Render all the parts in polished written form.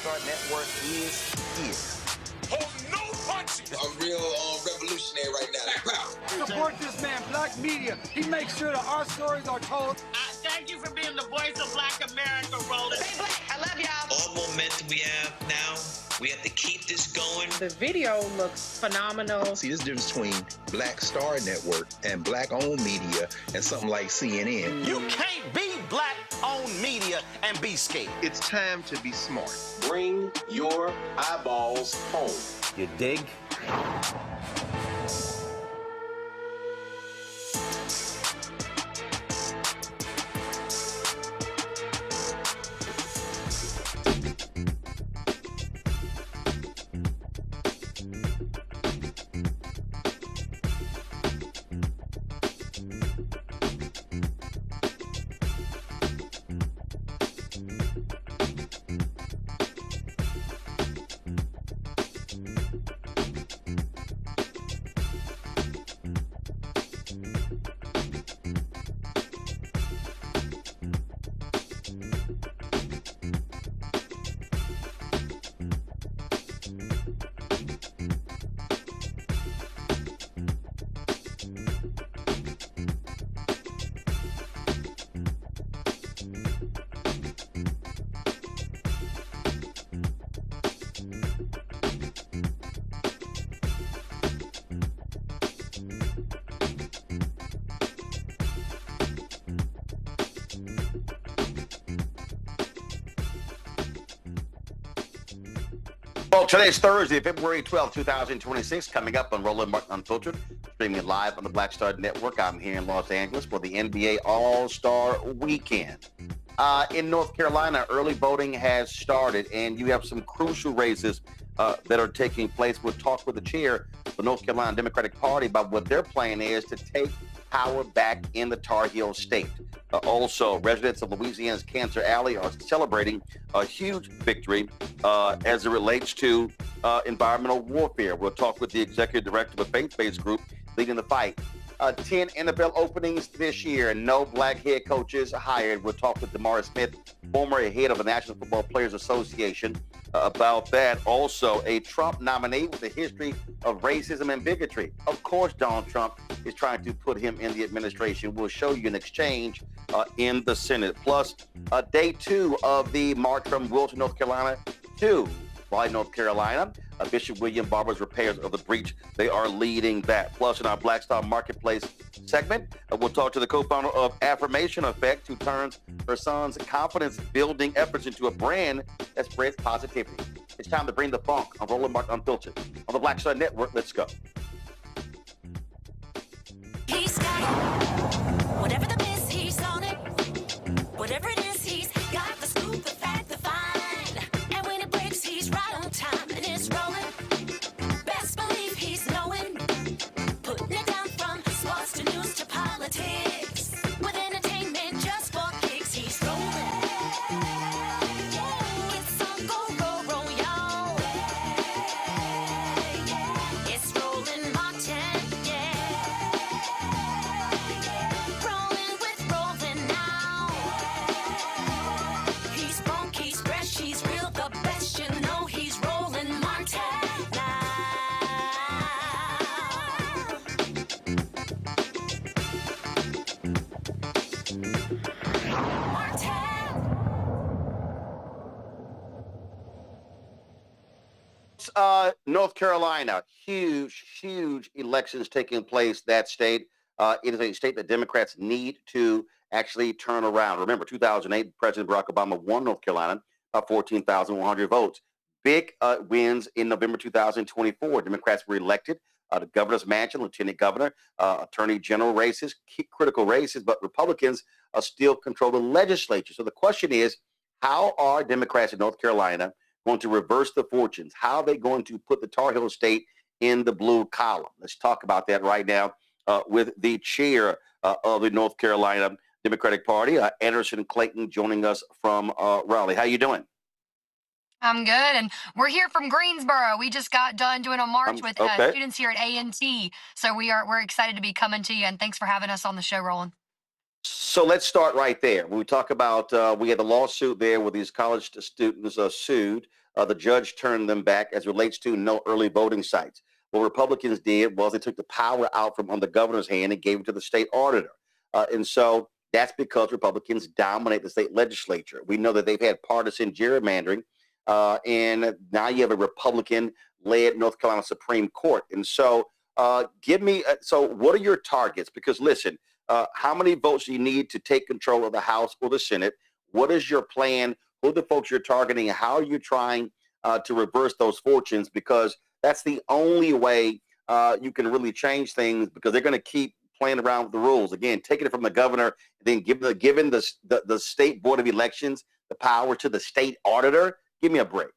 Star Network is here. Hold no punches. I'm real revolutionary right now. Support this man, Black Media. He makes sure that our stories are told. Thank you for being the voice of Black America, Roland. Stay black. I love y'all. All momentum we have now, we have to keep this going. The video looks phenomenal. See, this difference between Black Star Network and Black-owned media and something like CNN. You can't be Black-owned media and be scared. It's time to be smart. Bring your eyeballs home. You dig? Well, today's Thursday, February 12, 2026, coming up on Roland Unfiltered, streaming live on the Black Star Network. I'm here in Los Angeles for the NBA All-Star Weekend. In North Carolina, early voting has started, and you have some crucial races that are taking place. We'll talk with the chair of the North Carolina Democratic Party about what their plan is to take power back in the Tar Heel state. Also, residents of Louisiana's Cancer Alley are celebrating a huge victory as it relates to environmental warfare. We'll talk with the executive director of a faith-based group leading the fight. 10 NFL openings this year and no black head coaches hired. We'll talk with DeMaurice Smith, former head of the National Football Players Association, about that. Also, a Trump nominee with a history of racism and bigotry. Of course, Donald Trump is trying to put him in the administration. We'll show you an exchange in the Senate. Plus, day 2 of the march from Wilton, North Carolina to Raleigh, North Carolina. Bishop William Barber's repairs of the breach. They are leading that. Plus, in our Black Star Marketplace segment, we'll talk to the co-founder of Affirmation Effect, who turns her son's confidence-building efforts into a brand that spreads positivity. It's time to bring the funk on Roland Unfiltered on the Black Star Network. Let's go. He's got it. Whatever the miss, he's on it. Whatever it is, he's got the scoop, the fact, the find. And when it breaks, he's right on time and it's rolling. Best believe he's knowing. Putting it down from sports to news to politics. With entertainment just for kicks, he's rolling. It's on go, y'all. It's Roland Martin, rolling with Roland now. He's funky, he's fresh, he's real, the best, you know he's Roland Martin now. North Carolina, huge elections taking place. That state, it is a state that Democrats need to actually turn around. Remember, 2008, President Barack Obama won North Carolina by 14,100 votes. Big wins in November 2024. Democrats were elected the governor's mansion, lieutenant governor, attorney general races, key critical races, but Republicans still control the legislature. So the question is, how are Democrats in North Carolina going to reverse the fortunes? How are they going to put the Tar Heel state in the blue column? Let's talk about that right now with the chair of the North Carolina Democratic Party, Anderson Clayton, joining us from Raleigh. How you doing? I'm good, and we're here from Greensboro. We just got done doing a march with students here at A&T, so we're excited to be coming to you, and thanks for having us on the show, Roland. So let's start right there. When we talk about, we had a lawsuit there where these college students sued The judge turned them back as relates to no early voting sites. What Republicans did was they took the power out from on the governor's hand and gave it to the state auditor. And so that's because Republicans dominate the state legislature. We know that they've had partisan gerrymandering, and now you have a Republican-led North Carolina Supreme Court. And so give me, so what are your targets? Because listen, how many votes do you need to take control of the House or the Senate? What is your plan? Who are the folks you're targeting? How are you trying to reverse those fortunes? Because that's the only way you can really change things, because they're going to keep playing around with the rules. Again, taking it from the governor, then giving the state board of elections the power to the state auditor. Give me a break.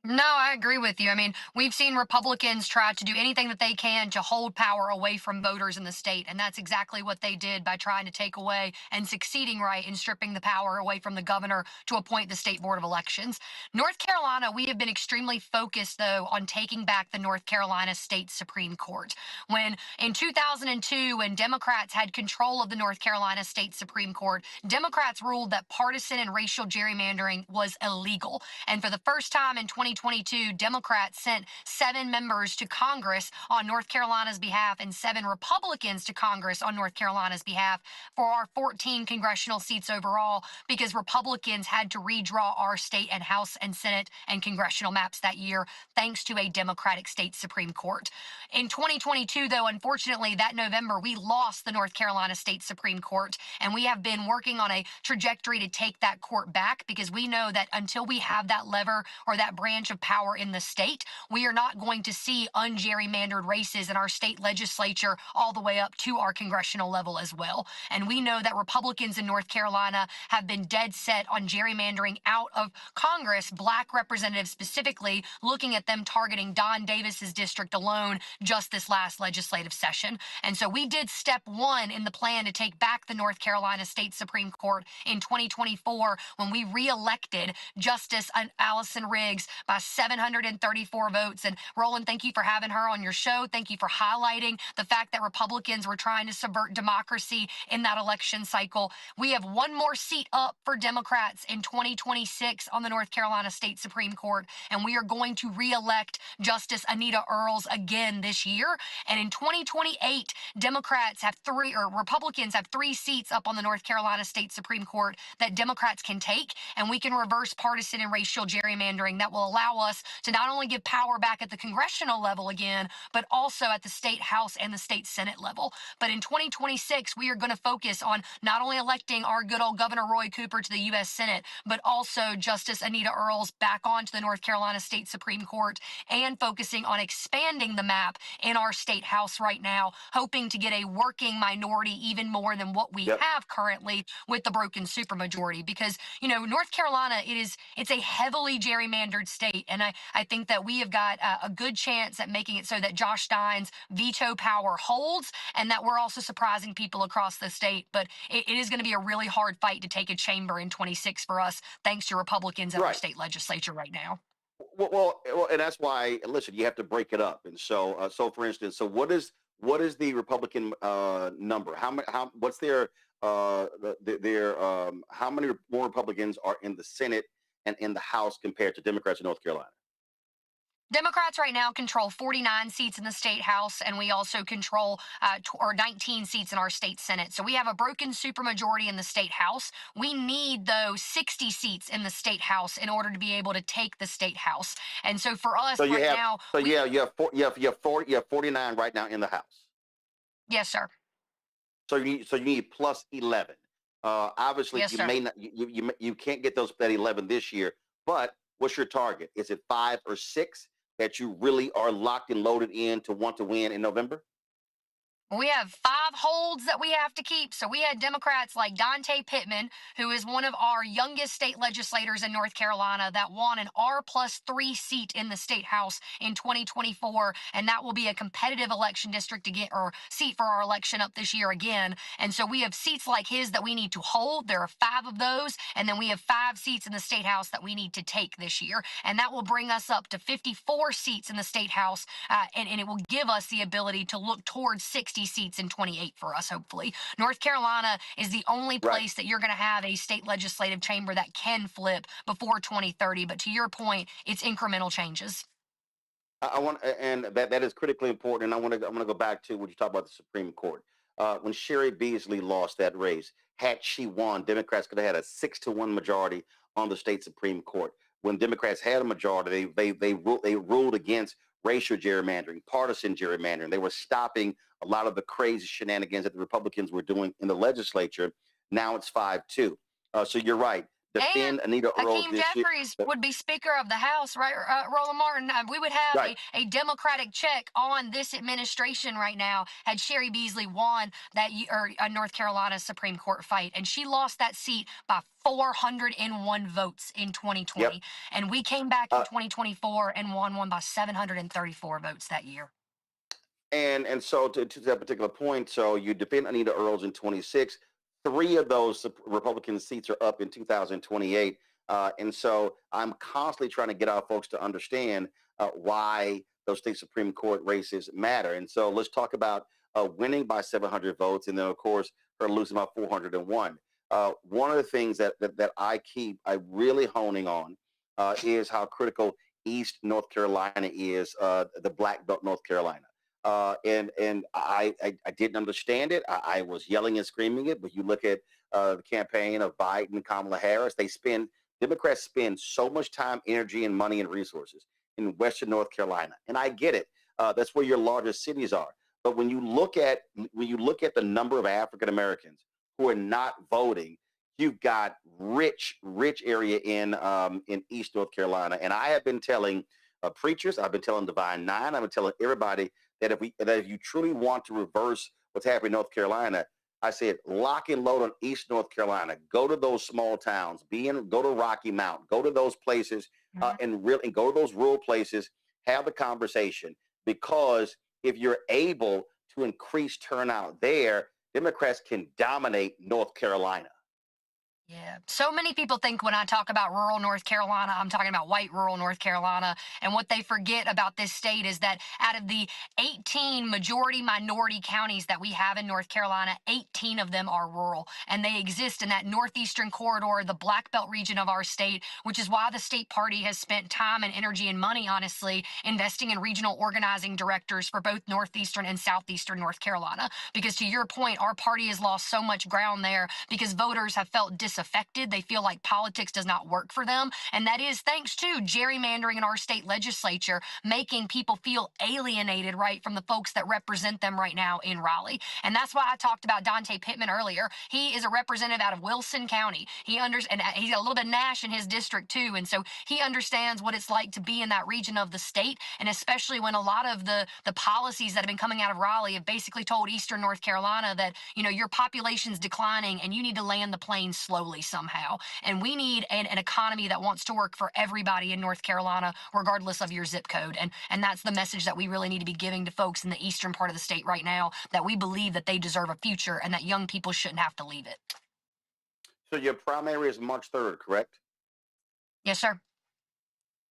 No, I agree with you. I mean, we've seen Republicans try to do anything that they can to hold power away from voters in the state. And that's exactly what they did by trying to take away and succeeding right in stripping the power away from the governor to appoint the state board of elections. North Carolina, we have been extremely focused, though, on taking back the North Carolina State Supreme Court. When in 2002, when Democrats had control of the North Carolina State Supreme Court, Democrats ruled that partisan and racial gerrymandering was illegal. And for the first time in 2022, Democrats sent 7 members to Congress on North Carolina's behalf and 7 Republicans to Congress on North Carolina's behalf for our 14 congressional seats overall, because Republicans had to redraw our state and House and Senate and congressional maps that year, thanks to a Democratic state Supreme Court. In 2022, though, unfortunately, that November, we lost the North Carolina State Supreme Court, and we have been working on a trajectory to take that court back, because we know that until we have that lever or that branch of power in the state, we are not going to see ungerrymandered races in our state legislature all the way up to our congressional level as well. And we know that Republicans in North Carolina have been dead set on gerrymandering out of Congress, black representatives specifically, looking at them targeting Don Davis's district alone just this last legislative session. And so we did step 1 in the plan to take back the North Carolina State Supreme Court in 2024 when we re-elected Justice Allison Riggs by 734 votes. And Roland, thank you for having her on your show. Thank you for highlighting the fact that Republicans were trying to subvert democracy in that election cycle. We have one more seat up for Democrats in 2026 on the North Carolina State Supreme Court, and we are going to re-elect Justice Anita Earls again this year. And in 2028, Republicans have 3 seats up on the North Carolina State Supreme Court that Democrats can take, and we can reverse partisan and racial gerrymandering that will allow us to not only give power back at the congressional level again, but also at the state House and the state Senate level. But in 2026, we are going to focus on not only electing our good old Governor Roy Cooper to the U.S. Senate, but also Justice Anita Earls back onto the North Carolina State Supreme Court, and focusing on expanding the map in our state House right now, hoping to get a working minority even more than what we have currently with the broken supermajority. Because, you know, North Carolina, it's a heavily gerrymandered state. And I think that we have got a good chance at making it so that Josh Stein's veto power holds, and that we're also surprising people across the state. But it is going to be a really hard fight to take a chamber in 26 for us, thanks to Republicans in our state legislature right now. Well, and that's why, listen, you have to break it up. And so, for instance, so what is the Republican number? What's their how many more Republicans are in the Senate and in the House compared to Democrats in North Carolina? Democrats right now control 49 seats in the state House, and we also control 19 seats in our state Senate. So we have a broken supermajority in the state House. We need, though, 60 seats in the state House in order to be able to take the state House. And so for us you have 49 right now in the House. Yes, sir. So you need plus 11. Obviously, yes, you may not, you can't get that 11 this year. But what's your target? Is it 5 or 6 that you really are locked and loaded in to want to win in November? We have 5 holds that we have to keep. So we had Democrats like Dante Pittman, who is one of our youngest state legislators in North Carolina, that won an R+3 seat in the state House in 2024. And that will be a competitive election district to get, or seat for our election up this year again. And so we have seats like his that we need to hold. There are 5 of those. And then we have 5 seats in the state House that we need to take this year. And that will bring us up to 54 seats in the state House. And it will give us the ability to look towards 60 60 seats in 28 for us, hopefully. North Carolina is the only place that you're going to have a state legislative chamber that can flip before 2030. But to your point, it's incremental changes. I want, and that is critically important. And I want to go back to what you talked about the Supreme Court. When Sherry Beasley lost that race, had she won, Democrats could have had a 6-1 majority on the state Supreme Court. When Democrats had a majority, they ruled against racial gerrymandering, partisan gerrymandering. They were stopping a lot of the crazy shenanigans that the Republicans were doing in the legislature. Now it's 5-2. So you're right. Defend Anita Earls Hakeem this year. Jeffries would be Speaker of the House, right, Roland Martin? We would have a Democratic check on this administration right now had Sherry Beasley won that North Carolina Supreme Court fight. And she lost that seat by 401 votes in 2020. Yep. And we came back in 2024 and won one by 734 votes that year. And so to that particular point, so you defend Anita Earls in 26. 3 of those Republican seats are up in 2028. And so I'm constantly trying to get our folks to understand why those state Supreme Court races matter. And so let's talk about winning by 700 votes. And then, of course, her losing by 401. One of the things that I really honing on is how critical East North Carolina is, the Black Belt North Carolina. And I didn't understand it. I was yelling and screaming it. But you look at the campaign of Biden and Kamala Harris, Democrats spend so much time, energy, and money and resources in Western North Carolina. And I get it. That's where your largest cities are. But when you look at the number of African Americans who are not voting, you've got rich area in East North Carolina. And I have been telling preachers, I've been telling Divine Nine, I've been telling everybody that if you truly want to reverse what's happening in North Carolina, I said lock and load on East North Carolina. Go to those small towns. Go to Rocky Mount. Go to those places and go to those rural places. Have the conversation, because if you're able to increase turnout there, Democrats can dominate North Carolina. Yeah. So many people think when I talk about rural North Carolina, I'm talking about white rural North Carolina. And what they forget about this state is that out of the 18 majority minority counties that we have in North Carolina, 18 of them are rural. And they exist in that northeastern corridor, the Black Belt region of our state, which is why the state party has spent time and energy and money, honestly, investing in regional organizing directors for both northeastern and southeastern North Carolina. Because to your point, our party has lost so much ground there because voters have felt disaffected. They feel like politics does not work for them. And that is thanks to gerrymandering in our state legislature, making people feel alienated, right, from the folks that represent them right now in Raleigh. And that's why I talked about Dante Pittman earlier. He is a representative out of Wilson County. And he's got a little bit of Nash in his district too. And so he understands what it's like to be in that region of the state. And especially when a lot of the policies that have been coming out of Raleigh have basically told Eastern North Carolina that, your population's declining and you need to land the plane slowly somehow. And we need an economy that wants to work for everybody in North Carolina, regardless of your zip code. And that's the message that we really need to be giving to folks in the eastern part of the state right now, that we believe that they deserve a future and that young people shouldn't have to leave it. So your primary is March 3rd, correct? Yes, sir.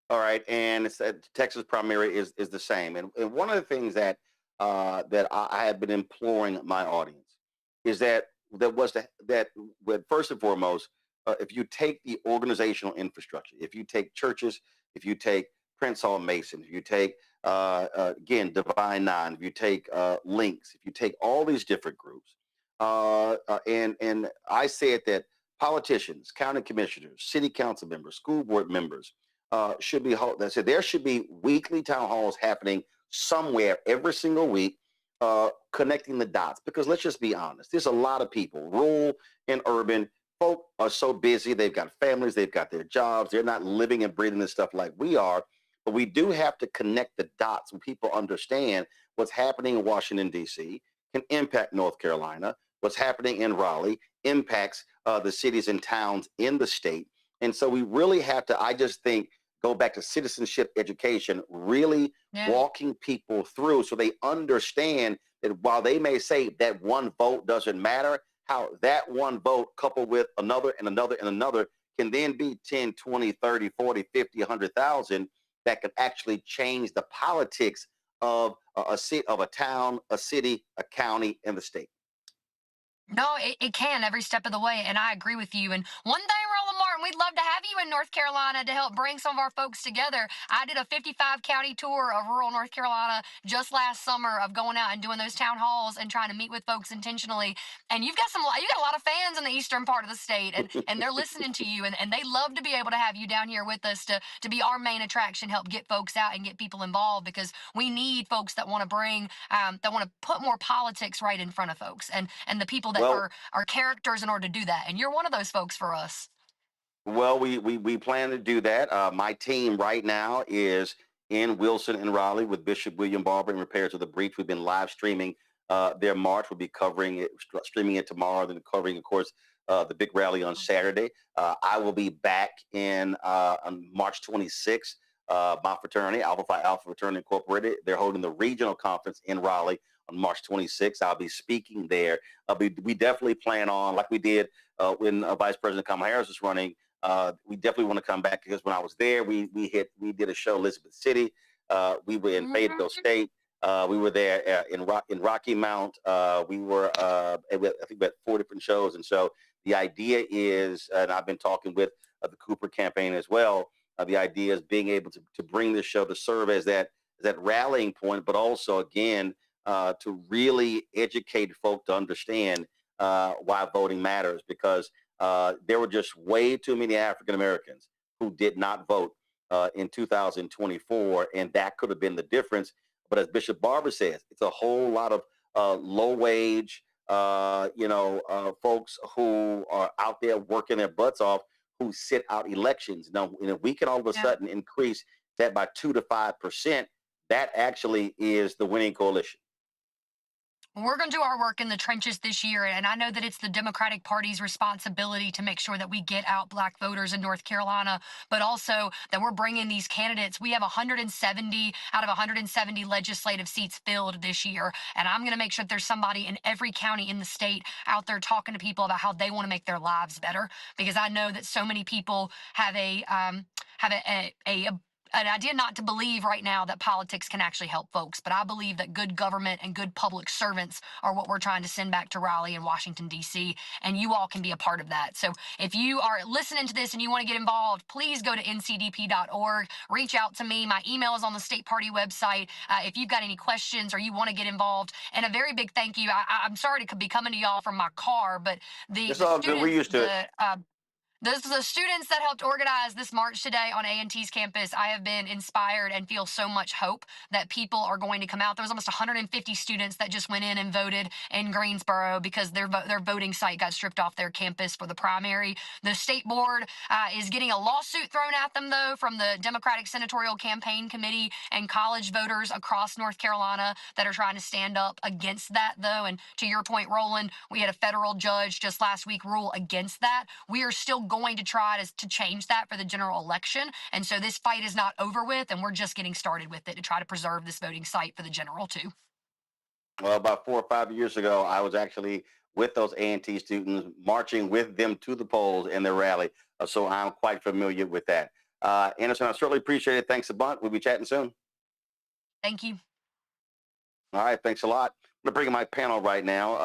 All right. And Texas primary is the same. And one of the things that I have been imploring my audience is that first and foremost, if you take the organizational infrastructure, if you take churches, if you take Prince Hall Mason, if you take, again, Divine Nine, if you take Links, if you take all these different groups, and I said that politicians, county commissioners, city council members, school board members should be, I said there should be weekly town halls happening somewhere every single week, connecting the dots, because let's just be honest, there's a lot of people, rural and urban folk are so busy. They've got families, they've got their jobs. They're not living and breathing this stuff like we are, but we do have to connect the dots when people understand what's happening in Washington, D.C. can impact North Carolina. What's happening in Raleigh impacts the cities and towns in the state. And so we really have to, I just think, go back to citizenship education, really walking people through so they understand that while they may say that one vote doesn't matter, how that one vote coupled with another and another and another can then be 10, 20, 30, 40, 50, 100,000 that could actually change the politics of a town, a city, a county, and the state. No, it can every step of the way, and I agree with you. And one day, Roland Martin, we'd love to have you in North Carolina to help bring some of our folks together. I did a 55 county tour of rural North Carolina just last summer of going out and doing those town halls and trying to meet with folks intentionally. And you got a lot of fans in the eastern part of the state, and they're listening to you, and they love to be able to have you down here with us to be our main attraction, help get folks out and get people involved, because we need folks that want to that want to put more politics right in front of folks, and the people that are characters in order to do that. And you're one of those folks for us. Well, we plan to do that. My team right now is in Wilson and Raleigh with Bishop William Barber in Repairs of the Breach. We've been live streaming their march. We'll be covering it, streaming it tomorrow, then covering, of course, the big rally on Saturday. I will be back on March 26th. My fraternity, Alpha Phi Alpha Fraternity Incorporated, they're holding the regional conference in Raleigh on March 26th. I'll be speaking there. We definitely plan on, like we did when Vice President Kamala Harris was running. We definitely want to come back, because when I was there, we did a show in Elizabeth City. We were in Fayetteville State. We were there in Rocky Mount. We were, I think we had 4 different shows. And so the idea is, and I've been talking with the Cooper campaign as well, the idea is being able to bring this show to serve as that rallying point, but also, again, to really educate folk to understand why voting matters, because there were just way too many African Americans who did not vote in 2024, and that could have been the difference. But as Bishop Barber says, it's a whole lot of low wage, folks who are out there working their butts off, who sit out elections. Now, if we can all of a sudden increase that by 2 to 5%, that actually is the winning coalition. We're going to do our work in the trenches this year, and I know that it's the Democratic Party's responsibility to make sure that we get out Black voters in North Carolina, but also that we're bringing these candidates. We have 170 out of 170 legislative seats filled this year, and I'm going to make sure that there's somebody in every county in the state out there talking to people about how they want to make their lives better, because I know that so many people have an idea not to believe right now that politics can actually help folks. But I believe that good government and good public servants are what we're trying to send back to Raleigh and Washington, D.C., and you all can be a part of that. So if you are listening to this and you want to get involved, please go to ncdp.org. Reach out to me. My email is on the state party website. If you've got any questions or you want to get involved. And a very big thank you. I'm sorry to be coming to y'all from my car, but it's all good. We're used to it. Those are the students that helped organize this march today on A&T's campus. I have been inspired and feel so much hope that people are going to come out. There was almost 150 students that just went in and voted in Greensboro because their voting site got stripped off their campus for the primary. The state board is getting a lawsuit thrown at them, though, from the Democratic Senatorial Campaign Committee and college voters across North Carolina that are trying to stand up against that, though. And to your point, Roland, we had a federal judge just last week rule against that. We are still going to try to change that for the general election. And so this fight is not over with, and we're just getting started with it to try to preserve this voting site for the general, too. Well, about 4 or 5 years ago, I was actually with those A&T students, marching with them to the polls in their rally. So I'm quite familiar with that. Anderson, I certainly appreciate it. Thanks a bunch. We'll be chatting soon. Thank you. All right. Thanks a lot. I'm going to bring in my panel right now.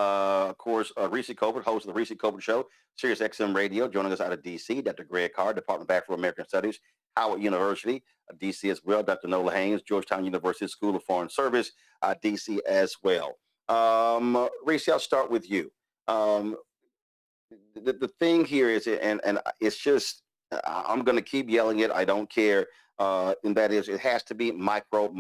Of course, Reese Colbert, host of the Reese Colbert Show, Sirius XM Radio, joining us out of D.C., Dr. Greg Carr, Department of Afro-American Studies, Howard University, D.C. as well, Dr. Nola Haynes, Georgetown University School of Foreign Service, D.C. as well. Reese, I'll start with you. The thing here is, and it's just, I'm going to keep yelling it. I don't care. And that is, it has to be micro.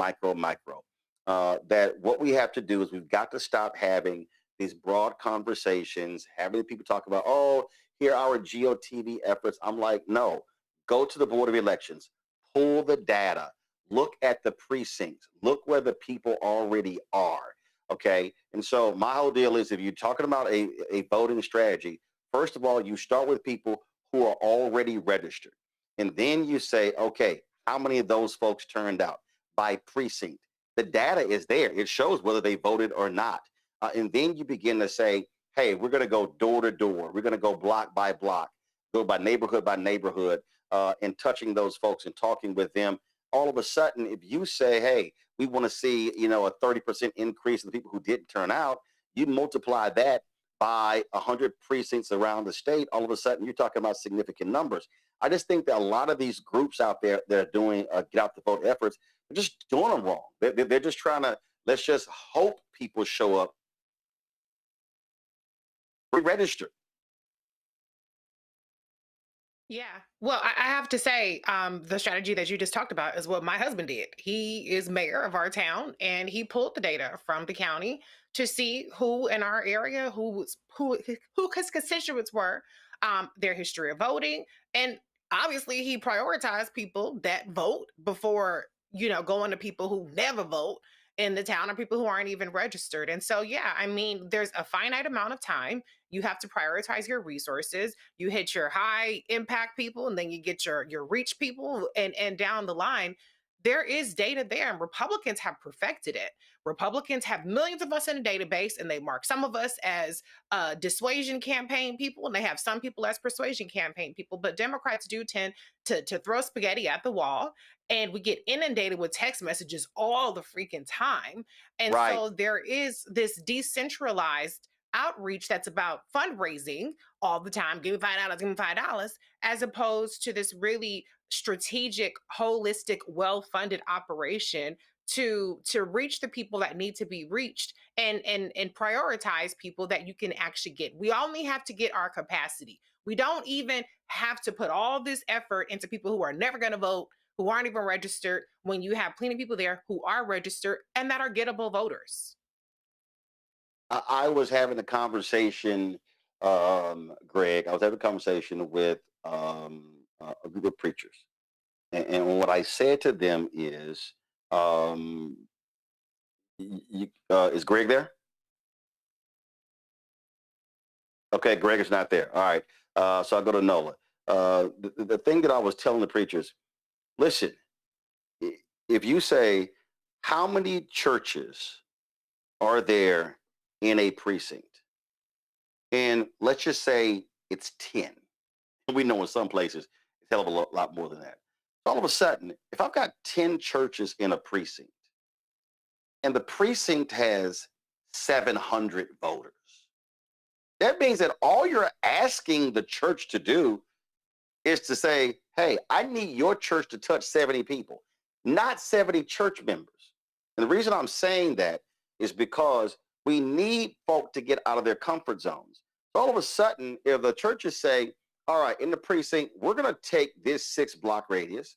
That what we have to do is we've got to stop having these broad conversations, having people talk about, oh, here are our GOTV efforts. I'm like, no, go to the Board of Elections, pull the data, look at the precincts, look where the people already are. Okay. And so my whole deal is, if you're talking about a voting strategy, first of all, you start with people who are already registered. And then you say, okay, how many of those folks turned out by precinct? The data is there. It shows whether they voted or not. And then you begin to say, hey, we're going to go door to door. We're going to go block by block, go by neighborhood, and touching those folks and talking with them. All of a sudden, if you say, hey, we want to see, a 30% increase in the people who didn't turn out. You multiply that by 100 precincts around the state, all of a sudden you're talking about significant numbers. I just think that a lot of these groups out there that are doing get out the vote efforts, they're just doing them wrong. They're just trying to, let's just hope people show up re-registered. Yeah. Well, I have to say, the strategy that you just talked about is what my husband did. He is mayor of our town, and he pulled the data from the county to see who in our area, who his constituents were, their history of voting, and obviously he prioritized people that vote before going to people who never vote in the town or people who aren't even registered. And so, yeah, I mean, there's a finite amount of time. You have to prioritize your resources. You hit your high impact people, and then you get your reach people, and down the line, there is data there, and Republicans have perfected it. Republicans have millions of us in a database, and they mark some of us as dissuasion campaign people, and they have some people as persuasion campaign people. But Democrats do tend to throw spaghetti at the wall, and we get inundated with text messages all the freaking time. And Right. so there is this decentralized outreach that's about fundraising all the time. Give me $5, give me $5, as opposed to this really strategic, holistic, well-funded operation to reach the people that need to be reached, and prioritize people that you can actually get. We only have to get our capacity. We don't even have to put all this effort into people who are never going to vote, who aren't even registered, when you have plenty of people there who are registered and that are gettable voters. I was having a conversation, Greg. I was having a conversation with a group of preachers, and what I said to them is, is Greg there? Okay, Greg is not there. All right, so I'll go to Nola. The thing that I was telling the preachers, listen, if you say, how many churches are there in a precinct? And let's just say it's 10. We know in some places it's a hell of a lot more than that. All of a sudden, if I've got 10 churches in a precinct, and the precinct has 700 voters, that means that all you're asking the church to do is to say, hey, I need your church to touch 70 people, not 70 church members. And the reason I'm saying that is because we need folk to get out of their comfort zones. So all of a sudden, if the churches say, all right, in the precinct, we're going to take this 6-block radius,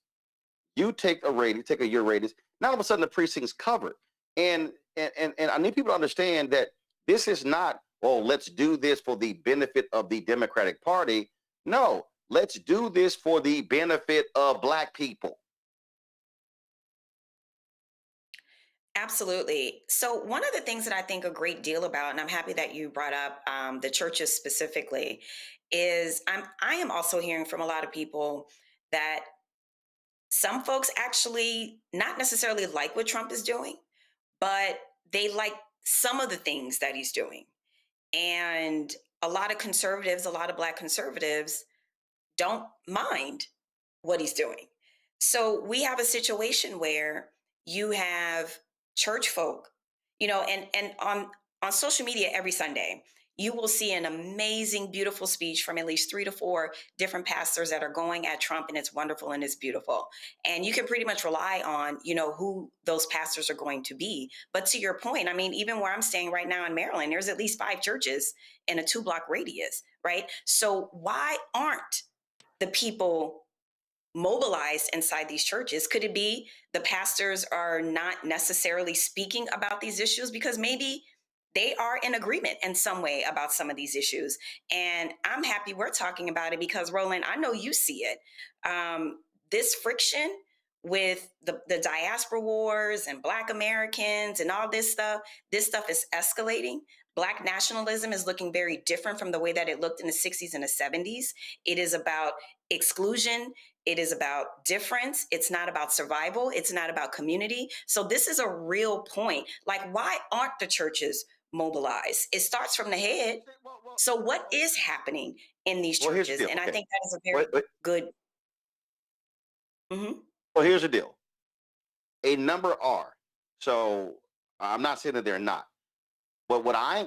you take a radius, take your radius, now all of a sudden the precinct's covered. And I need people to understand that this is not, oh, let's do this for the benefit of the Democratic Party. No, let's do this for the benefit of Black people. Absolutely. So one of the things that I think a great deal about, and I'm happy that you brought up the churches specifically, is I am also hearing from a lot of people that some folks actually not necessarily like what Trump is doing, but they like some of the things that he's doing. And a lot of conservatives, a lot of Black conservatives don't mind what he's doing. So we have a situation where you have church folk, and on social media every Sunday, you will see an amazing, beautiful speech from at least 3 to 4 different pastors that are going at Trump, and it's wonderful and it's beautiful. And you can pretty much rely on, who those pastors are going to be. But to your point, I mean, even where I'm staying right now in Maryland, there's at least 5 churches in a 2-block radius, right? So why aren't the people mobilized inside these churches? Could it be the pastors are not necessarily speaking about these issues because maybe they are in agreement in some way about some of these issues? And I'm happy we're talking about it because, Roland, I know you see it. This friction with the diaspora wars and Black Americans and all this stuff is escalating. Black nationalism is looking very different from the way that it looked in the 60s and the 70s. It is about exclusion. It is about difference. It's not about survival. It's not about community. So this is a real point. Like, why aren't the churches mobilized? It starts from the head. So what is happening in these churches? And I think that is a very good. Mm-hmm. Well, here's the deal. A number are So I'm not saying that they're not, but what I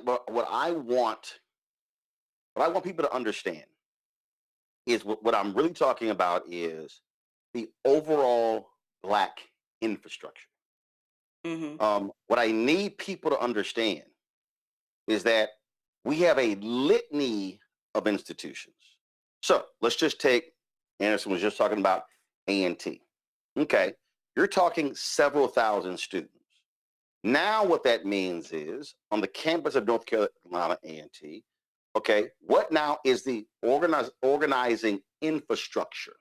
want people to understand is what I'm really talking about is the overall Black infrastructure. What I need people to understand is that we have a litany of institutions. So let's just take, Anderson was just talking about A&T. Okay, you're talking several thousand students. Now what that means is on the campus of North Carolina A&T, okay, what now is the organizing infrastructure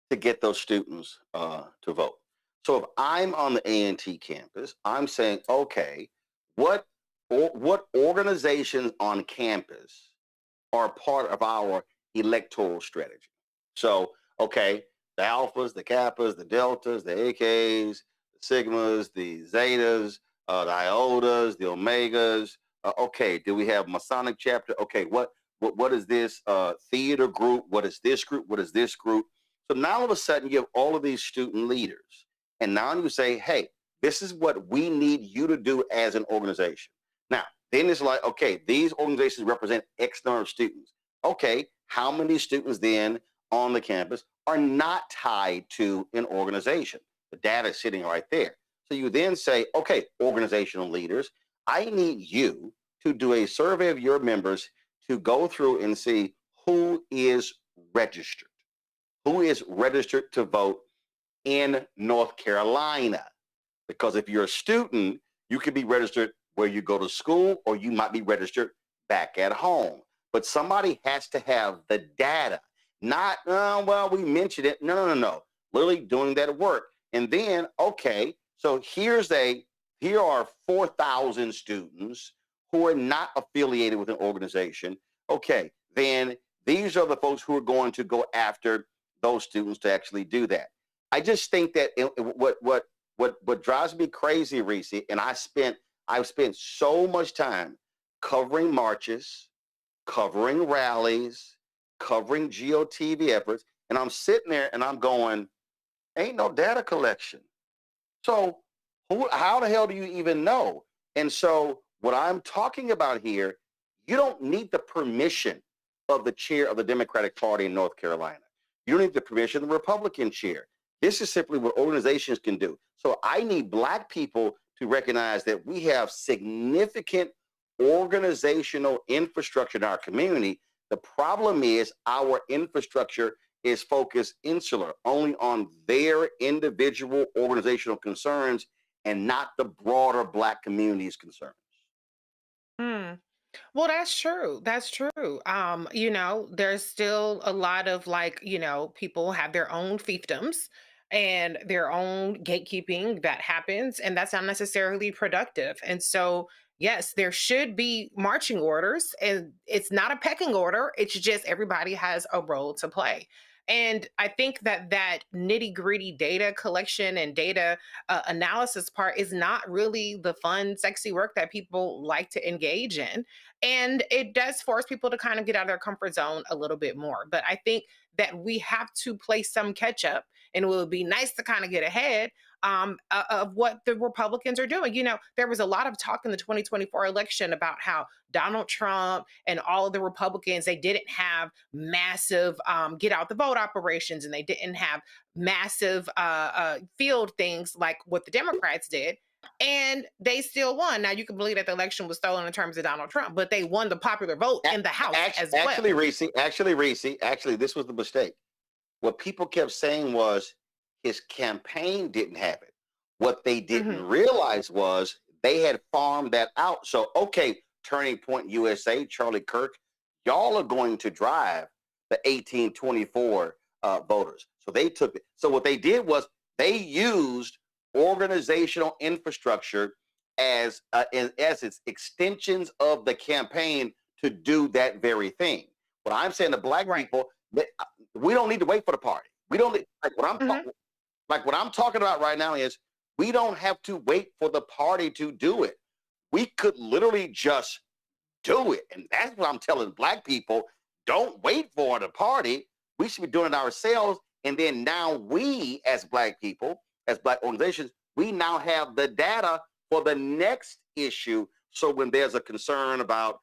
to get those students to vote? So if I'm on the A&T campus, I'm saying, okay, what organizations on campus are part of our electoral strategy? So, okay, the alphas, the kappas, the deltas, the AKs, the sigmas, the zetas, the iotas, the omegas. Okay, do we have Masonic chapter? Okay, what is this theater group? What is this group? What is this group? So now all of a sudden you have all of these student leaders. And now you say, hey, this is what we need you to do as an organization. Now, then it's like, okay, these organizations represent X number of students. Okay, how many students then on the campus are not tied to an organization? The data is sitting right there. So you then say, okay, organizational leaders, I need you to do a survey of your members to go through and see who is registered to vote in North Carolina. Because if you're a student, you can be registered where you go to school, or you might be registered back at home. But somebody has to have the data, not, well, we mentioned it. No. Literally doing that work. And then, okay, so here are 4,000 students who are not affiliated with an organization. Okay, then these are the folks who are going to go after those students to actually do that. I just think that what drives me crazy, Reese, and I've spent so much time covering marches, covering rallies, covering GOTV efforts, and I'm sitting there and I'm going, ain't no data collection. So how the hell do you even know? And so what I'm talking about here, you don't need the permission of the chair of the Democratic Party in North Carolina. You don't need the permission of the Republican chair. This is simply what organizations can do. So I need Black people to recognize that we have significant organizational infrastructure in our community. The problem is our infrastructure is focused insular, only on their individual organizational concerns and not the broader Black community's concerns. Well, that's true. That's true. There's still a lot of people have their own fiefdoms and their own gatekeeping that happens, and that's not necessarily productive. And so, yes, there should be marching orders, and it's not a pecking order. It's just everybody has a role to play. And I think that nitty gritty data collection and data analysis part is not really the fun, sexy work that people like to engage in. And it does force people to kind of get out of their comfort zone a little bit more. But I think that we have to play some catch up, and it would be nice to kind of get ahead of what the Republicans are doing. There was a lot of talk in the 2024 election about how Donald Trump and all of the Republicans, they didn't have massive get out the vote operations, and they didn't have massive field things like what the Democrats did. And they still won. Now, you can believe that the election was stolen in terms of Donald Trump, but they won the popular vote in the House as well. Actually, Reese, this was the mistake. What people kept saying was his campaign didn't have it. What they didn't realize was they had farmed that out. So, okay, Turning Point USA, Charlie Kirk, y'all are going to drive the 1824 voters. So they took it. So what they did was they used organizational infrastructure as its extensions of the campaign to do that very thing. What I'm saying to Black people, we don't need to wait for the party. We don't need, what I'm talking about right now is we don't have to wait for the party to do it. We could literally just do it. And that's what I'm telling Black people. Don't wait for the party. We should be doing it ourselves. And then now we, as Black people, as Black organizations, we now have the data for the next issue. So when there's a concern about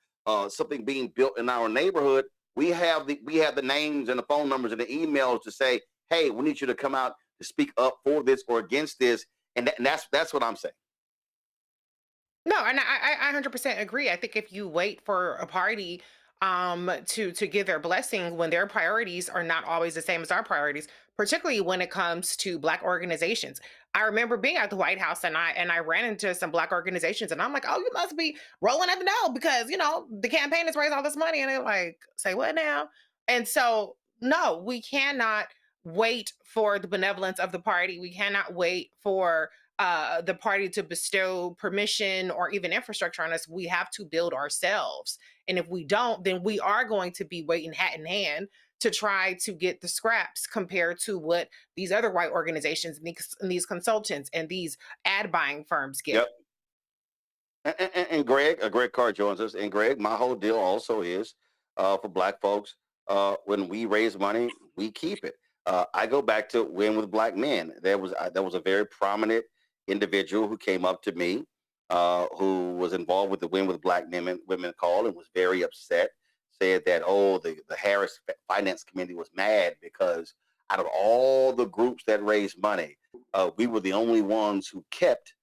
something being built in our neighborhood, we have the names and the phone numbers and the emails to say, hey, we need you to come out to speak up for this or against this. And that's what I'm saying. No, and I 100% agree. I think if you wait for a party to give their blessing when their priorities are not always the same as our priorities, particularly when it comes to Black organizations. I remember being at the White House and I ran into some Black organizations and I'm like, oh, you must be rolling at the dough because the campaign has raised all this money, and they're like, say what now? And so no, we cannot wait for the benevolence of the party. We cannot wait for the party to bestow permission or even infrastructure on us. We have to build ourselves. And if we don't, then we are going to be waiting hat in hand to try to get the scraps compared to what these other white organizations and these consultants and these ad buying firms get. Yep. And Greg Carr joins us. And Greg, my whole deal also is for Black folks, when we raise money, we keep it. I go back to Win with Black Men. There was a very prominent individual who came up to me, who was involved with the Win with Black Women call and was very upset, said that, the Harris Finance Committee was mad because out of all the groups that raised money, we were the only ones who kept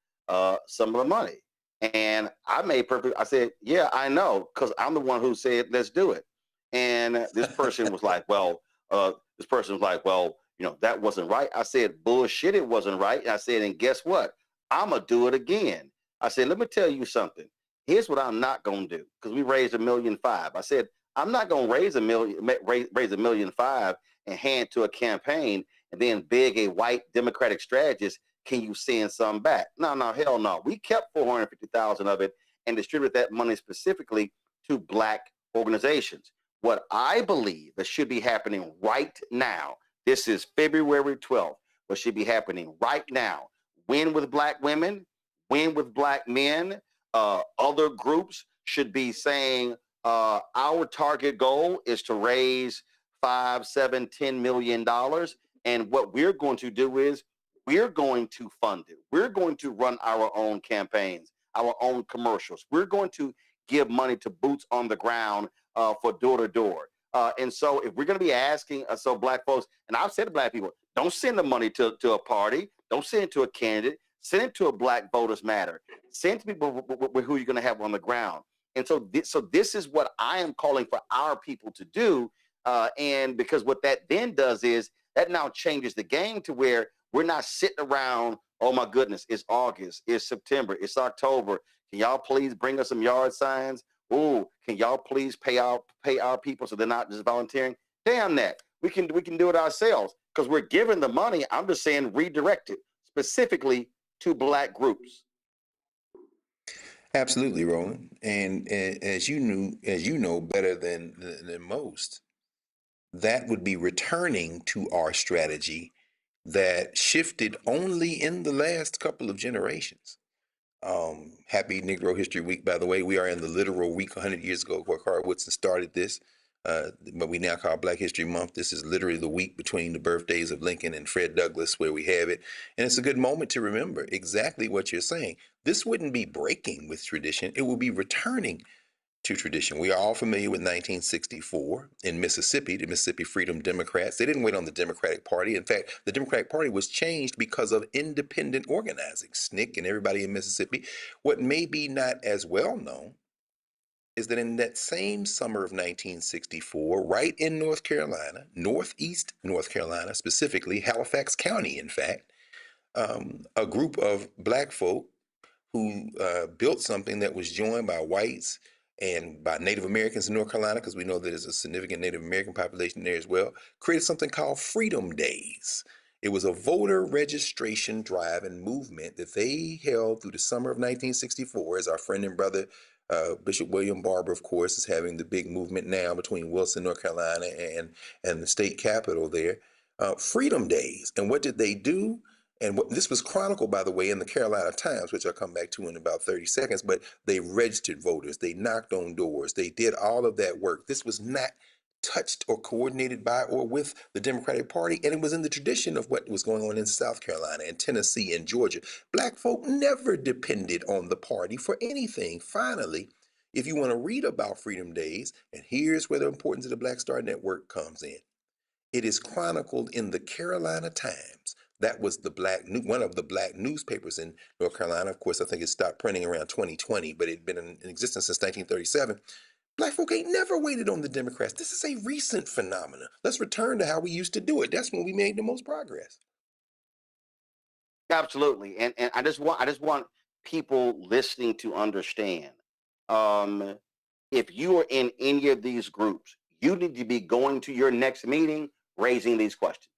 some of the money. And I said, yeah, I know, because I'm the one who said, let's do it. And this person was like, well, that wasn't right. I said, bullshit, it wasn't right. And I said, and guess what? I'm going to do it again. I said, let me tell you something. Here's what I'm not going to do, because we raised $1.5 million. I said, I'm not going to raise $1.5 million and hand to a campaign and then beg a white Democratic strategist, can you send some back? No, hell no. We kept $450,000 of it and distributed that money specifically to Black organizations. What I believe that should be happening right now, this is February 12th, what should be happening right now, Win with Black Women, Win with Black Men, other groups should be saying our target goal is to raise $5, $7, $10 million. And what we're going to do is we're going to fund it. We're going to run our own campaigns, our own commercials. We're going to give money to boots on the ground for door to door. And so if we're going to be asking, Black folks, and I've said to Black people, don't send the money to a party. Don't send it to a candidate. Send it to a Black Voters Matter. Send it to people who you're going to have on the ground. And so this is what I am calling for our people to do. And because what that then does is that now changes the game to where we're not sitting around, oh my goodness, it's August, it's September, it's October. Can y'all please bring us some yard signs? Oh, can y'all please pay our people so they're not just volunteering? Damn that. We can do it ourselves because we're giving the money. I'm just saying redirect it specifically to Black groups. Absolutely, Roland. And as you know better than most, that would be returning to our strategy that shifted only in the last couple of generations. Happy Negro History Week, by the way. We are in the literal week 100 years ago where Carl Woodson started this, but we now call Black History Month. This is literally the week between the birthdays of Lincoln and Fred Douglass where we have it. And it's a good moment to remember exactly what you're saying. This wouldn't be breaking with tradition. It will be returning to tradition. We are all familiar with 1964 in Mississippi, the Mississippi Freedom Democrats. They didn't wait on the Democratic Party. In fact, the Democratic Party was changed because of independent organizing. SNCC and everybody in Mississippi. What may be not as well known is that in that same summer of 1964, right in North Carolina, northeast North Carolina, specifically Halifax County, in fact, a group of Black folk who built something that was joined by whites and by Native Americans in North Carolina, because we know that there's a significant Native American population there as well, created something called Freedom Days. It was a voter registration drive and movement that they held through the summer of 1964, as our friend and brother Bishop William Barber, of course, is having the big movement now between Wilson, North Carolina, and the state capitol there. Freedom Days. And what did they do? And this was chronicled, by the way, in the Carolina Times, which I'll come back to in about 30 seconds, but they registered voters, they knocked on doors, they did all of that work. This was not touched or coordinated by or with the Democratic Party, and it was in the tradition of what was going on in South Carolina and Tennessee and Georgia. Black folk never depended on the party for anything. Finally, if you want to read about Freedom Days, and here's where the importance of the Black Star Network comes in. It is chronicled in the Carolina Times. That was one of the black newspapers in North Carolina. Of course, I think it stopped printing around 2020, but it had been in existence since 1937. Black folk ain't never waited on the Democrats. This is a recent phenomenon. Let's return to how we used to do it. That's when we made the most progress. Absolutely, and I just want people listening to understand. If you are in any of these groups, you need to be going to your next meeting raising these questions.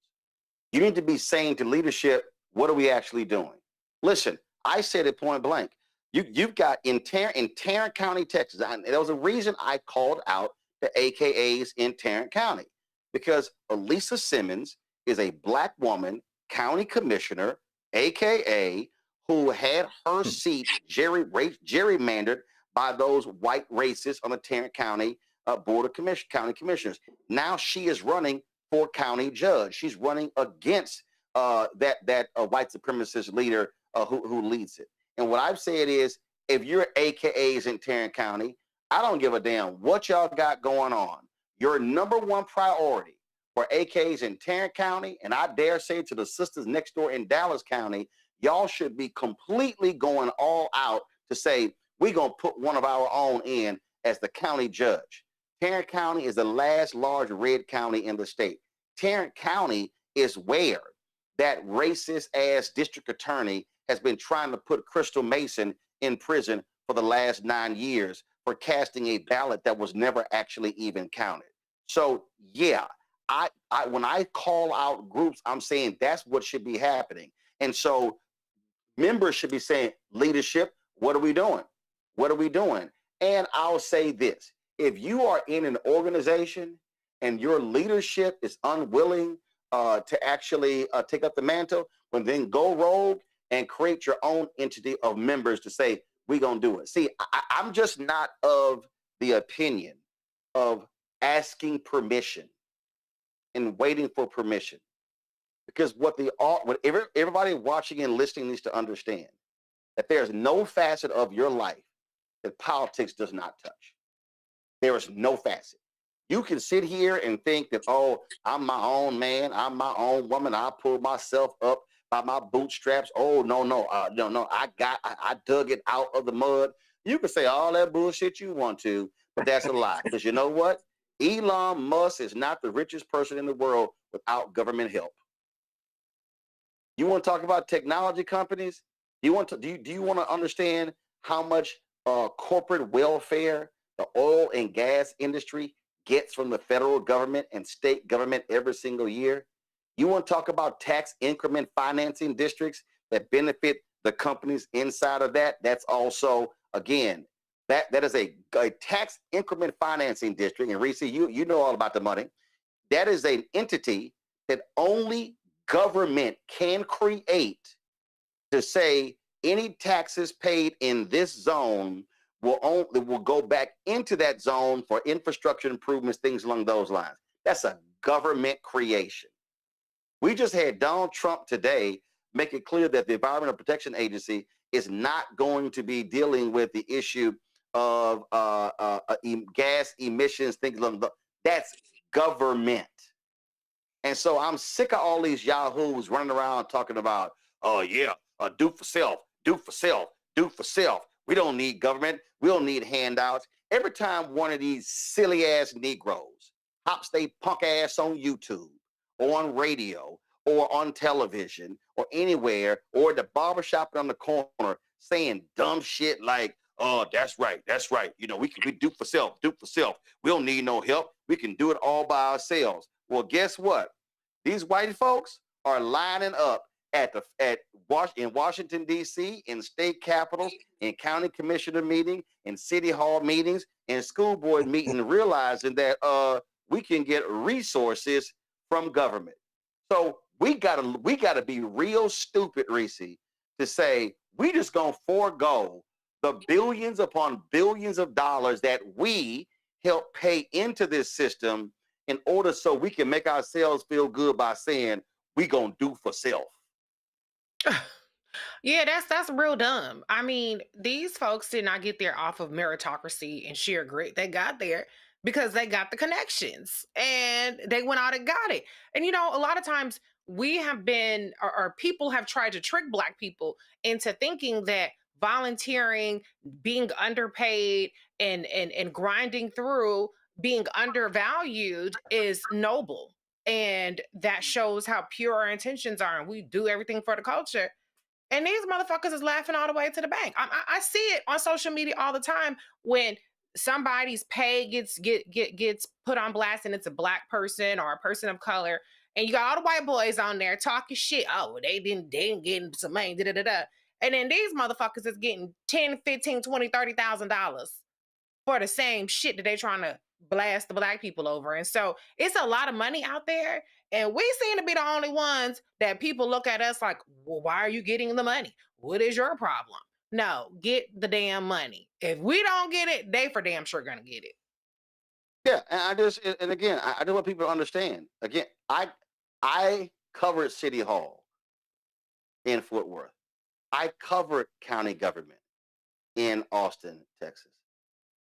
You need to be saying to leadership, what are we actually doing? Listen, I said it point blank. You've got in Tarrant County, Texas. There was a reason I called out the AKAs in Tarrant County, because Elisa Simmons is a black woman county commissioner, AKA, who had her seat gerrymandered by those white racists on the Tarrant County Board of County Commissioners. Now she is running for county judge. She's running against that white supremacist leader who leads it. And what I've said is, if you're AKAs in Tarrant County, I don't give a damn what y'all got going on. Your number one priority for AKAs in Tarrant County, and I dare say to the sisters next door in Dallas County, y'all should be completely going all out to say, we're going to put one of our own in as the county judge. Tarrant County is the last large red county in the state. Tarrant County is where that racist ass district attorney has been trying to put Crystal Mason in prison for the last 9 years for casting a ballot that was never actually even counted. So yeah, I when I call out groups, I'm saying that's what should be happening. And so members should be saying, leadership, what are we doing? What are we doing? And I'll say this, if you are in an organization and your leadership is unwilling to actually take up the mantle, well, then go rogue and create your own entity of members to say, we're going to do it. See, I'm just not of the opinion of asking permission and waiting for permission. Because what everybody watching and listening needs to understand, that there's no facet of your life that politics does not touch. There is no facet. You can sit here and think that, oh, I'm my own man, I'm my own woman, I pull myself up by my bootstraps. Oh, no, I dug it out of the mud. You can say all that bullshit you want to, but that's a lie. Because you know what? Elon Musk is not the richest person in the world without government help. You want to talk about technology companies? Do you want to understand how much corporate welfare the oil and gas industry gets from the federal government and state government every single year? You want to talk about tax increment financing districts that benefit the companies inside of that? That's also, again, that is a tax increment financing district. And Reese, you know all about the money. That is an entity that only government can create to say any taxes paid in this zone will go back into that zone for infrastructure improvements, things along those lines. That's a government creation. We just had Donald Trump today make it clear that the Environmental Protection Agency is not going to be dealing with the issue of gas emissions, things along those. That's government. And so I'm sick of all these yahoos running around talking about, oh yeah, do for self, do for self, do for self. We don't need government. We don't need handouts. Every time one of these silly ass Negroes hops they punk ass on YouTube or on radio or on television or anywhere or the barbershop on the corner saying dumb shit like, oh, that's right. You know, we do for self. We don't need no help. We can do it all by ourselves. Well, guess what? These white folks are lining up in Washington, D.C., in state capitals, in county commissioner meeting, in city hall meetings, and school board meeting, realizing that we can get resources from government. So we gotta be real stupid, Reese, to say we just gonna forego the billions upon billions of dollars that we help pay into this system in order so we can make ourselves feel good by saying we gonna do for self. Yeah, that's real dumb. I mean, these folks did not get there off of meritocracy and sheer grit. They got there because they got the connections and they went out and got it. And you know, a lot of times we have been or people have tried to trick Black people into thinking that volunteering, being underpaid, and grinding through being undervalued is noble. And that shows how pure our intentions are. And we do everything for the culture, and these motherfuckers is laughing all the way to the bank. I see it on social media all the time when somebody's pay gets put on blast and it's a Black person or a person of color, and you got all the white boys on there talking shit. Oh, they didn't get some money, da da da da. And then these motherfuckers is getting 10, 15, 20, $30,000 for the same shit that they trying to blast the Black people over. And so it's a lot of money out there. And we seem to be the only ones that people look at us like, well, why are you getting the money? What is your problem? No, get the damn money. If we don't get it, they for damn sure gonna get it. Yeah, and again, I do want people to understand. Again, I covered City Hall in Fort Worth. I covered county government in Austin, Texas.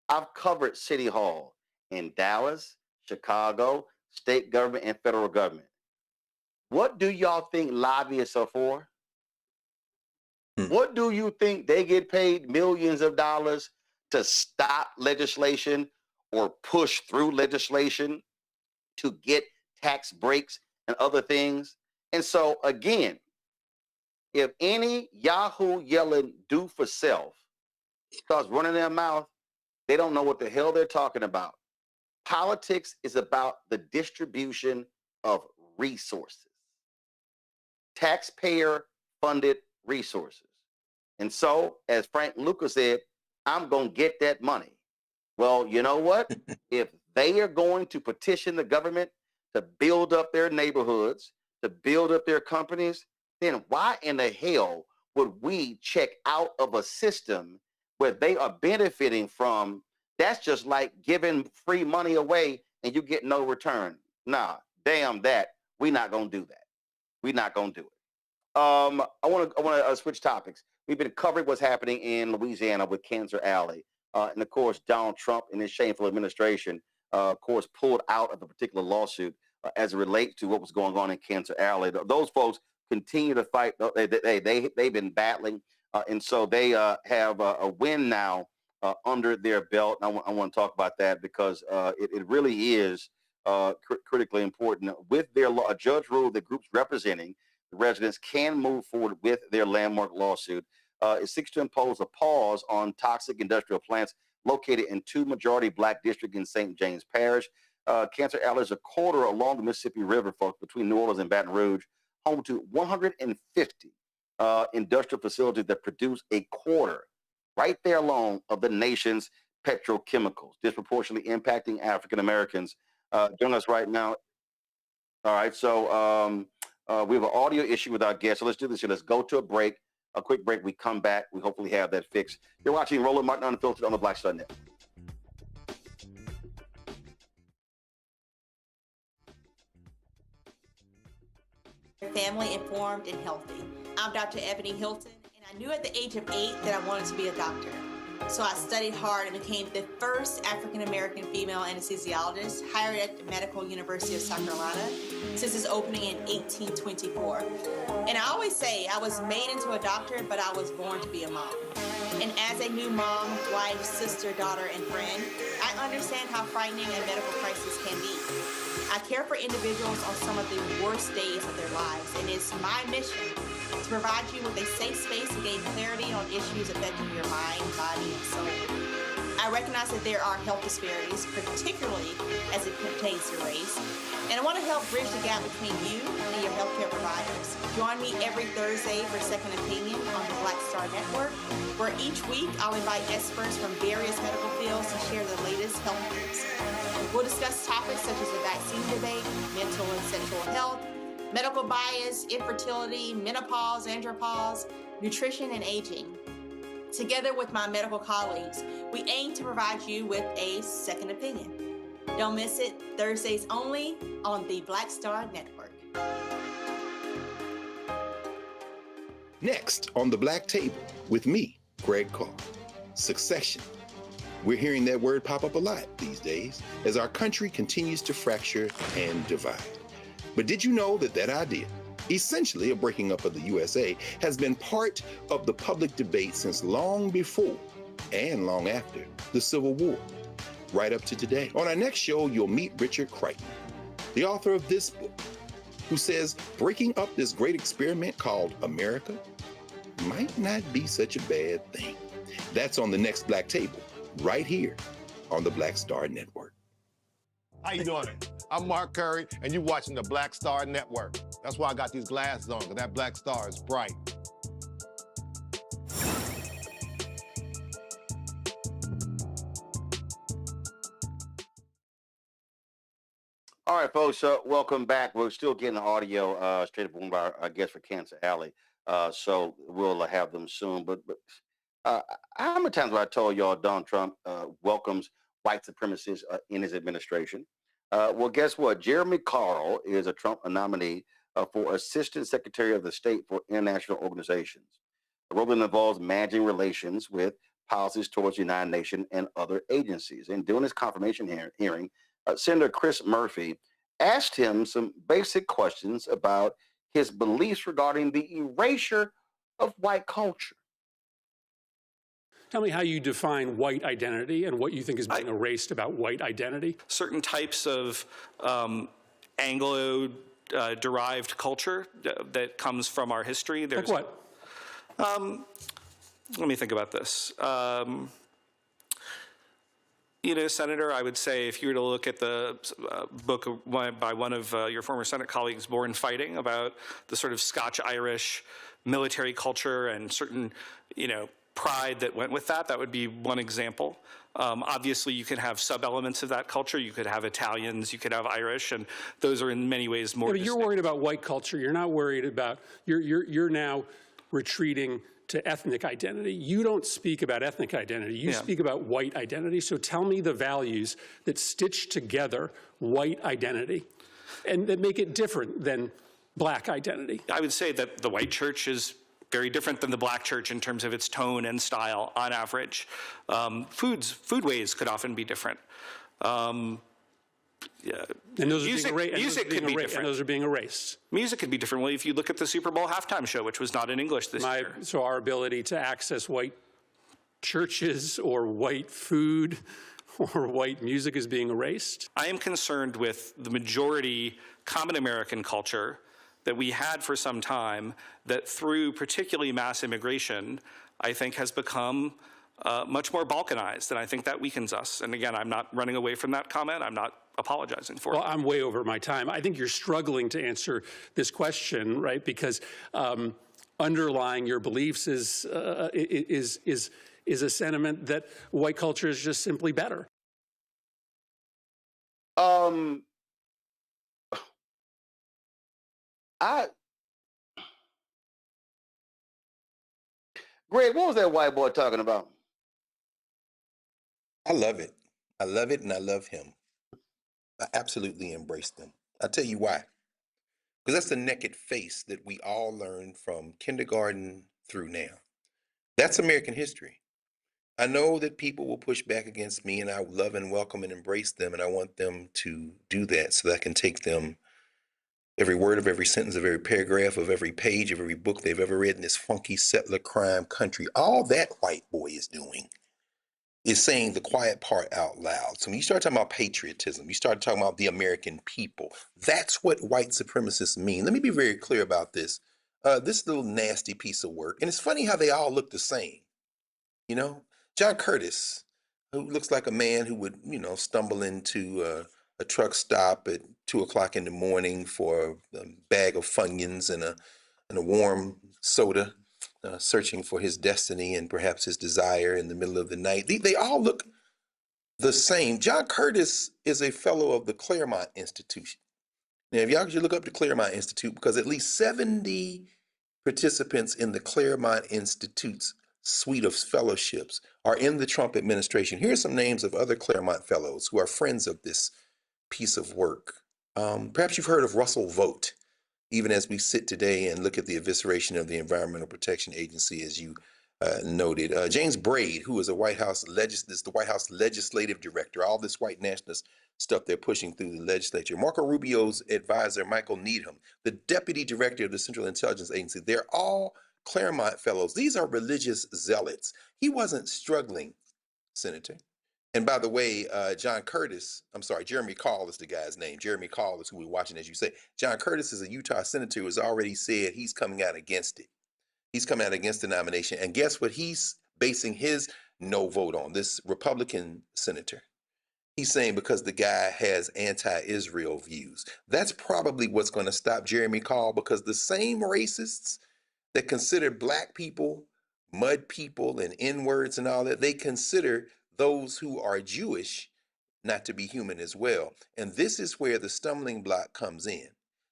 I've covered City Hall in Dallas, Chicago, state government, and federal government. What do y'all think lobbyists are for? What do you think they get paid millions of dollars to stop legislation or push through legislation to get tax breaks and other things? And so again, if any Yahoo yelling do for self starts running their mouth, they don't know what the hell they're talking about. Politics is about the distribution of resources, taxpayer-funded resources. And so, as Frank Lucas said, I'm going to get that money. Well, you know what? If they are going to petition the government to build up their neighborhoods, to build up their companies, then why in the hell would we check out of a system where they are benefiting from? That's just like giving free money away and you get no return. Nah, damn that. We're not going to do that. We're not going to do it. I want to switch topics. We've been covering what's happening in Louisiana with Cancer Alley. And of course, Donald Trump and his shameful administration, of course, pulled out of the particular lawsuit as it relates to what was going on in Cancer Alley. Those folks continue to fight. They've been battling. And so they have a win now under their belt. And I want to talk about that because it really is critically important. With their law, a judge ruled that groups representing the residents can move forward with their landmark lawsuit. It seeks to impose a pause on toxic industrial plants located in 2 majority Black districts in St. James Parish. Cancer Alley is a corridor along the Mississippi River, folks, between New Orleans and Baton Rouge, home to 150 industrial facilities that produce a quarter right there along of the nation's petrochemicals, disproportionately impacting African Americans. Joining us right now. All right, so we have an audio issue with our guest. So let's do this here. Let's go to a break, a quick break. We come back. We hopefully have that fixed. You're watching Roland Martin Unfiltered on the Black Star Network. Family informed and healthy. I'm Dr. Ebony Hilton, and I knew at the age of 8 that I wanted to be a doctor. So I studied hard and became the first African-American female anesthesiologist hired at the Medical University of South Carolina since its opening in 1824. And I always say I was made into a doctor, but I was born to be a mom. And as a new mom, wife, sister, daughter, and friend, I understand how frightening a medical crisis can be. I care for individuals on some of the worst days of their lives, and it's my mission to provide you with a safe space to gain clarity on issues affecting your mind, body, and soul. I recognize that there are health disparities, particularly as it pertains to race, and I want to help bridge the gap between you and your healthcare providers. Join me every Thursday for Second Opinion on the Black Star Network, where each week I'll invite experts from various medical fields to share the latest health news. We'll discuss topics such as the vaccine debate, mental and sexual health, medical bias, infertility, menopause, andropause, nutrition, and aging. Together with my medical colleagues, we aim to provide you with a second opinion. Don't miss it, Thursdays only on the Black Star Network. Next on the Black Table with me, Greg Carr. Succession. We're hearing that word pop up a lot these days as our country continues to fracture and divide. But did you know that idea, essentially a breaking up of the USA, has been part of the public debate since long before and long after the Civil War, right up to today? On our next show, you'll meet Richard Crichton, the author of this book, who says breaking up this great experiment called America might not be such a bad thing. That's on the next Black Table, right here on the Black Star Network. How you doing? I'm Mark Curry, and you're watching the Black Star Network. That's why I got these glasses on, because that black star is bright. All right, folks, welcome back. We're still getting the audio straight up from our guests for Cancer Alley, so we'll have them soon. But how many times have I told y'all Donald Trump welcomes white supremacists in his administration? Well, guess what? Jeremy Carl is a Trump nominee for Assistant Secretary of the State for International Organizations. The role involves managing relations with policies towards the United Nations and other agencies. And during his confirmation hearing, Senator Chris Murphy asked him some basic questions about his beliefs regarding the erasure of white culture. Tell me how you define white identity and what you think is being erased about white identity. Certain types of Anglo-derived culture that comes from our history. Like what? Let me think about this. Senator, I would say if you were to look at the book by one of your former Senate colleagues, Born Fighting, about the sort of Scotch-Irish military culture and certain, pride that went with that, that would be one example. Obviously, you could have sub-elements of that culture. You could have Italians, you could have Irish, and those are in many ways more. Yeah, but you're worried about white culture. You're not worried about, you're now retreating to ethnic identity. You don't speak about ethnic identity. You speak about white identity. So tell me the values that stitch together white identity and that make it different than black identity. I would say that the white church is very different than the black church in terms of its tone and style on average. Foodways could often be different. And those music could be different. And those are being erased. Music could be different. Well, if you look at the Super Bowl halftime show, which was not in English this year. So our ability to access white churches or white food or white music is being erased? I am concerned with the majority common American culture that we had for some time that through particularly mass immigration, I think has become much more balkanized, and I think that weakens us. And again, I'm not running away from that comment. I'm not apologizing for it. Well, I'm way over my time. I think you're struggling to answer this question, right? Because underlying your beliefs is a sentiment that white culture is just simply better. Greg, what was that white boy talking about? I love it. I love it, and I love him. I absolutely embrace them. I'll tell you why. Because that's the naked face that we all learned from kindergarten through now. That's American history. I know that people will push back against me, and I love and welcome and embrace them, and I want them to do that so that I can take them every word of every sentence of every paragraph of every page of every book they've ever read in this funky settler crime country. All that white boy is doing is saying the quiet part out loud. So when you start talking about patriotism, you start talking about the American people, that's what white supremacists mean. Let me be very clear about this. This little nasty piece of work, and it's funny how they all look the same. John Curtis, who looks like a man who would, stumble into a truck stop at 2 o'clock in the morning for a bag of Funyuns and a warm soda, searching for his destiny and perhaps his desire in the middle of the night. They all look the same. John Curtis is a fellow of the Claremont Institution. Now, if y'all should look up the Claremont Institute, because at least 70 participants in the Claremont Institute's suite of fellowships are in the Trump administration. Here are some names of other Claremont fellows who are friends of this piece of work. Perhaps you've heard of Russell Vogt, even as we sit today and look at the evisceration of the Environmental Protection Agency, as you noted. James Braid, who is the White House legislative director, all this white nationalist stuff they're pushing through the legislature. Marco Rubio's advisor, Michael Needham, the deputy director of the Central Intelligence Agency, they're all Claremont fellows. These are religious zealots. He wasn't struggling, Senator. And by the way, Jeremy Call is the guy's name. Jeremy Call is who we're watching, as you say. John Curtis is a Utah senator who has already said he's coming out against it. He's coming out against the nomination. And guess what he's basing his no vote on? This Republican senator. He's saying because the guy has anti-Israel views. That's probably what's going to stop Jeremy Call, because the same racists that consider black people mud people and N-words and all that, they consider those who are Jewish not to be human as well. And this is where the stumbling block comes in.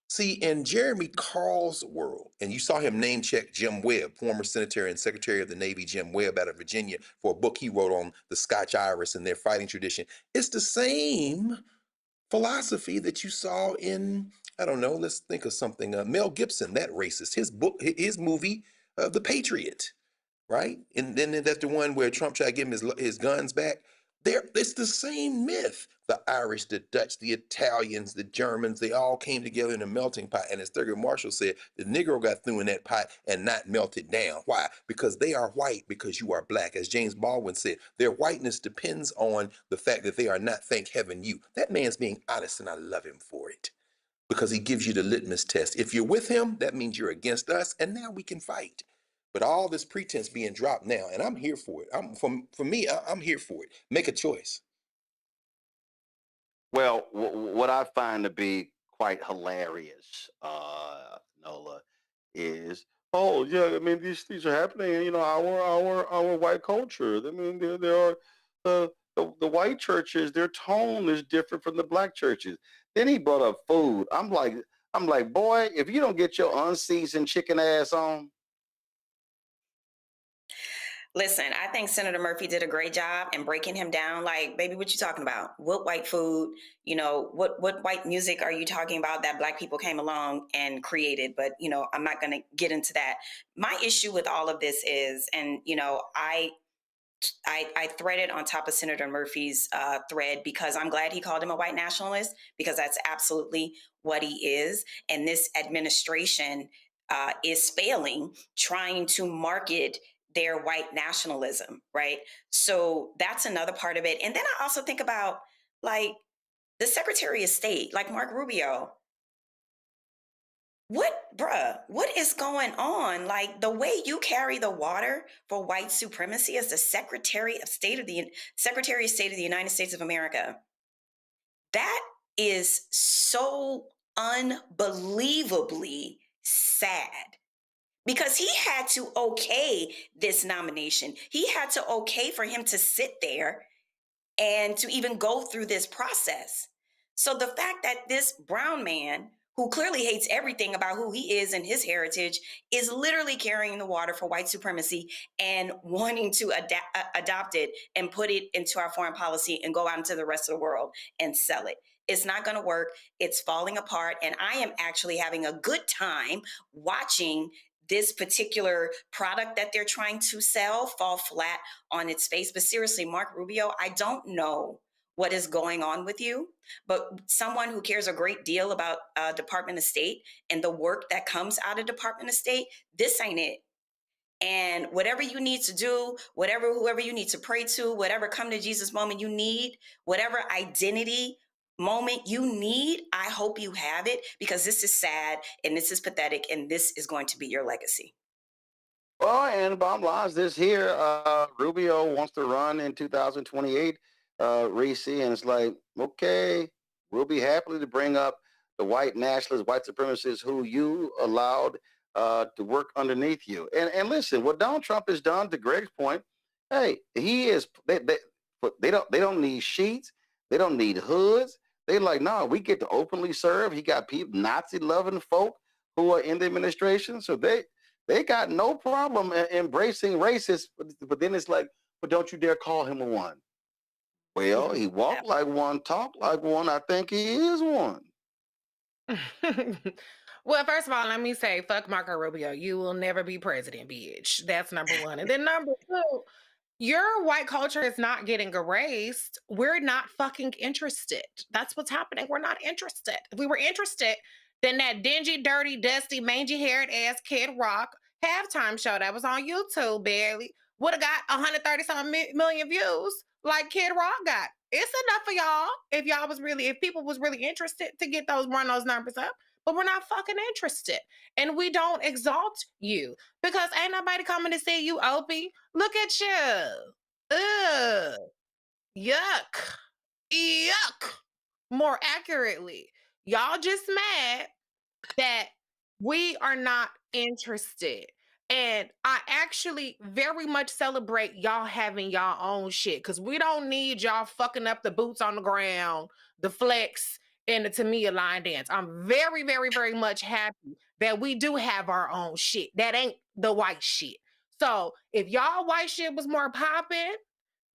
See, in Jeremy Carl's world, and you saw him name check Jim Webb, former Senator and Secretary of the Navy Jim Webb out of Virginia, for a book he wrote on the Scotch-Irish and their fighting tradition. It's the same philosophy that you saw in, I don't know, let's think of something, Mel Gibson, that racist, his movie, The Patriot. Right? And then that's the one where Trump tried to give him his guns back. It's the same myth. The Irish, the Dutch, the Italians, the Germans, they all came together in a melting pot. And as Thurgood Marshall said, the Negro got through in that pot and not melted down. Why? Because they are white, because you are black. As James Baldwin said, their whiteness depends on the fact that they are not, thank heaven, you. That man's being honest, and I love him for it, because he gives you the litmus test. If you're with him, that means you're against us, and now we can fight. But all this pretense being dropped now, and I'm here for it. I'm here for it. Make a choice. Well, what I find to be quite hilarious, Nola, is, oh yeah, I mean these are happening in our white culture. I mean there are the white churches, their tone is different from the black churches. Then he brought up food. I'm like, boy, if you don't get your unseasoned chicken ass on. Listen, I think Senator Murphy did a great job in breaking him down. Like, baby, what you talking about? What white food? What white music are you talking about that black people came along and created? But, I'm not going to get into that. My issue with all of this is, and, I threaded on top of Senator Murphy's thread because I'm glad he called him a white nationalist, because that's absolutely what he is. And this administration is failing trying to market their white nationalism, right? So that's another part of it. And then I also think about, like, the Secretary of State, like Mark Rubio. What is going on? Like, the way you carry the water for white supremacy as the Secretary of State of the United States of America, that is so unbelievably sad. Because he had to okay this nomination. He had to okay for him to sit there and to even go through this process. So the fact that this brown man, who clearly hates everything about who he is and his heritage, is literally carrying the water for white supremacy and wanting to adopt it and put it into our foreign policy and go out into the rest of the world and sell it. It's not going to work. It's falling apart. And I am actually having a good time watching this particular product that they're trying to sell fall flat on its face. But seriously, Mark Rubio, I don't know what is going on with you, but someone who cares a great deal about Department of State and the work that comes out of Department of State, this ain't it. And whatever you need to do, whoever you need to pray to, whatever come to Jesus moment you need, whatever identity moment you need, I hope you have it, because this is sad and this is pathetic and this is going to be your legacy. Well, and bottom line is this here, Rubio wants to run in 2028, Reese, and it's like, okay, we'll be happy to bring up the white nationalists, white supremacists who you allowed to work underneath you. And listen, what Donald Trump has done, to Greg's point, hey, they don't need sheets, they don't need hoods. They like, no, we get to openly serve. He got people, Nazi-loving folk who are in the administration. So they got no problem embracing racists. But then it's like, but don't you dare call him a one. Well, he walked like one, talked like one. I think he is one. Well, first of all, let me say, fuck Marco Rubio. You will never be president, bitch. That's number one. And then number two, your white culture is not getting erased. We're not fucking interested. That's what's happening. We're not interested. If we were interested, then that dingy, dirty, dusty, mangy-haired ass Kid Rock halftime show that was on YouTube barely would have got 130-some million views like Kid Rock got. It's enough for y'all if people was really interested to run those numbers up. But we're not fucking interested. And we don't exalt you because ain't nobody coming to see you, Opie. Look at you. Ugh. Yuck. Yuck. More accurately, y'all just mad that we are not interested. And I actually very much celebrate y'all having y'all own shit because we don't need y'all fucking up the boots on the ground, the flex, and the Tamia line dance. I'm very, very, very much happy that we do have our own shit. That ain't the white shit. So if y'all white shit was more popping,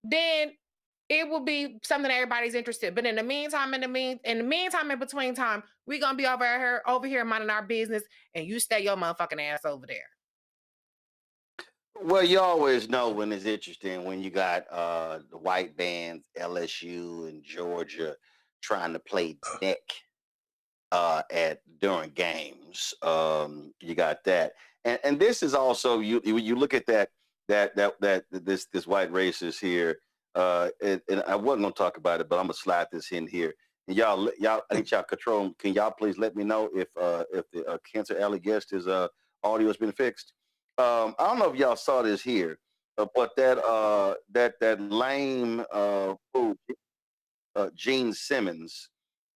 then it will be something that everybody's interested. But in the meantime, in between time, we're gonna be over here minding our business, and you stay your motherfucking ass over there. Well, you always know when it's interesting when you got the white bands, LSU and Georgia, trying to play neck during games. You got that, and this is also you look at this white racist here. And I wasn't gonna talk about it, but I'm gonna slide this in here. And y'all, I need y'all control. Can y'all please let me know if the Cancer Alley guest is audio has been fixed? I don't know if y'all saw this here, but that lame fool, Gene Simmons,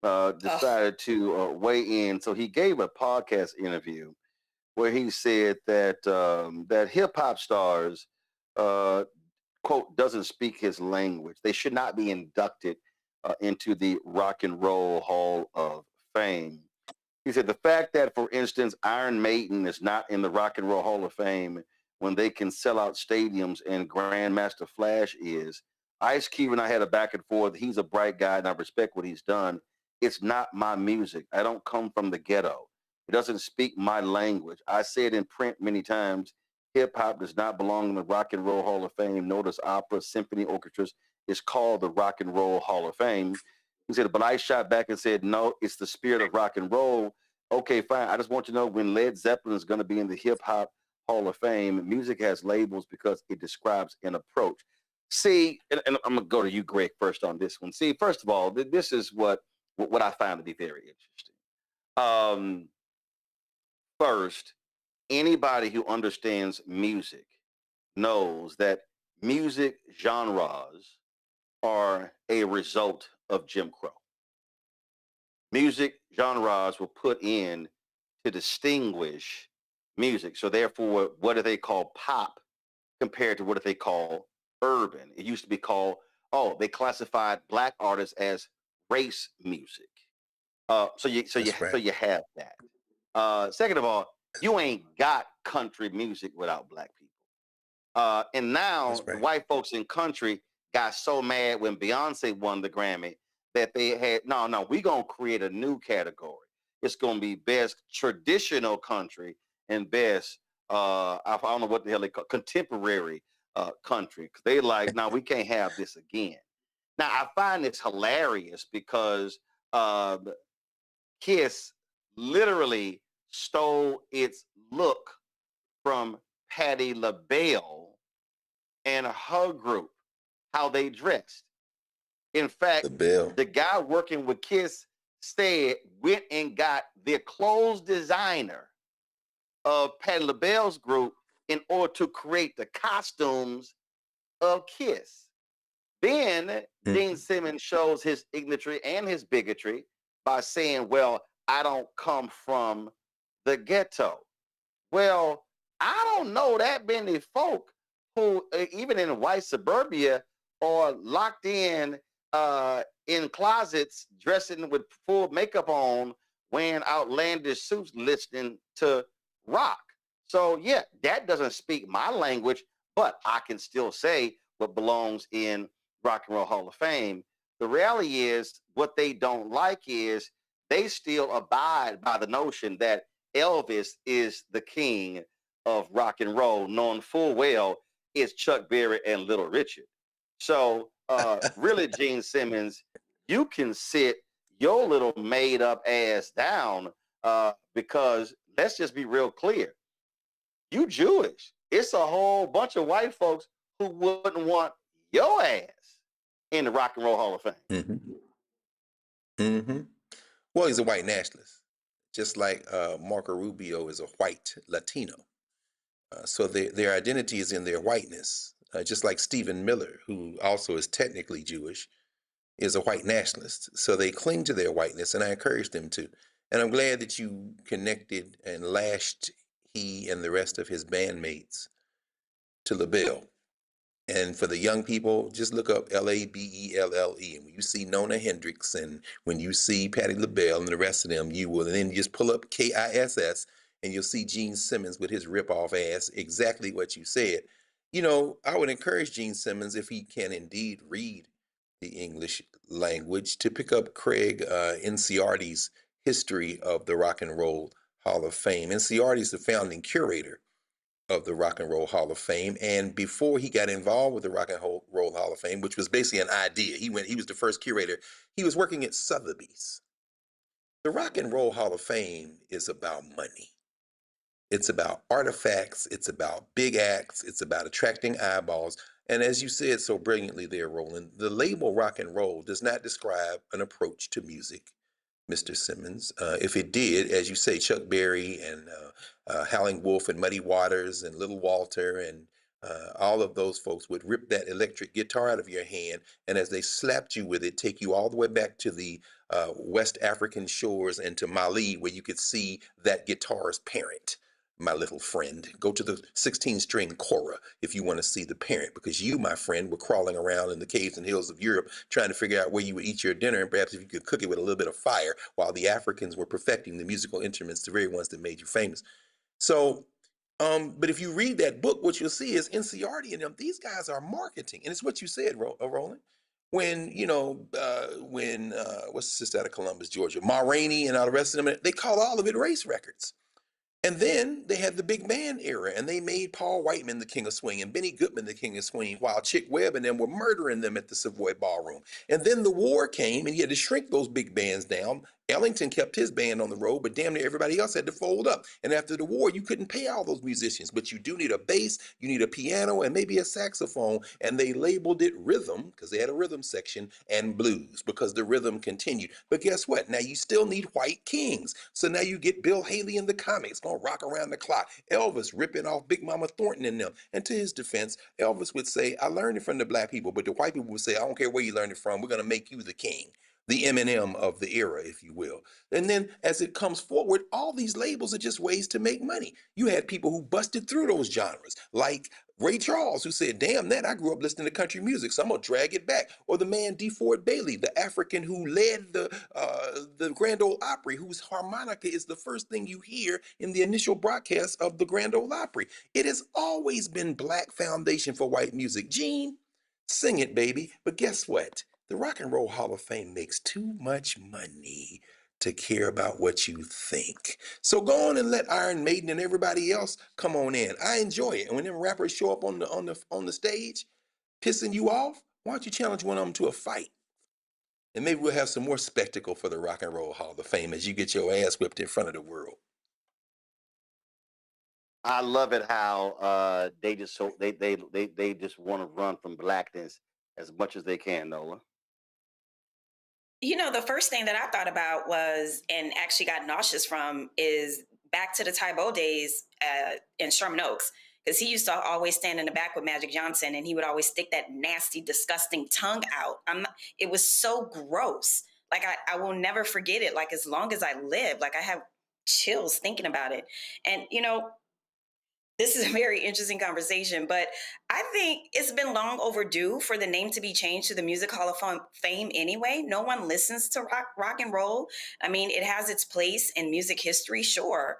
decided to weigh in. So he gave a podcast interview where he said that that hip hop stars, quote, doesn't speak his language. They should not be inducted into the Rock and Roll Hall of Fame. He said the fact that, for instance, Iron Maiden is not in the Rock and Roll Hall of Fame when they can sell out stadiums and Grandmaster Flash is. Ice Cube and I had a back and forth. He's a bright guy and I respect what he's done. It's not my music. I don't come from the ghetto. It doesn't speak my language. I said in print many times, hip hop does not belong in the Rock and Roll Hall of Fame. Nor does opera, symphony orchestras. It's called the Rock and Roll Hall of Fame. He said, but I shot back and said, no, it's the spirit of rock and roll. Okay, fine. I just want you to know when Led Zeppelin is going to be in the Hip Hop Hall of Fame, music has labels because it describes an approach. See, and I'm going to go to you, Greg, first on this one. See, first of all, this is what I found to be very interesting. First, anybody who understands music knows that music genres are a result of Jim Crow. Music genres were put in to distinguish music. So therefore, what do they call pop compared to what do they call urban? It used to be called, they classified black artists as race music. So you have that. Second of all, you ain't got country music without black people. And now the white folks in country got so mad when Beyonce won the Grammy that they had, we're going to create a new category. It's going to be best traditional country and best, I don't know what the hell they call contemporary country. Because they like, we can't have this again. Now, I find this hilarious because Kiss literally stole its look from Patti LaBelle and her group, how they dressed. In fact, the guy working with Kiss went and got the clothes designer of Patti LaBelle's group in order to create the costumes of Kiss. Then Gene Simmons shows his ignorance and his bigotry by saying, well, I don't come from the ghetto. Well, I don't know that many folk who, even in white suburbia, are locked in closets, dressing with full makeup on, wearing outlandish suits, listening to rock. So yeah, that doesn't speak my language, but I can still say what belongs in Rock and Roll Hall of Fame. The reality is, what they don't like is they still abide by the notion that Elvis is the king of rock and roll, knowing full well it's Chuck Berry and Little Richard. So really, Gene Simmons, you can sit your little made up ass down because let's just be real clear. You Jewish. It's a whole bunch of white folks who wouldn't want your ass in the Rock and Roll Hall of Fame. Mm-hmm. Mm-hmm. Well, he's a white nationalist, just like Marco Rubio is a white Latino. So their identity is in their whiteness, just like Stephen Miller, who also is technically Jewish, is a white nationalist. So they cling to their whiteness, and I encourage them to. And I'm glad that you connected and lashed he and the rest of his bandmates to LaBelle. And for the young people, just look up Labelle. And when you see Nona Hendrix and when you see Patti LaBelle and the rest of them, you will. And then just pull up KISS and you'll see Gene Simmons with his rip-off ass, exactly what you said. You know, I would encourage Gene Simmons, if he can indeed read the English language, to pick up Craig Nciardi's history of the Rock and Roll Hall of Fame. Nciardi is the founding curator of the Rock and Roll Hall of Fame. And before he got involved with the Rock and Roll Hall of Fame, which was basically an idea, he was the first curator. He was working at Sotheby's. The Rock and Roll Hall of Fame is about money. It's about artifacts. It's about big acts. It's about attracting eyeballs. And as you said so brilliantly there, Roland, the label rock and roll does not describe an approach to music, Mr. Simmons. If it did, as you say, Chuck Berry and Howling Wolf and Muddy Waters and Little Walter and all of those folks would rip that electric guitar out of your hand, and as they slapped you with it, take you all the way back to the West African shores and to Mali, where you could see that guitar's parent. My little friend, go to the 16-string Cora if you want to see the parent, because you, my friend, were crawling around in the caves and hills of Europe trying to figure out where you would eat your dinner, and perhaps if you could cook it with a little bit of fire, while the Africans were perfecting the musical instruments, the very ones that made you famous. So, but if you read that book, what you'll see is Nciardi and them, these guys are marketing. And it's what you said, Roland. When, what's the sister out of Columbus, Georgia, Ma Rainey and all the rest of them, they call all of it race records. And then they had the big band era, and they made Paul Whiteman the king of swing and Benny Goodman the king of swing, while Chick Webb and them were murdering them at the Savoy Ballroom. And then the war came, and you had to shrink those big bands down. Ellington kept his band on the road, but damn near everybody else had to fold up. And after the war, you couldn't pay all those musicians, but you do need a bass, you need a piano, and maybe a saxophone. And they labeled it rhythm, because they had a rhythm section, and blues, because the rhythm continued. But guess what? Now you still need white kings. So now you get Bill Haley in the comics, gonna rock around the clock. Elvis ripping off Big Mama Thornton and them. And to his defense, Elvis would say, I learned it from the black people, but the white people would say, I don't care where you learned it from, we're gonna make you the king. The Eminem of the era, if you will. And then as it comes forward, all these labels are just ways to make money. You had people who busted through those genres, like Ray Charles, who said, damn that, I grew up listening to country music, so I'm gonna drag it back. Or the man DeFord Bailey, the African who led the Grand Ole Opry, whose harmonica is the first thing you hear in the initial broadcast of the Grand Ole Opry. It has always been black foundation for white music. Gene, sing it, baby. But guess what? The Rock and Roll Hall of Fame makes too much money to care about what you think. So go on and let Iron Maiden and everybody else come on in. I enjoy it. And when them rappers show up on the stage, pissing you off, why don't you challenge one of them to a fight? And maybe we'll have some more spectacle for the Rock and Roll Hall of Fame as you get your ass whipped in front of the world. I love it how they just want to run from blackness as much as they can, Nola. You know, the first thing that I thought about was, and actually got nauseous from, is back to the Tybo days in Sherman Oaks. Because he used to always stand in the back with Magic Johnson, and he would always stick that nasty, disgusting tongue out. It was so gross. Like, I will never forget it. Like, as long as I live, like, I have chills thinking about it. And, you know, this is a very interesting conversation, but I think it's been long overdue for the name to be changed to the Music Hall of Fame anyway. No one listens to rock and roll. I mean, it has its place in music history, sure,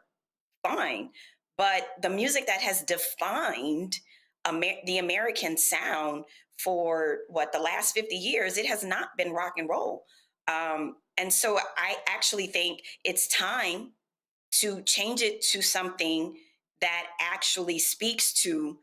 fine. But the music that has defined the American sound for the last 50 years, it has not been rock and roll. And so I actually think it's time to change it to something that actually speaks to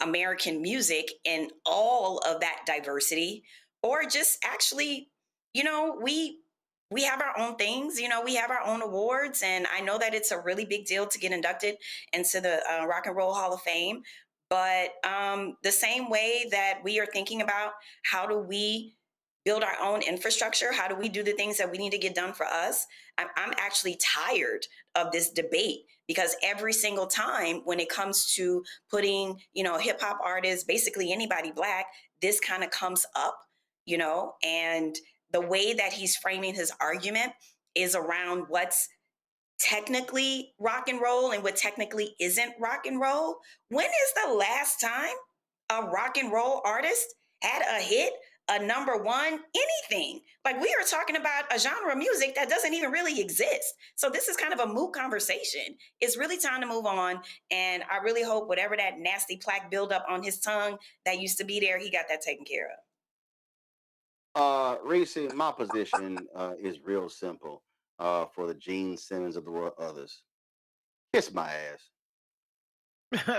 American music and all of that diversity, or just actually, we have our own things, we have our own awards. And I know that it's a really big deal to get inducted into the Rock and Roll Hall of Fame. But the same way that we are thinking about how do we build our own infrastructure, how do we do the things that we need to get done for us, I'm actually tired of this debate, because every single time when it comes to putting, hip hop artists, basically anybody Black, this kind of comes up, and the way that he's framing his argument is around what's technically rock and roll and what technically isn't rock and roll. When is the last time a rock and roll artist had a hit, a number one, anything? Like, we are talking about a genre of music that doesn't even really exist. So this is kind of a moot conversation. It's really time to move on. And I really hope whatever that nasty plaque buildup on his tongue that used to be there, he got that taken care of. Reese, my position is real simple. For the Gene Simmons of the world, others, kiss my ass.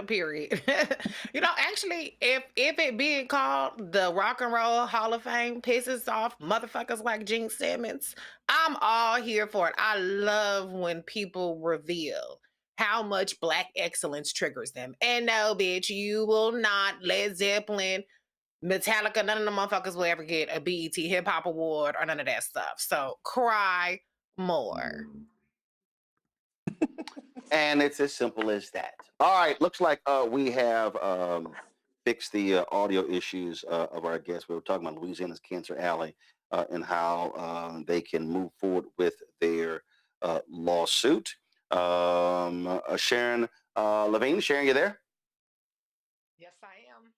Period. Actually, if it being called the Rock and Roll Hall of Fame pisses off motherfuckers like Gene Simmons, I'm all here for it. I love when people reveal how much Black excellence triggers them. And no, bitch, you will not. Led Zeppelin, Metallica, none of the motherfuckers will ever get a BET Hip Hop Award or none of that stuff. So cry more. And it's as simple as that. All right, looks like we have fixed the audio issues of our guests. We were talking about Louisiana's Cancer Alley and how they can move forward with their lawsuit. Sharon Levine, Sharon, you there? Yes, I am.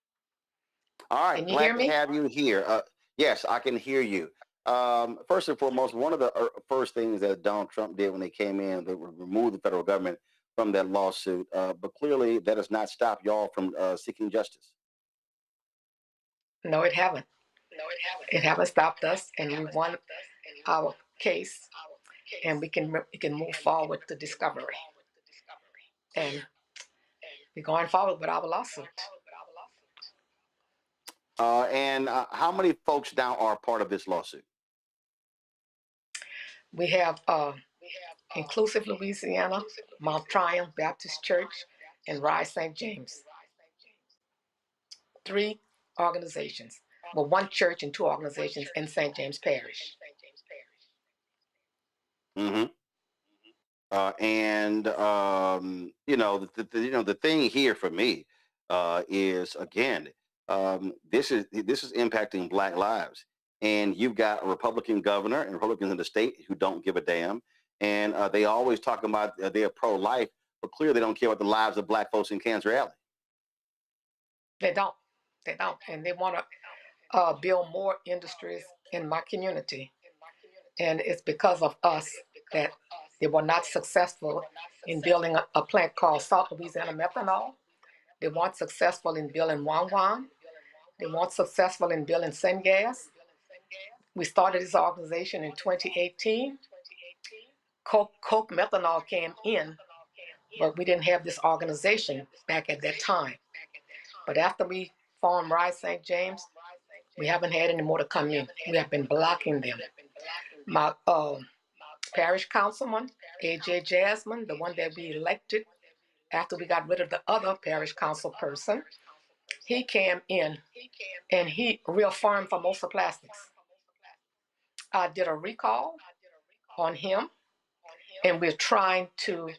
All right, Can you glad hear me? to have you here. Yes, I can hear you. First and foremost, one of the first things that Donald Trump did when they came in, they removed the federal government from that lawsuit. But clearly, that does not stop y'all from seeking justice. No, it haven't. It haven't stopped us, and we won our case, and we can move forward with the discovery. And we're going forward with our lawsuit. And how many folks now are part of this lawsuit? We have Inclusive Louisiana, Mount Triumph Baptist Church, and Rise St. James. 3 organizations. Well, 1 church and 2 organizations in St. James Parish. Mm-hmm. The thing here for me is, again, this is impacting Black lives, and you've got a Republican governor and Republicans in the state who don't give a damn, and they always talk about they're pro-life, but clearly they don't care about the lives of Black folks in Cancer Alley. They don't, and they want to build more industries in my community, and it's because of us that they were not successful in building a plant called South Louisiana Methanol. They weren't successful in building Wan. They weren't successful in building Syngas. We started this organization in 2018. Coke Methanol came in, but we didn't have this organization back at that time. But after we formed Rise St. James, we haven't had any more to come in. We have been blocking them. My parish councilman, A.J. Jasmine, the one that we elected after we got rid of the other parish council person, he came in and he reaffirmed Formosa Plastics. I did a recall on him, and I tried to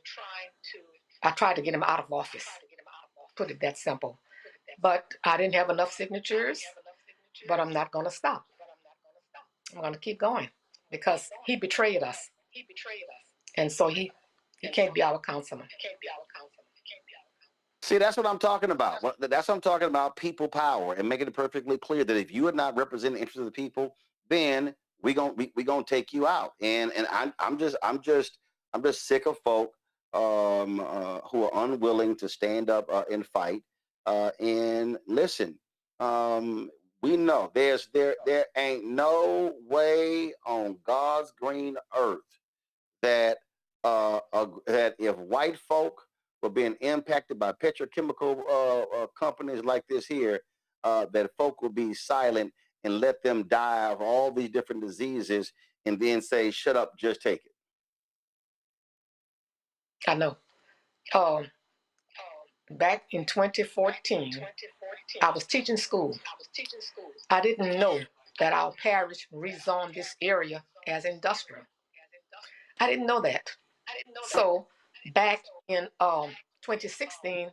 get him out of office, put it that simple. But I didn't have enough signatures, but I'm not going to stop. I'm going to keep going because he betrayed us. And so he can't be our councilman. See, that's what I'm talking about. That's what I'm talking about, people power, and making it perfectly clear that if you are not representing the interests of the people, then we gonna take you out. And I'm just sick of folk who are unwilling to stand up and fight. And listen, We know there ain't no way on God's green earth that that if white folk were being impacted by petrochemical companies like this here, that folk will be silent and let them die of all these different diseases and then say, shut up, just take it. I know. Back in 2014, I was teaching school. I didn't know that our parish rezoned this area as industrial. I didn't know that. So back in 2016,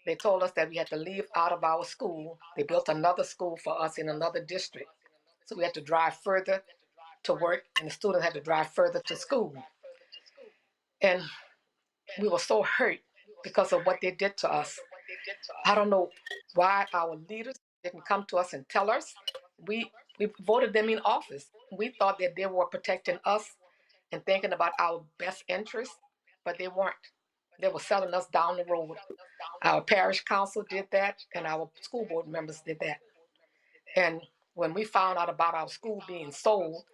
they told us that we had to leave out of our school. They built another school for us in another district. So we had to drive further to work, and the students had to drive further to school. And we were so hurt because of what they did to us. I don't know why our leaders didn't come to us and tell us. We voted them in office. We thought that they were protecting us and thinking about our best interests, but they weren't. They were selling us down the road. Our parish council did that, and our school board members did that. And when we found out about our school being sold,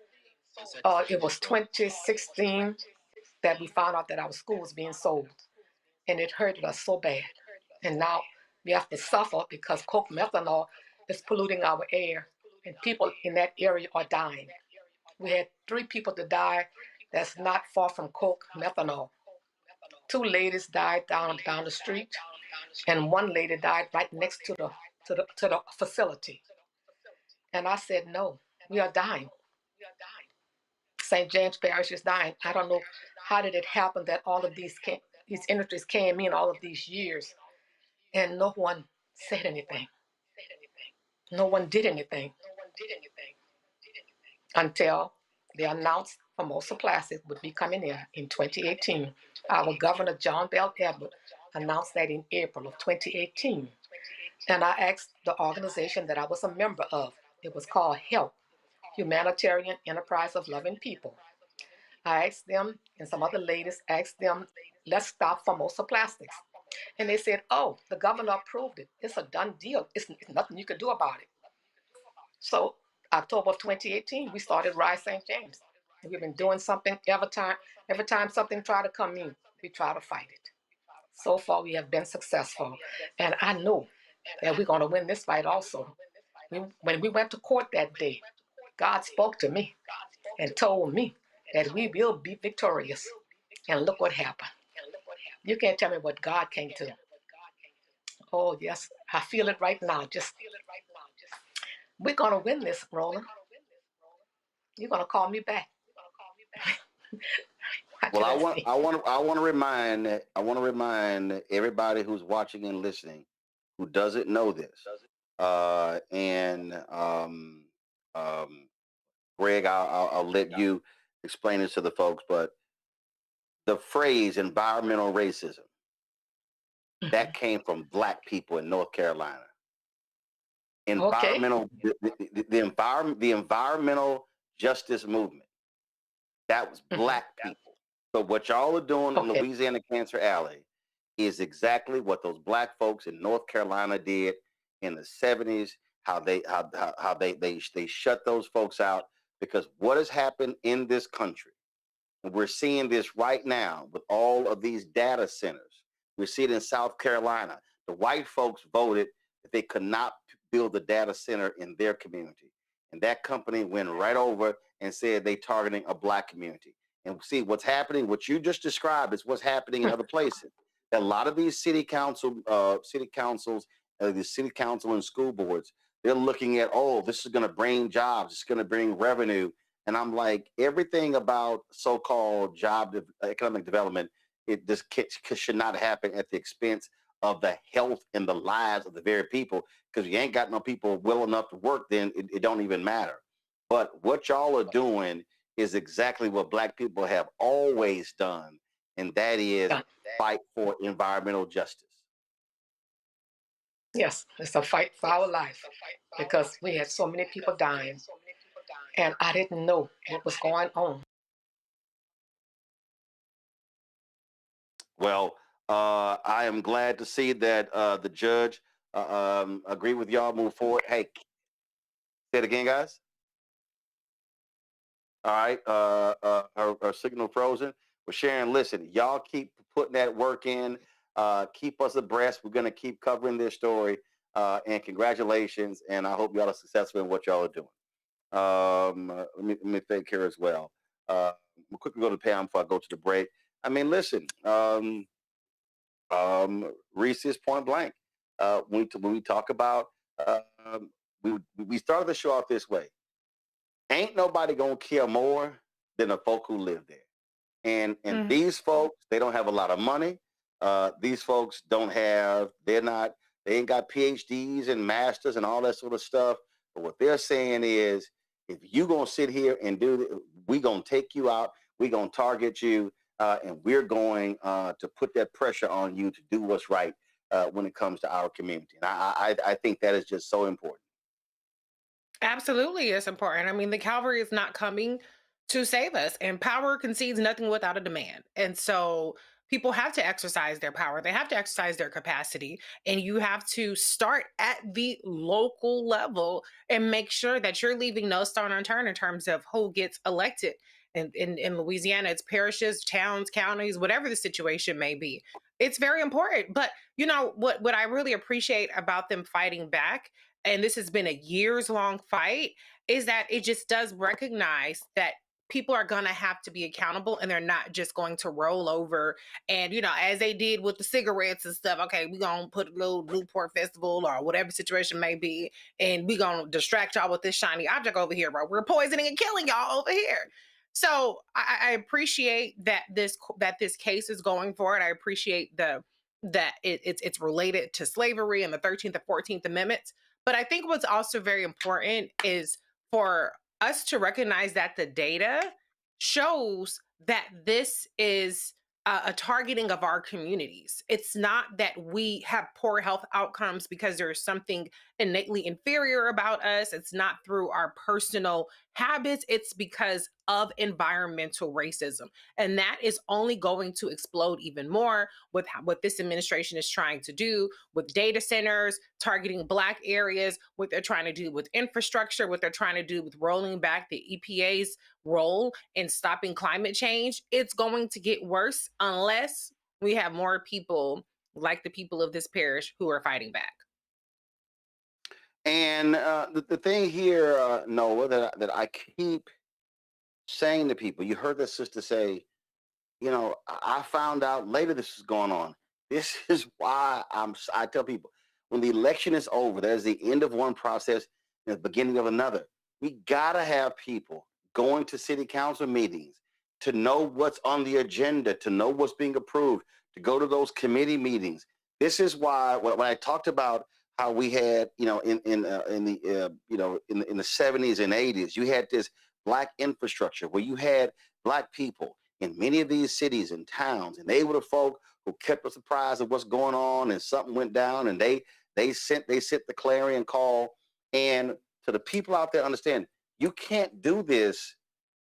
it was 2016 that we found out that our school was being sold. And it hurted us so bad. And now we have to suffer because coke methanol is polluting our air, and people in that area are dying. We had 3 people to die that's not far from coke methanol. 2 ladies died down the street, and 1 lady died right next to the facility. And I said, no, we are dying. St. James Parish is dying. I don't know how did it happen that all of these industries came in all of these years, and no one said anything. No one did anything until they announced Formosa Plastic would be coming in 2018. Our governor, John Bell Edward, announced that in April of 2018. And I asked the organization that I was a member of. It was called HELP, Humanitarian Enterprise of Loving People. I asked them, and some other ladies asked them, let's stop Formosa Plastics. And they said, oh, the governor approved it. It's a done deal. It's nothing you can do about it. So October of 2018, we started Rise St. James. And we've been doing something every time something tried to come in, we try to fight it. So far, we have been successful. And I know that we're going to win this fight also. When we went to court that day, God spoke to me and told me that we will be victorious. And look what happened. You can't tell me what God can't do. Oh, yes, I feel it right now. We're going to win this, Roland. You're going to call me back. Well, I want to remind everybody who's watching and listening who doesn't know this. Greg, I'll let you explain this to the folks, but the phrase environmental racism, that came from Black people in North Carolina. Environmental, the environmental justice movement, that was Black people. So what y'all are doing in Louisiana Cancer Alley is exactly what those Black folks in North Carolina did in the 70s. How they shut those folks out, because what has happened in this country, and we're seeing this right now with all of these data centers. We see it in South Carolina. The white folks voted that they could not build a data center in their community, and that company went right over and said they targeting a Black community. And see what's happening. What you just described is what's happening in other places. A lot of these city councils, the city council and school boards, they're looking at, oh, this is going to bring jobs, it's going to bring revenue. And I'm like, everything about so-called economic development, it just should not happen at the expense of the health and the lives of the very people. Because you ain't got no people well enough to work, then it don't even matter. But what y'all are doing is exactly what Black people have always done, and that is fight for environmental justice. Yes, it's a fight for our life, because we had so many people dying, and I didn't know what was going on. Well, I am glad to see that the judge agree with y'all, move forward. Hey, Say it again, guys. All right. Her signal frozen. Well, Sharon, listen, y'all keep putting that work in. Keep us abreast. We're going to keep covering this story. And congratulations. And I hope y'all are successful in what y'all are doing. Let me thank her as well. We'll quickly go to Pam before I go to the break. I mean, listen, Reese is point blank. When we talk about, we started the show off this way. Ain't nobody gonna care more than the folk who live there. And these folks, they don't have a lot of money. These folks they ain't got PhDs and masters and all that sort of stuff. But what they're saying is, if you gonna sit here and we gonna take you out, we gonna target you, and we're going to put that pressure on you to do what's right when it comes to our community. And I think that is just so important. Absolutely, it's important. I mean, the cavalry is not coming to save us, and power concedes nothing without a demand. And so people have to exercise their power, they have to exercise their capacity, and you have to start at the local level and make sure that you're leaving no stone unturned in terms of who gets elected. In Louisiana, it's parishes, towns, counties, whatever the situation may be. It's very important. But you know what I really appreciate about them fighting back, and this has been a years long fight, is that it just does recognize that people are going to have to be accountable, and they're not just going to roll over and, you know, as they did with the cigarettes and stuff. Okay, we're going to put a little Newport Festival or whatever situation may be, and we're going to distract y'all with this shiny object over here, bro. We're poisoning and killing y'all over here. So I appreciate that this case is going forward. I appreciate that it's related to slavery and the 13th and 14th Amendments. But I think what's also very important is for us to recognize that the data shows that this is a targeting of our communities. It's not that we have poor health outcomes because there's something innately inferior about us. It's not through our personal habits. It's because of environmental racism. And that is only going to explode even more with what this administration is trying to do with data centers, targeting Black areas, what they're trying to do with infrastructure, what they're trying to do with rolling back the EPA's role in stopping climate change. It's going to get worse unless we have more people like the people of this parish who are fighting back. And the thing here, Noah, that I keep saying to people, you heard the sister say, you know, I found out later this is going on. This is why I tell people, when the election is over, there's the end of one process and the beginning of another. We gotta have people going to city council meetings to know what's on the agenda, to know what's being approved, to go to those committee meetings. This is why when I talked about how we had, you know, in the 70s and 80s, you had this Black infrastructure where you had Black people in many of these cities and towns, and they were the folk who kept us apprised of what's going on, and something went down, and they sent the clarion call. And to the people out there, understand, you can't do this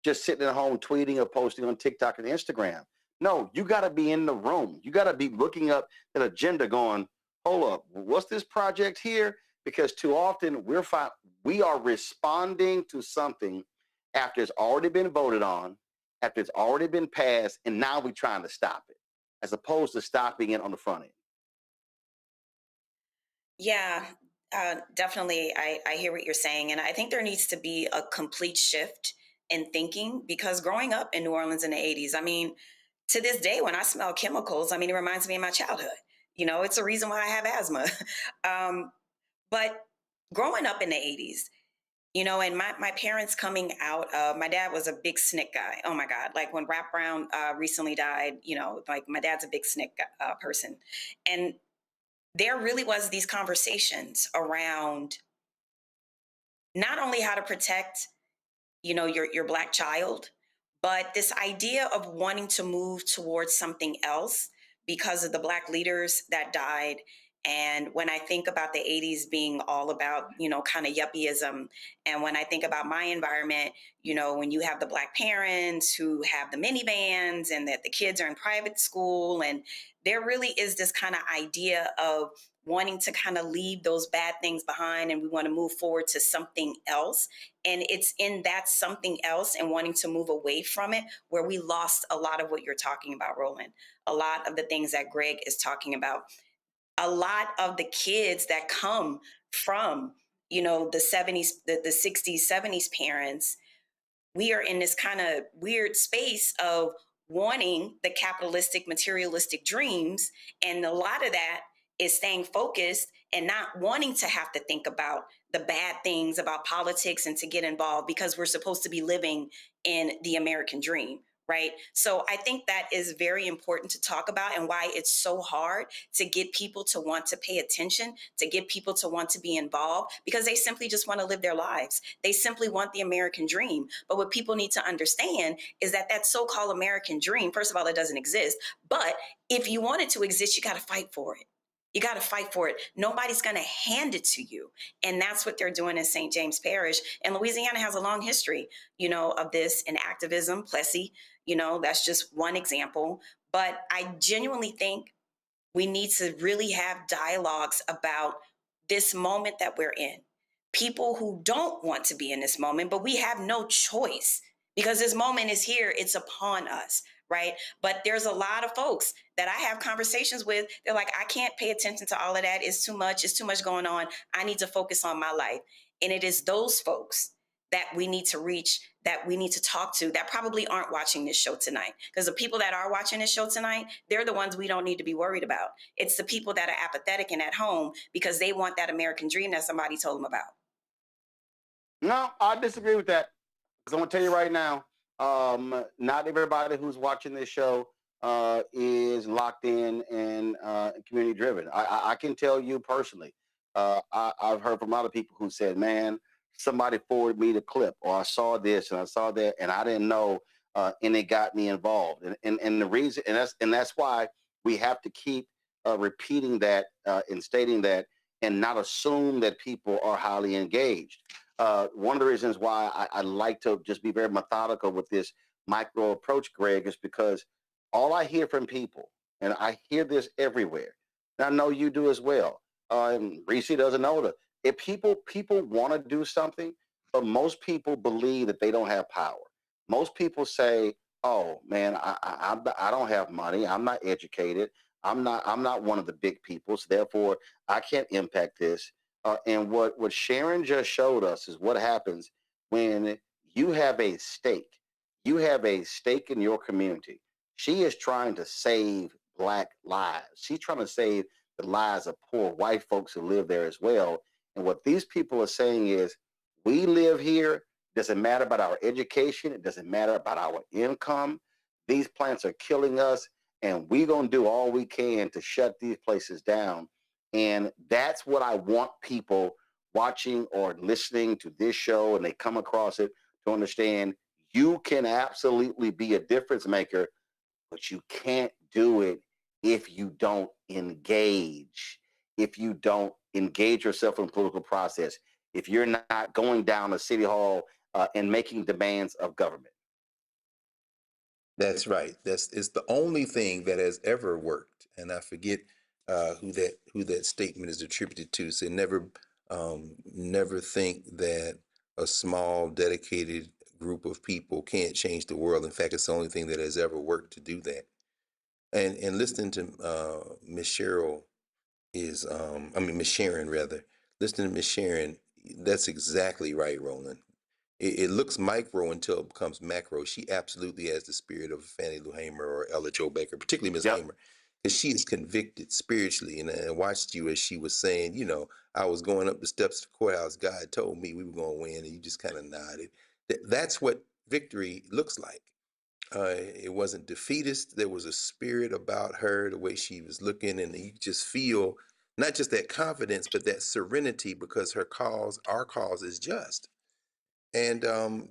just sitting at home tweeting or posting on TikTok and Instagram. No, you got to be in the room. You got to be looking up an agenda going, hold up, what's this project here? Because too often we are responding to something after it's already been voted on, after it's already been passed, and now we're trying to stop it, as opposed to stopping it on the front end. Yeah, definitely. I hear what you're saying. And I think there needs to be a complete shift in thinking, because growing up in New Orleans in the 80s, I mean, to this day, when I smell chemicals, I mean, it reminds me of my childhood. You know, it's a reason why I have asthma. But growing up in the 80s, you know, and my parents coming out of, my dad was a big SNCC guy. Oh my God. Like when Rap Brown recently died, you know, like my dad's a big SNCC person. And there really was these conversations around not only how to protect, you know, your Black child, but this idea of wanting to move towards something else because of the Black leaders that died. And when I think about the 80s being all about, you know, kind of yuppieism, and when I think about my environment, you know, when you have the Black parents who have the minivans and that the kids are in private school, and there really is this kind of idea of wanting to kind of leave those bad things behind and we want to move forward to something else. And it's in that something else and wanting to move away from it where we lost a lot of what you're talking about, Roland. A lot of the things that Greg is talking about. A lot of the kids that come from, the 70s, the 60s, 70s parents, we are in this kind of weird space of wanting the capitalistic, materialistic dreams. And a lot of that is staying focused and not wanting to have to think about the bad things about politics and to get involved because we're supposed to be living in the American dream. Right. So I think that is very important to talk about and why it's so hard to get people to want to pay attention, to get people to want to be involved, because they simply just want to live their lives. They simply want the American dream. But what people need to understand is that that so-called American dream, first of all, it doesn't exist. But if you want it to exist, you got to fight for it. You got to fight for it. Nobody's going to hand it to you. And that's what they're doing in St. James Parish. And Louisiana has a long history, of this in activism, Plessy, that's just one example. But I genuinely think we need to really have dialogues about this moment that we're in. People who don't want to be in this moment, but we have no choice because this moment is here. It's upon us, right? But there's a lot of folks that I have conversations with. They're like, I can't pay attention to all of that. It's too much. It's too much going on. I need to focus on my life. And it is those folks that we need to reach, that we need to talk to, that probably aren't watching this show tonight. Because the people that are watching this show tonight, they're the ones we don't need to be worried about. It's the people that are apathetic and at home because they want that American dream that somebody told them about. No, I disagree with that. Because I'm going to tell you right now, not everybody who's watching this show is locked in and community driven. I can tell you personally, I've heard from a lot of people who said, man, somebody forwarded me the clip, or I saw this and I saw that, and I didn't know, and it got me involved. And the reason, and that's why we have to keep repeating that and stating that, and not assume that people are highly engaged. One of the reasons why I like to just be very methodical with this micro approach, Greg, is because all I hear from people, and I hear this everywhere, and I know you do as well, and Reese doesn't know that. If people want to do something, but most people believe that they don't have power. Most people say, "Oh man, I don't have money. I'm not educated. I'm not one of the big people. So therefore, I can't impact this." And what Sharon just showed us is what happens when you have a stake. You have a stake in your community. She is trying to save Black lives. She's trying to save the lives of poor white folks who live there as well. And what these people are saying is, we live here. It doesn't matter about our education. It doesn't matter about our income. These plants are killing us, and we're going to do all we can to shut these places down. And that's what I want people watching or listening to this show, and they come across it, to understand you can absolutely be a difference maker, but you can't do it if you don't engage, if you don't engage yourself in the political process, if you're not going down to City Hall and making demands of government. That's right. It's the only thing that has ever worked. And I forget who that statement is attributed to. So never think that a small, dedicated group of people can't change the world. In fact, it's the only thing that has ever worked to do that. And listening to Miss Cheryl Miss Sharon rather. Listening to Miss Sharon, that's exactly right, Roland. It looks micro until it becomes macro. She absolutely has the spirit of Fannie Lou Hamer or Ella Jo Baker, particularly Miss Hamer, because she is convicted spiritually. And I watched you as she was saying, I was going up the steps of the courthouse. God told me we were going to win, and you just kind of nodded. That's what victory looks like. It wasn't defeatist. There was a spirit about her, the way she was looking, and you just feel not just that confidence, but that serenity, because our cause is just. And,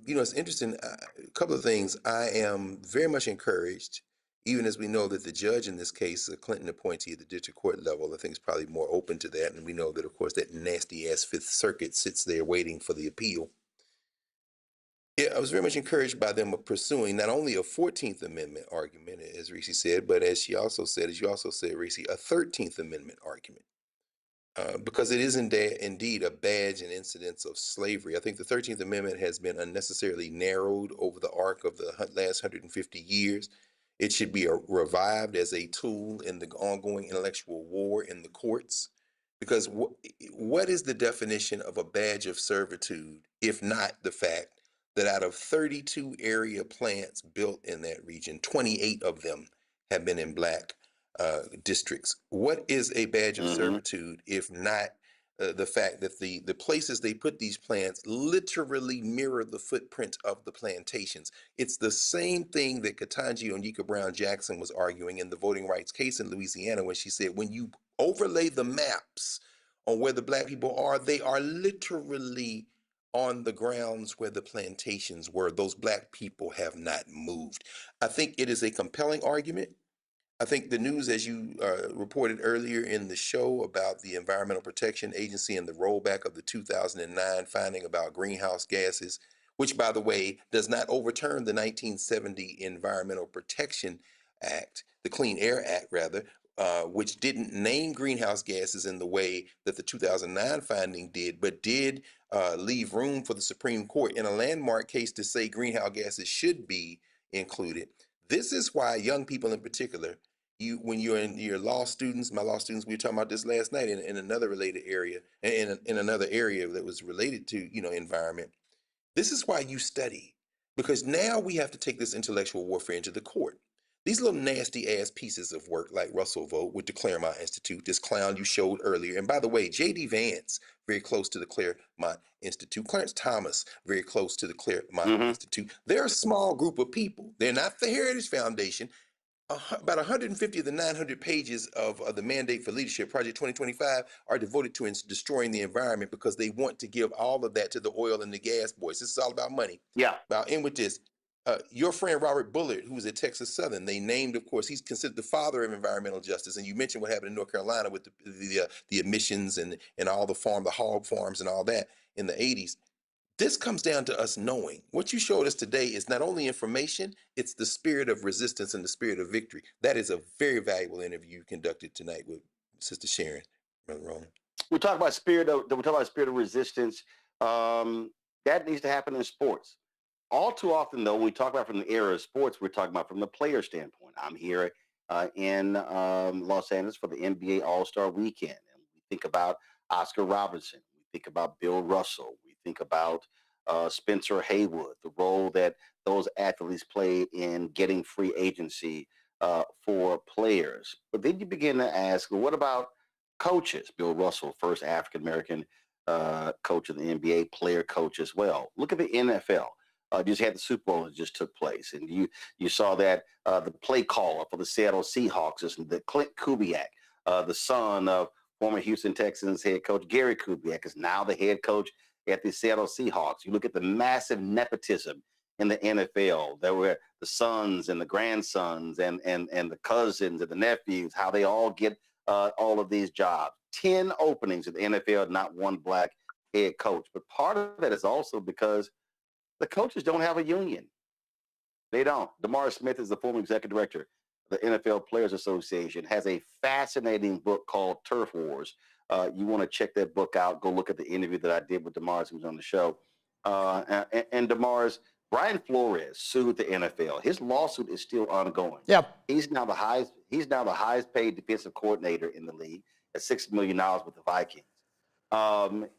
it's interesting. A couple of things. I am very much encouraged, even as we know that the judge in this case, a Clinton appointee at the district court level, I think is probably more open to that. And we know that, of course, that nasty ass Fifth Circuit sits there waiting for the appeal. Yeah, I was very much encouraged by them pursuing not only a 14th Amendment argument, as Reese said, but as you also said, Reese, a 13th Amendment argument. because it is indeed a badge and incidence of slavery. I think the 13th Amendment has been unnecessarily narrowed over the arc of the last 150 years. It should be revived as a tool in the ongoing intellectual war in the courts. Because what is the definition of a badge of servitude, if not the fact that out of 32 area plants built in that region, 28 of them have been in Black districts? What is a badge of servitude if not the fact that the places they put these plants literally mirror the footprint of the plantations? It's the same thing that Ketanji Onyeka Brown Jackson was arguing in the voting rights case in Louisiana when she said, when you overlay the maps on where the Black people are, they are literally on the grounds where the plantations were. Those Black people have not moved. I think it is a compelling argument. I think the news, as you reported earlier in the show about the Environmental Protection Agency and the rollback of the 2009 finding about greenhouse gases, which, by the way, does not overturn the 1970 Environmental Protection Act, the Clean Air Act, rather, which didn't name greenhouse gases in the way that the 2009 finding did, but did leave room for the Supreme Court in a landmark case to say greenhouse gases should be included. This is why young people in particular, when you're in your law students, my law students, we were talking about this last night in another related area, in another area that was related to, environment. This is why you study, because now we have to take this intellectual warfare into the court. These little nasty ass pieces of work like Russell Vogt with the Claremont Institute, this clown you showed earlier. And by the way, J.D. Vance, very close to the Claremont Institute. Clarence Thomas, very close to the Claremont Institute. They're a small group of people. They're not the Heritage Foundation. About 150 of the 900 pages of the Mandate for Leadership, Project 2025, are devoted to destroying the environment because they want to give all of that to the oil and the gas boys. This is all about money. Yeah. I'll end with this. Your friend Robert Bullard, who's at Texas Southern, they named, of course, he's considered the father of environmental justice. And you mentioned what happened in North Carolina with the emissions and all the hog farms and all that in the 80s. This comes down to us knowing. What you showed us today is not only information, it's the spirit of resistance and the spirit of victory. That is a very valuable interview you conducted tonight with Sister Sharon, Brother Roland. We talk about spirit of resistance. That needs to happen in sports. All too often, though, when we talk about from the era of sports, we're talking about from the player standpoint. I'm here in Los Angeles for the NBA All-Star Weekend, and we think about Oscar Robertson. We think about Bill Russell. We think about Spencer Haywood, the role that those athletes played in getting free agency for players. But then you begin to ask, well, what about coaches? Bill Russell, first African-American coach of the NBA, player coach as well. Look at the NFL. Just had the Super Bowl that just took place, and you saw that the play caller for the Seattle Seahawks is the Clint Kubiak, the son of former Houston Texans head coach Gary Kubiak, is now the head coach at the Seattle Seahawks. You look at the massive nepotism in the NFL. There were the sons and the grandsons and the cousins and the nephews, how they all get all of these jobs. 10 openings in the NFL, not one Black head coach. But part of that is also because the coaches don't have a union. They don't. DeMaurice Smith is the former executive director of the NFL Players Association, has a fascinating book called Turf Wars. You want to check that book out. Go look at the interview that I did with DeMaurice, who was on the show. And DeMaurice, Brian Flores sued the NFL. His lawsuit is still ongoing. Yep. He's now the highest paid defensive coordinator in the league at $6 million with the Vikings.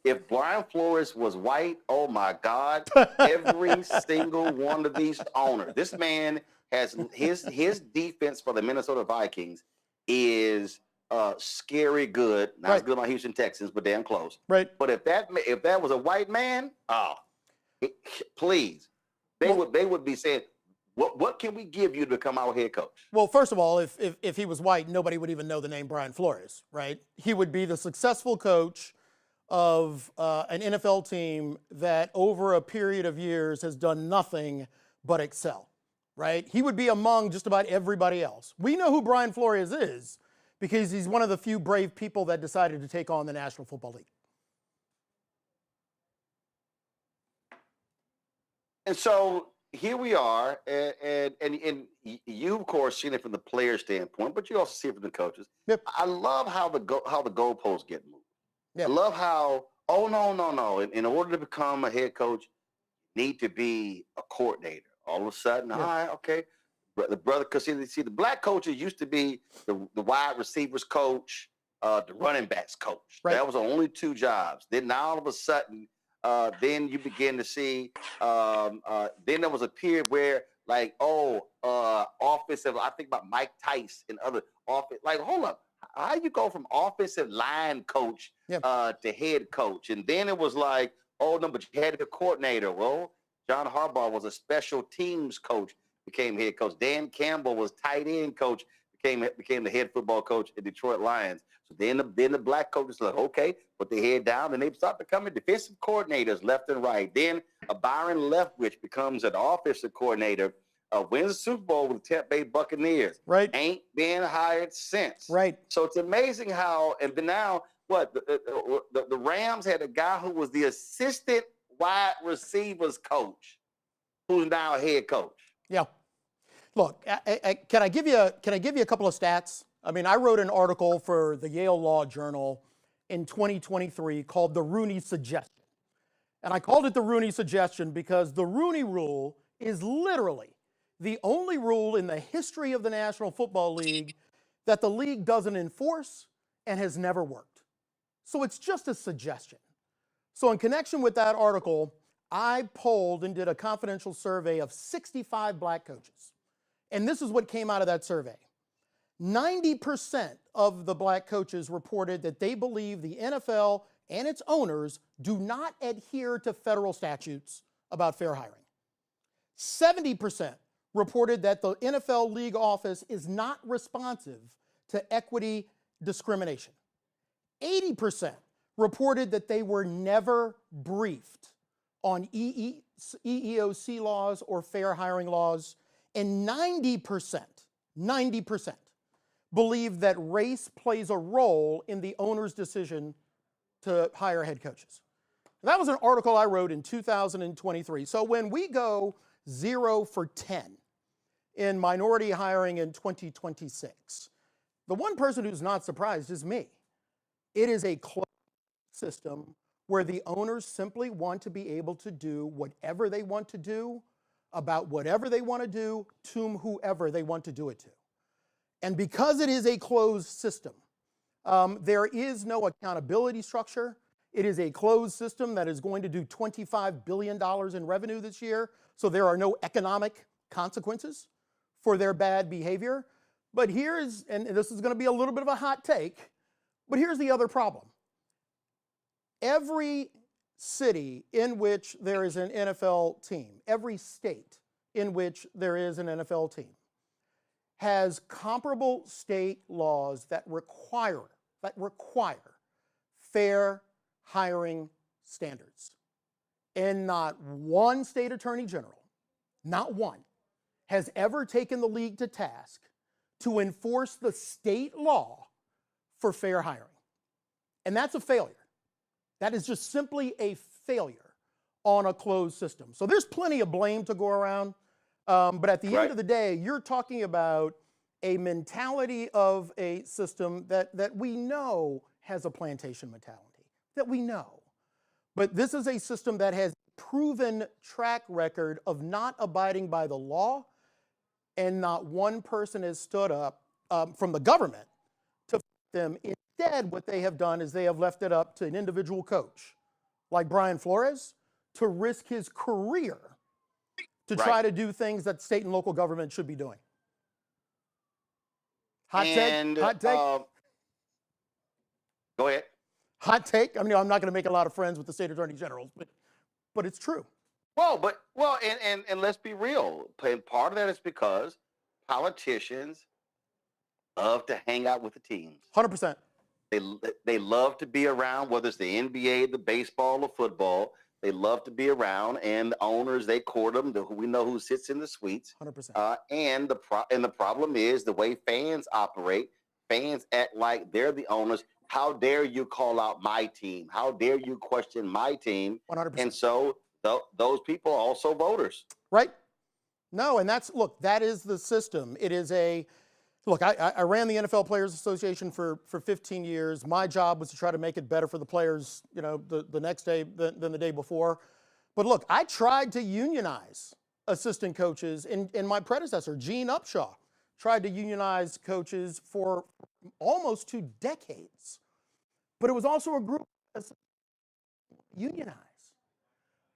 If Brian Flores was white, oh my God, every single one of these owners, this man has his defense for the Minnesota Vikings is scary good. Not as good on Houston Texans, but damn close. Right. But if that was a white man, please, they would be saying, what can we give you to become our head coach? Well, first of all, if he was white, nobody would even know the name Brian Flores, right? He would be the successful coach of an NFL team that over a period of years has done nothing but excel, right? He would be among just about everybody else. We know who Brian Flores is because he's one of the few brave people that decided to take on the National Football League. And so here we are, and you, of course, seen it from the player standpoint, but you also see it from the coaches. Yep. I love how the goalposts get moved. I love how, oh, no. In order to become a head coach, you need to be a coordinator. All of a sudden, all right, okay. The brother, because see, the black coaches used to be the wide receivers coach, the running backs coach. Right. That was the only two jobs. Then now all of a sudden, then you begin to see, then there was a period where like, offensive, I think about Mike Tice and other offense, like, hold up. How you go from offensive line coach to head coach? And then it was like, oh, no, but you had a coordinator. Well, John Harbaugh was a special teams coach, became head coach. Dan Campbell was tight end coach, became the head football coach at Detroit Lions. So then the black coaches like, okay, put their head down, and they start becoming defensive coordinators left and right. Then Byron Leftwich becomes an offensive coordinator, wins the Super Bowl with the Tampa Bay Buccaneers. Right. Ain't been hired since. Right. So it's amazing how, and then now, the Rams had a guy who was the assistant wide receivers coach, who's now a head coach. Yeah. Look, can I give you a couple of stats? I mean, I wrote an article for the Yale Law Journal in 2023 called The Rooney Suggestion. And I called it the Rooney Suggestion because the Rooney Rule is literally the only rule in the history of the National Football League that the league doesn't enforce and has never worked. So it's just a suggestion. So in connection with that article, I polled and did a confidential survey of 65 black coaches. And this is what came out of that survey. 90% of the black coaches reported that they believe the NFL and its owners do not adhere to federal statutes about fair hiring. 70% reported that the NFL league office is not responsive to equity discrimination. 80% reported that they were never briefed on EEOC laws or fair hiring laws, and 90% believe that race plays a role in the owner's decision to hire head coaches. That was an article I wrote in 2023. So when we go 0 for 10 in minority hiring in 2026, the one person who's not surprised is me. It is a closed system where the owners simply want to be able to do whatever they want to do about whatever they want to do to whoever they want to do it to. And because it is a closed system, there is no accountability structure. It is a closed system that is going to do $25 billion in revenue this year, so there are no economic consequences for their bad behavior. But here's, and this is going to be a little bit of a hot take, but here's the other problem. Every city in which there is an NFL team, every state in which there is an NFL team, has comparable state laws that require fair hiring standards. And not one state attorney general, not one, has ever taken the league to task to enforce the state law for fair hiring. And that's a failure. That is just simply a failure on a closed system. So there's plenty of blame to go around. But at the end of the day, you're talking about a mentality of a system that we know has a plantation mentality, that we know. But this is a system that has proven track record of not abiding by the law, and not one person has stood up from the government to fight them. Instead, what they have done is they have left it up to an individual coach, like Brian Flores, to risk his career to try to do things that state and local government should be doing. Hot take? Go ahead. Hot take? I mean, I'm not going to make a lot of friends with the state attorney generals, but it's true. And let's be real. And part of that is because politicians love to hang out with the teams. 100%. They love to be around, whether it's the NBA, the baseball, or football. They love to be around, and the owners, they court them. We know who sits in the suites. 100%. And the problem is the way fans operate. Fans act like they're the owners. How dare you call out my team? How dare you question my team? 100%. And so those people are also voters. Right. No, and that is the system. It is a Look, I ran the NFL Players Association for 15 years. My job was to try to make it better for the players, you know, the next day than the day before. But look, I tried to unionize assistant coaches, and my predecessor, Gene Upshaw, tried to unionize coaches for almost 2 decades. But it was also a group that unionized.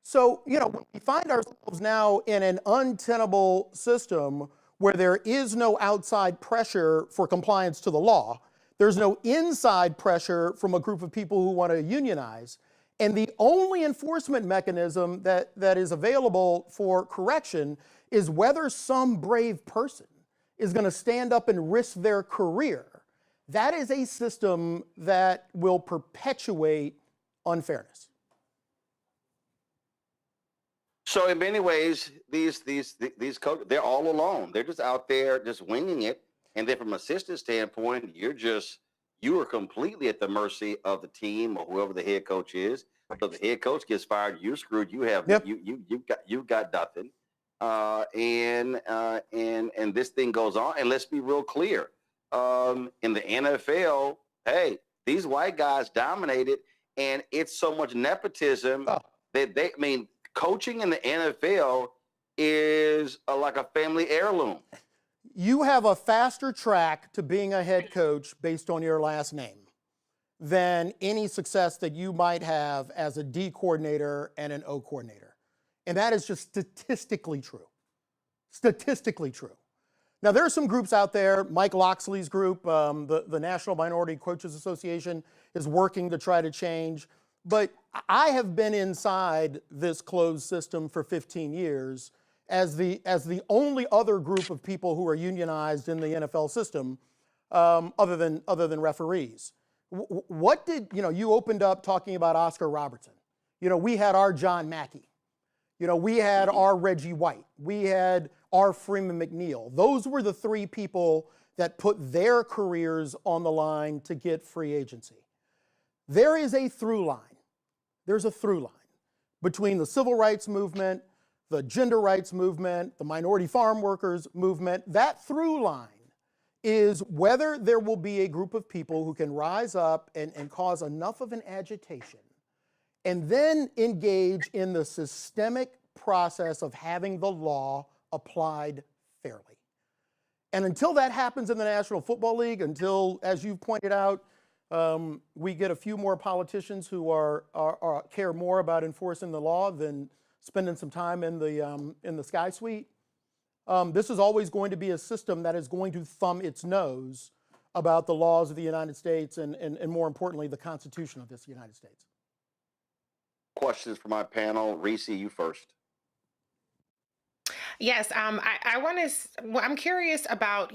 So, you know, we find ourselves now in an untenable system where there is no outside pressure for compliance to the law. There's no inside pressure from a group of people who want to unionize. And the only enforcement mechanism that is available for correction is whether some brave person is going to stand up and risk their career. That is a system that will perpetuate unfairness. So in many ways, these coaches, they're all alone. They're just out there just winging it. And then from an assistant standpoint, you are completely at the mercy of the team or whoever the head coach is. So the head coach gets fired, you're screwed. You have you've got nothing. And this thing goes on. And let's be real clear. In the NFL, hey, these white guys dominated, and it's so much nepotism that coaching in the NFL is like a family heirloom. You have a faster track to being a head coach based on your last name than any success that you might have as a D coordinator and an O coordinator. And that is just statistically true. Statistically true. Now, there are some groups out there, Mike Loxley's group, the National Minority Coaches Association, is working to try to change. But I have been inside this closed system for 15 years as the only other group of people who are unionized in the NFL system, other than referees. What did, you opened up talking about Oscar Robertson. We had our John Mackey. We had our Reggie White. We had our Freeman McNeil. Those were the 3 people that put their careers on the line to get free agency. There is a through line. There's a through line between the civil rights movement, the gender rights movement, the minority farm workers movement. That through line is whether there will be a group of people who can rise up and cause enough of an agitation and then engage in the systemic process of having the law applied fairly. And until that happens in the National Football League, until, as you've pointed out, we get a few more politicians who care more about enforcing the law than spending some time in the Sky Suite, this is always going to be a system that is going to thumb its nose about the laws of the United States and more importantly, the Constitution of this United States. Questions for my panel. Reese, you first. Yes, I'm curious about,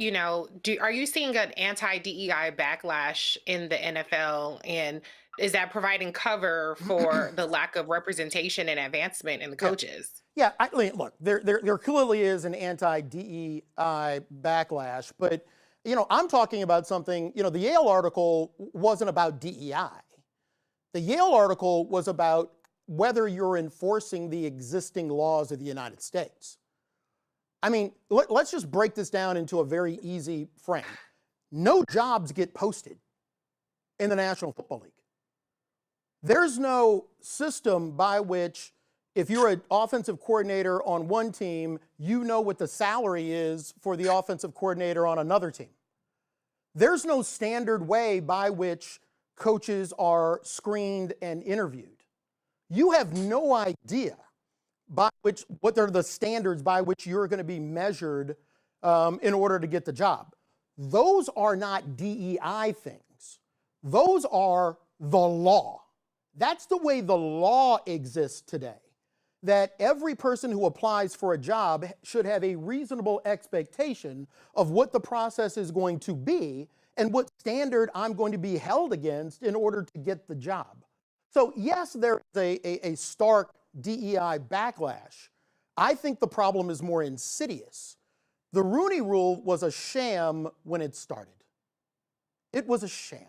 are you seeing an anti-DEI backlash in the NFL, and is that providing cover for the lack of representation and advancement in the coaches? Yeah, look, there clearly is an anti-DEI backlash, but, I'm talking about something, the Yale article wasn't about DEI. The Yale article was about whether you're enforcing the existing laws of the United States. I mean, let's just break this down into a very easy frame. No jobs get posted in the National Football League. There's no system by which, if you're an offensive coordinator on one team, you know what the salary is for the offensive coordinator on another team. There's no standard way by which coaches are screened and interviewed. You have no idea what are the standards by which you're going to be measured in order to get the job. Those are not DEI things. Those are the law. That's the way the law exists today. That every person who applies for a job should have a reasonable expectation of what the process is going to be and what standard I'm going to be held against in order to get the job. So yes, there is a stark DEI backlash. I think the problem is more insidious. The Rooney Rule was a sham when it started. It was a sham.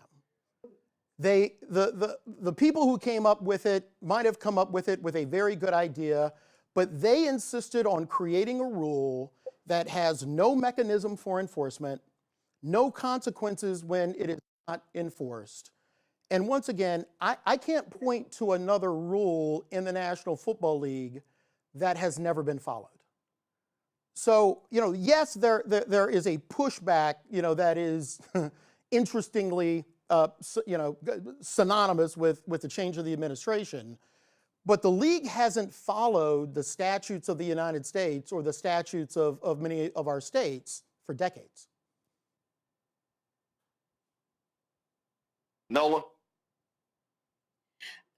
The people who came up with it might have come up with it with a very good idea, but they insisted on creating a rule that has no mechanism for enforcement, no consequences when it is not enforced. And once again, I can't point to another rule in the National Football League that has never been followed. So, yes, there is a pushback, that is interestingly, synonymous with the change of the administration. But the league hasn't followed the statutes of the United States or the statutes of many of our states for decades. Nola?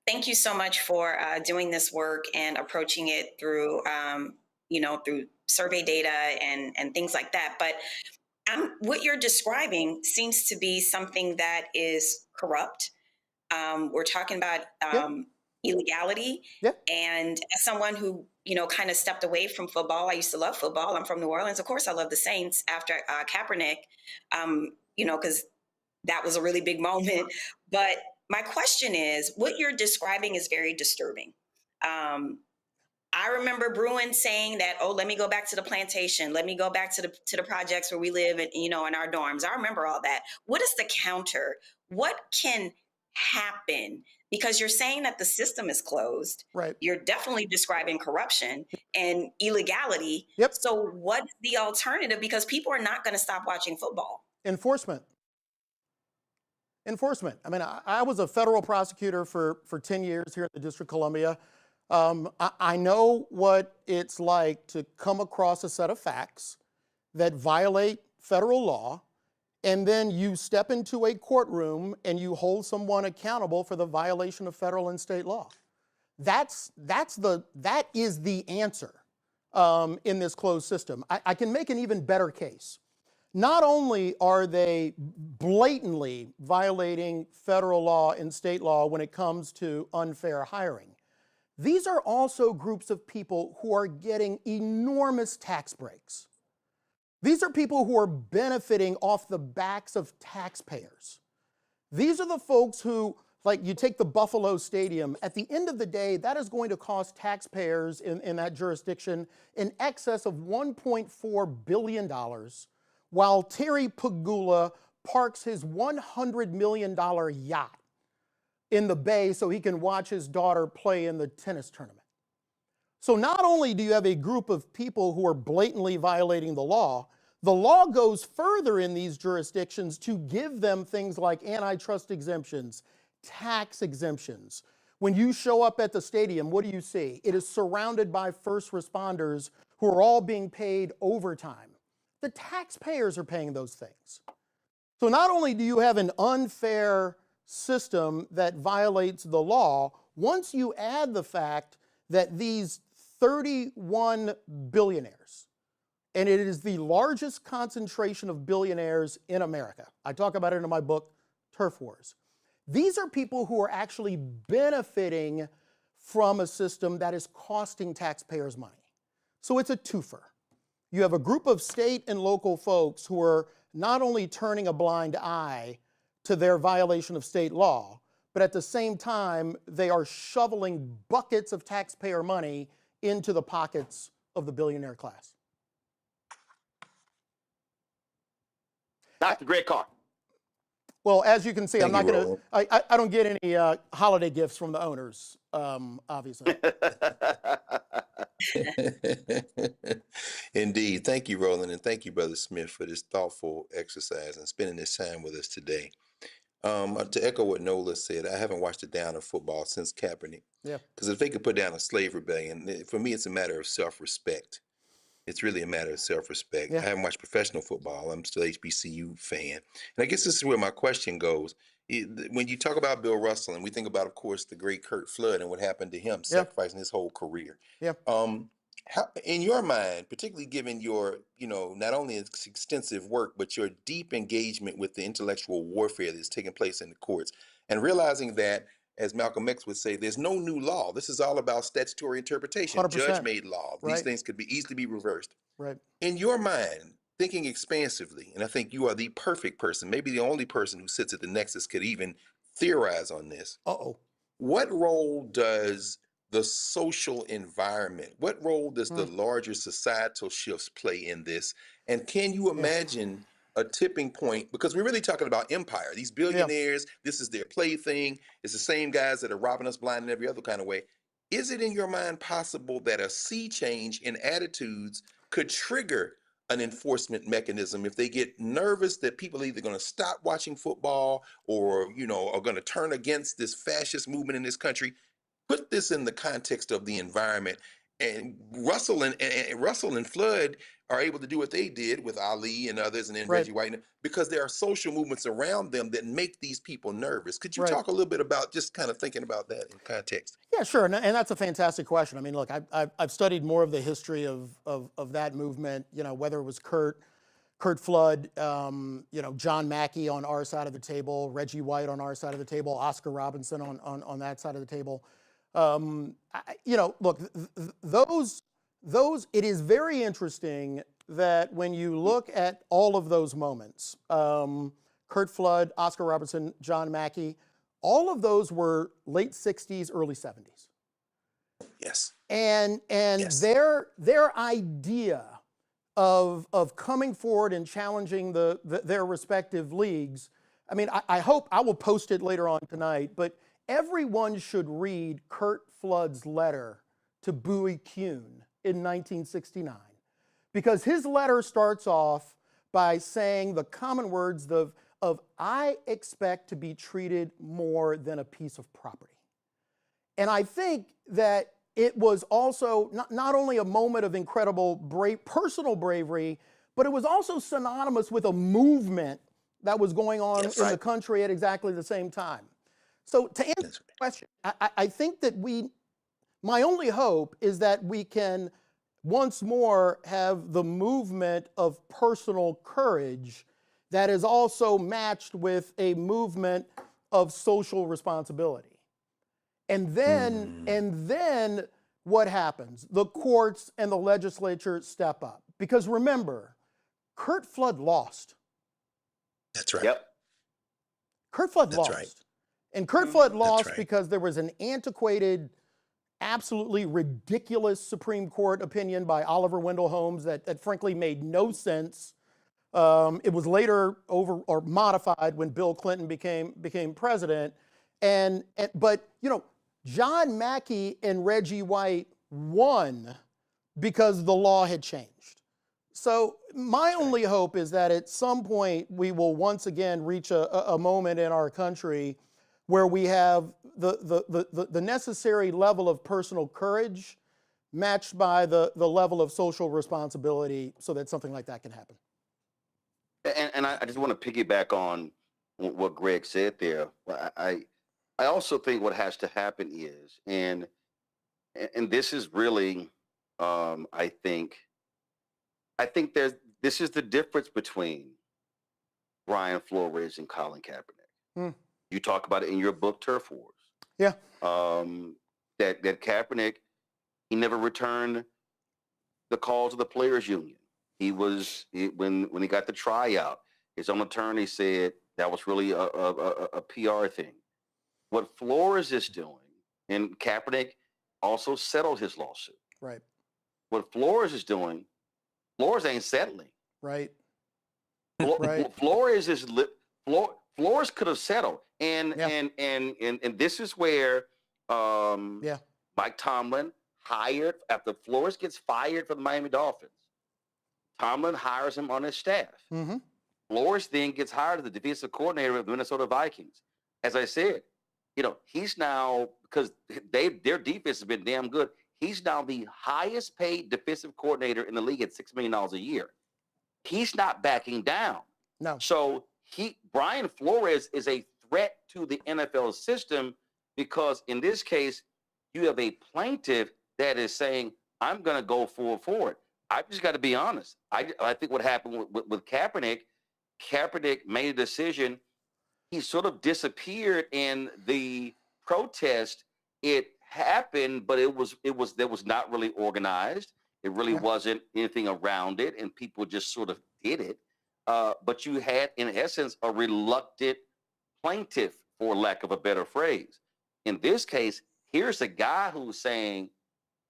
Thank you so much for doing this work and approaching it through, through survey data and things like that. But what you're describing seems to be something that is corrupt. We're talking about illegality. And as someone who, kind of stepped away from football, I used to love football. I'm from New Orleans. Of course, I love the Saints after Kaepernick, because that was a really big moment. But my question is, what you're describing is very disturbing. I remember Bruin saying that, oh, let me go back to the plantation. Let me go back to the projects where we live, in our dorms. I remember all that. What is the counter? What can happen? Because you're saying that the system is closed. Right. You're definitely describing corruption and illegality. Yep. So what's the alternative? Because people are not going to stop watching football. Enforcement. I mean, I was a federal prosecutor for 10 years here at the District of Columbia. I know what it's like to come across a set of facts that violate federal law, and then you step into a courtroom and you hold someone accountable for the violation of federal and state law. That is the answer in this closed system. I can make an even better case. Not only are they blatantly violating federal law and state law when it comes to unfair hiring, these are also groups of people who are getting enormous tax breaks. These are people who are benefiting off the backs of taxpayers. These are the folks who, like, you take the Buffalo Stadium, at the end of the day, that is going to cost taxpayers in that jurisdiction in excess of $1.4 billion, while Terry Pagula parks his $100 million yacht in the bay so he can watch his daughter play in the tennis tournament. So not only do you have a group of people who are blatantly violating the law goes further in these jurisdictions to give them things like antitrust exemptions, tax exemptions. When you show up at the stadium, what do you see? It is surrounded by first responders who are all being paid overtime. The taxpayers are paying those things. So not only do you have an unfair system that violates the law, once you add the fact that these 31 billionaires, and it is the largest concentration of billionaires in America. I talk about it in my book, Turf Wars. These are people who are actually benefiting from a system that is costing taxpayers money. So it's a twofer. You have a group of state and local folks who are not only turning a blind eye to their violation of state law, but at the same time, they are shoveling buckets of taxpayer money into the pockets of the billionaire class. Dr. Greg Carr. Well, as you can see, I'm not going Roland. to, I don't get any holiday gifts from the owners, obviously. Indeed. Thank you, Roland, and thank you, Brother Smith, for this thoughtful exercise and spending this time with us today. To echo what Nola said, I haven't watched a down of football since Kaepernick. Yeah. Because if they could put down a slave rebellion, for me, it's a matter of self-respect. It's really a matter of self-respect. Yeah. I haven't watched professional football. I'm still HBCU fan. And I guess this is where my question goes. When you talk about Bill Russell, and we think about, of course, the great Kurt Flood and what happened to him, sacrificing his whole career. Yeah. How, in your mind, particularly given your, not only extensive work, but your deep engagement with the intellectual warfare that's taking place in the courts, and realizing that, as Malcolm X would say, there's no new law. This is all about statutory interpretation, 100%. judge-made law. These Right. things could be easily be reversed. Right. In your mind, thinking expansively, and I think you are the perfect person, maybe the only person who sits at the nexus could even theorize on this. Uh-oh. What role does the social environment, what role does the larger societal shifts play in this? And can you imagine a tipping point, because we're really talking about empire. These billionaires, this is their plaything. It's the same guys that are robbing us blind in every other kind of way. Is it in your mind possible that a sea change in attitudes could trigger an enforcement mechanism if they get nervous that people are either going to stop watching football or, are going to turn against this fascist movement in this country? Put this in the context of the environment. And Russell and Flood are able to do what they did with Ali and others, and then Reggie White, because there are social movements around them that make these people nervous. Could you talk a little bit about just kind of thinking about that in context? Yeah, sure, and that's a fantastic question. I mean, look, I've studied more of the history of that movement. Whether it was Kurt Flood, John Mackey on our side of the table, Reggie White on our side of the table, Oscar Robinson on that side of the table. Look, those, it is very interesting that when you look at all of those moments, Kurt Flood, Oscar Robertson, John Mackey, all of those were late 60s, early 70s. Yes. And Yes. their idea of coming forward and challenging their respective leagues, I mean, I hope, I will post it later on tonight, but everyone should read Kurt Flood's letter to Bowie Kuhn in 1969, because his letter starts off by saying the common words of I expect to be treated more than a piece of property. And I think that it was also not only a moment of incredible personal bravery, but it was also synonymous with a movement that was going on in the country at exactly the same time. So to answer the question, I think that my only hope is that we can once more have the movement of personal courage that is also matched with a movement of social responsibility. And then what happens? The courts and the legislature step up. Because remember, Kurt Flood lost. That's right. Yep. Kurt Flood lost. Right. And Kurt Flood lost because there was an antiquated, absolutely ridiculous Supreme Court opinion by Oliver Wendell Holmes that frankly made no sense. It was later modified when Bill Clinton became president. But John Mackey and Reggie White won because the law had changed. So my only hope is that at some point we will once again reach a moment in our country where we have the necessary level of personal courage matched by the level of social responsibility so that something like that can happen. And I just want to piggyback on what Greg said there. I also think what has to happen is, and this is really, I think this is the difference between Brian Flores and Colin Kaepernick. You talk about it in your book, Turf Wars. Yeah. That Kaepernick, he never returned the call to the players' union. When he got the tryout, his own attorney said that was really a PR thing. What Flores is doing, and Kaepernick also settled his lawsuit. Right. What Flores is doing, Flores ain't settling. Right. Flores is Flores could have settled, and this is where Mike Tomlin hired, after Flores gets fired from the Miami Dolphins, Tomlin hires him on his staff. Mm-hmm. Flores then gets hired as the defensive coordinator of the Minnesota Vikings. As I said, he's now, because their defense has been damn good, he's now the highest paid defensive coordinator in the league at $6 million a year. He's not backing down. No. So Brian Flores is a threat to the NFL system, because in this case, you have a plaintiff that is saying, I'm going to go for it. I've just got to be honest. I think what happened with Kaepernick made a decision. He sort of disappeared in the protest. It happened, but there was not really organized. It really wasn't anything around it, and people just sort of did it. But you had, in essence, a reluctant plaintiff, for lack of a better phrase. In this case, here's a guy who's saying,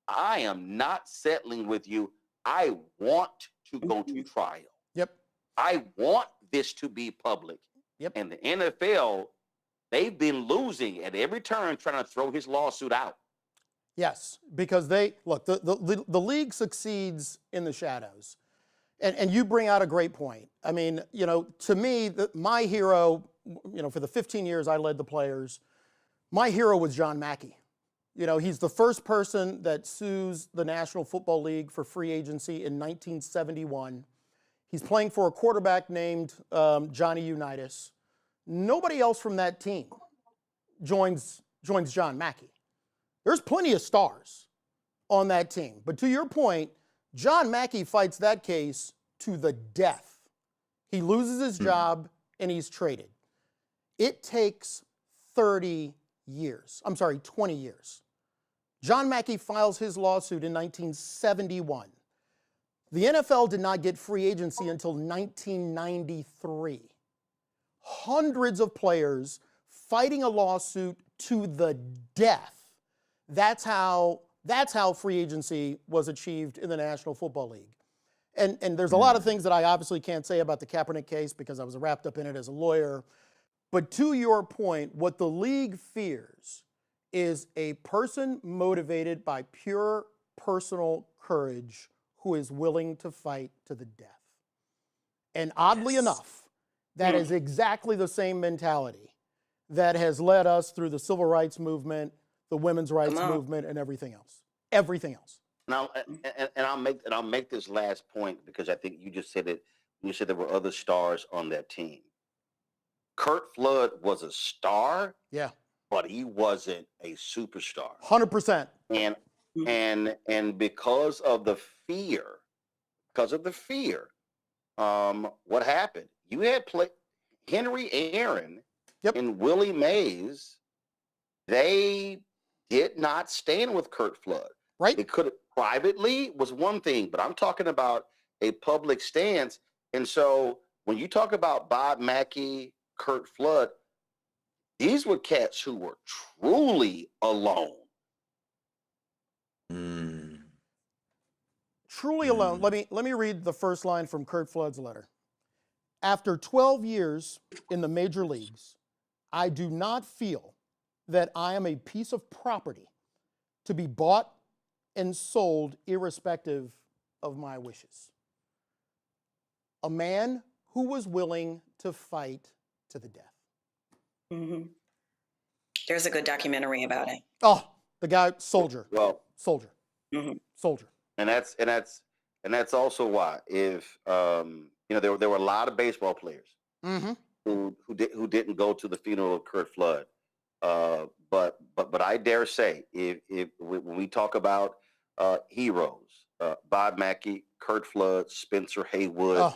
I am not settling with you. I want to go to trial. Yep. I want this to be public. Yep. And the NFL, they've been losing at every turn trying to throw his lawsuit out. Yes, because the league succeeds in the shadows. And you bring out a great point. I mean, to me, my hero, for the 15 years I led the players, my hero was John Mackey. He's the first person that sues the National Football League for free agency in 1971. He's playing for a quarterback named Johnny Unitas. Nobody else from that team joins John Mackey. There's plenty of stars on that team. But to your point, John Mackey fights that case to the death. He loses his job and he's traded. It takes 20 years. John Mackey files his lawsuit in 1971. The NFL did not get free agency until 1993. Hundreds of players fighting a lawsuit to the death. That's how free agency was achieved in the National Football League. And there's a lot of things that I obviously can't say about the Kaepernick case because I was wrapped up in it as a lawyer. But to your point, what the league fears is a person motivated by pure personal courage who is willing to fight to the death. And oddly enough, that is exactly the same mentality that has led us through the civil rights movement, the women's rights movement, and everything else. Everything else. Now, and I'll make this last point because I think you just said it. You said there were other stars on that team. Curt Flood was a star. Yeah. But he wasn't a superstar. 100%. And because of the fear, what happened? You had Henry Aaron and Willie Mays. They did not stand with Curt Flood. Right. It could have privately was one thing, but I'm talking about a public stance. And so when you talk about Bob Mackey, Curt Flood, these were cats who were truly alone. Truly alone. Let me read the first line from Curt Flood's letter. After 12 years in the major leagues, I do not feel that I am a piece of property to be bought and sold irrespective of my wishes. A man who was willing to fight to the death. Mm-hmm. There's a good documentary about it. Oh, the guy, soldier. Well, soldier. Mm-hmm. Soldier. And that's also why if there were a lot of baseball players who didn't go to the funeral of Curt Flood. But I dare say if when we talk about heroes, Bob Mackey, Curt Flood, Spencer Haywood,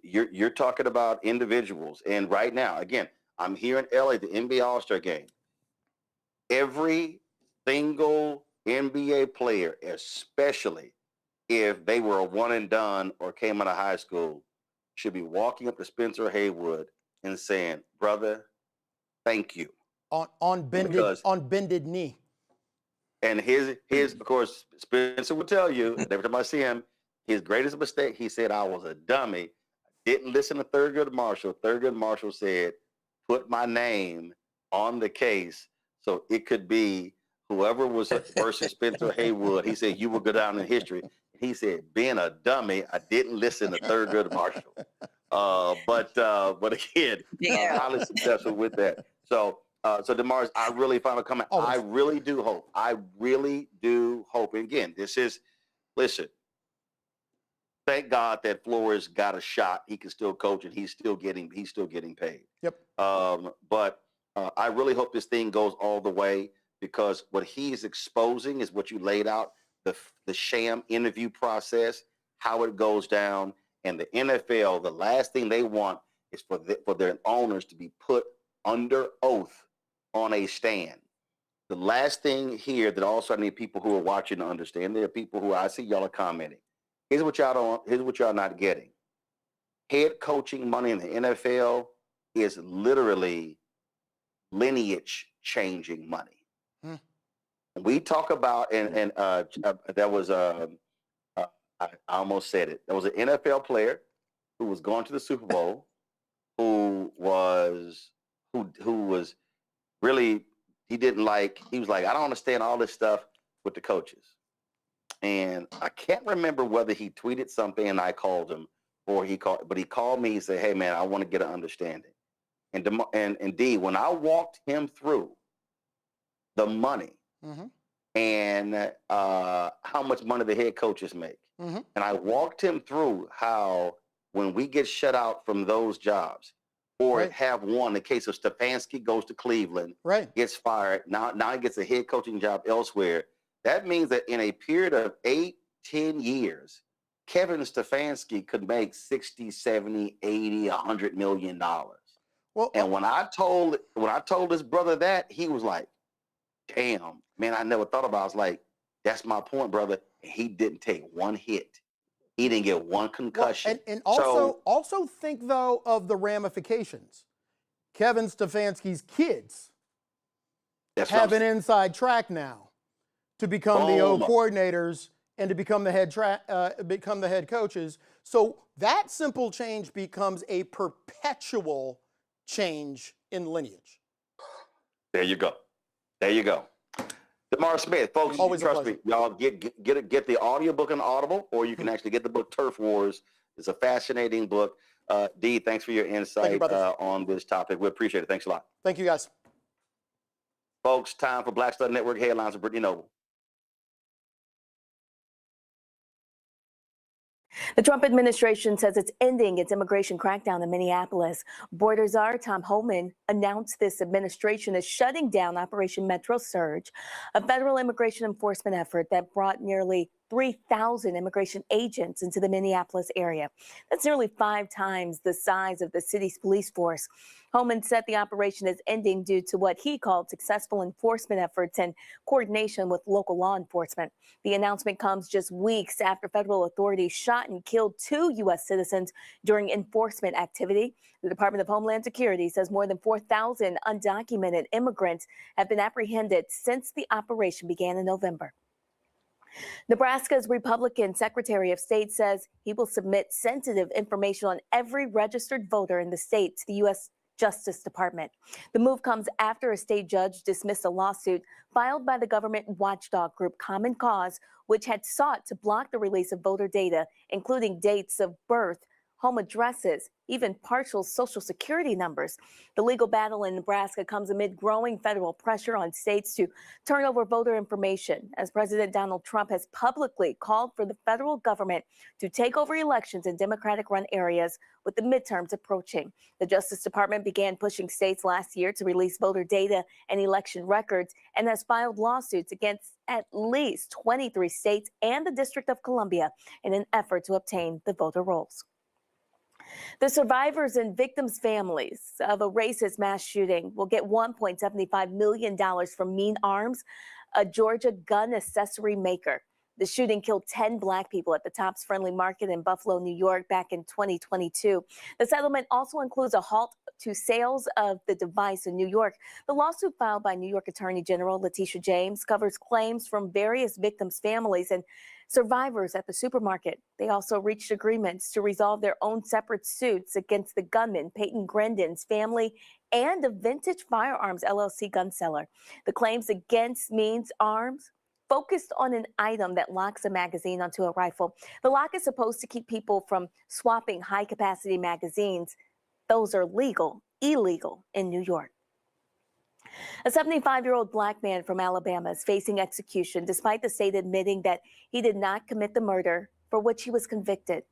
you're talking about individuals. And right now, again, I'm here in LA, the NBA All-Star game. Every single NBA player, especially if they were a one and done or came out of high school, should be walking up to Spencer Haywood and saying, "Brother, thank you." On bended knee. And his of course, Spencer will tell you, every time I see him, his greatest mistake, he said, "I was a dummy. Didn't listen to Thurgood Marshall." Thurgood Marshall said, "Put my name on the case so it could be whoever was versus Spencer Haywood." He said, "You will go down in history." He said, "Being a dummy, I didn't listen to Thurgood Marshall." But again, highly successful with that. So DeMaurice, I really final comment. I really do hope. And again, listen. Thank God that Flores got a shot. He can still coach, and he's still getting paid. Yep. But I really hope this thing goes all the way, because what he is exposing is what you laid out, the sham interview process, how it goes down. And the NFL, the last thing they want is for their owners to be put under oath on a stand. The last thing here that also I need people who are watching to understand, there are people who I see y'all are commenting. Here's what y'all not getting. Head coaching money in the NFL is literally lineage changing money. We talk about, and that was I almost said it. There was an NFL player who was going to the Super Bowl, who was really, he was like, I don't understand all this stuff with the coaches. And I can't remember whether he tweeted something and I called him, or he called me. He said, hey man, I want to get an understanding. And indeed, when I walked him through the money and how much money the head coaches make, and I walked him through how when we get shut out from those jobs, or have one, the case of Stefanski goes to Cleveland, gets fired, now he gets a head coaching job elsewhere. That means that in a period of 8-10 years, Kevin Stefanski could make 60, 70, 80, $100 million. Well, and when I told his brother that, he was like, damn, man, I never thought about it. I was like, that's my point, brother. And he didn't take one hit. He didn't get one concussion. Well, and also think, though, of the ramifications. Kevin Stefanski's kids have an inside track now to become the O coordinators and to become the head coaches. So that simple change becomes a perpetual change in lineage. There you go. There you go. DeMaurice Smith, folks, trust me, y'all get the audiobook on Audible, or you can actually get the book Turf Wars. It's a fascinating book. D, thanks for your insight on this topic. We appreciate it. Thanks a lot. Thank you, guys. Folks, time for Black Star Network headlines with Brittany Noble. The Trump administration says it's ending its immigration crackdown in Minneapolis. Border czar Tom Homan announced this administration is shutting down Operation Metro Surge, a federal immigration enforcement effort that brought nearly 3,000 immigration agents into the Minneapolis area. That's nearly 5 times the size of the city's police force. Homan said the operation is ending due to what he called successful enforcement efforts and coordination with local law enforcement. The announcement comes just weeks after federal authorities shot and killed 2 U.S. citizens during enforcement activity. The Department of Homeland Security says more than 4,000 undocumented immigrants have been apprehended since the operation began in November. Nebraska's Republican Secretary of State says he will submit sensitive information on every registered voter in the state to the U.S. Justice Department. The move comes after a state judge dismissed a lawsuit filed by the government watchdog group Common Cause, which had sought to block the release of voter data, including dates of birth, home addresses, even partial Social Security numbers. The legal battle in Nebraska comes amid growing federal pressure on states to turn over voter information, as President Donald Trump has publicly called for the federal government to take over elections in Democratic-run areas with the midterms approaching. The Justice Department began pushing states last year to release voter data and election records and has filed lawsuits against at least 23 states and the District of Columbia in an effort to obtain the voter rolls. The survivors and victims' families of a racist mass shooting will get $1.75 million from Mean Arms, a Georgia gun accessory maker. The shooting killed 10 Black people at the Tops Friendly Market in Buffalo, New York, back in 2022. The settlement also includes a halt to sales of the device in New York. The lawsuit filed by New York Attorney General Letitia James covers claims from various victims' families and survivors at the supermarket. They also reached agreements to resolve their own separate suits against the gunman, Peyton Grendon's family, and a Vintage Firearms LLC gun seller. The claims against Means Arms focused on an item that locks a magazine onto a rifle. The lock is supposed to keep people from swapping high-capacity magazines. Those are illegal in New York. A 75-year-old Black man from Alabama is facing execution despite the state admitting that he did not commit the murder for which he was convicted.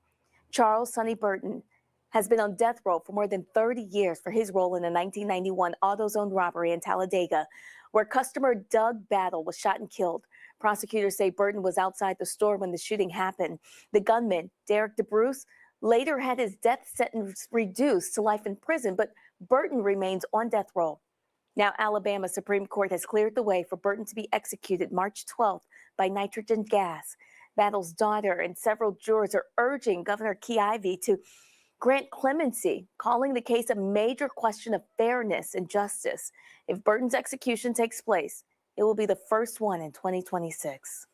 Charles Sonny Burton has been on death row for more than 30 years for his role in a 1991 AutoZone robbery in Talladega, where customer Doug Battle was shot and killed. Prosecutors say Burton was outside the store when the shooting happened. The gunman, Derek DeBruce, later had his death sentence reduced to life in prison, but Burton remains on death row. Now, Alabama Supreme Court has cleared the way for Burton to be executed March 12th by nitrogen gas. Battle's daughter and several jurors are urging Governor Key Ivey to grant clemency, calling the case a major question of fairness and justice. If Burton's execution takes place, it will be the first one in 2026.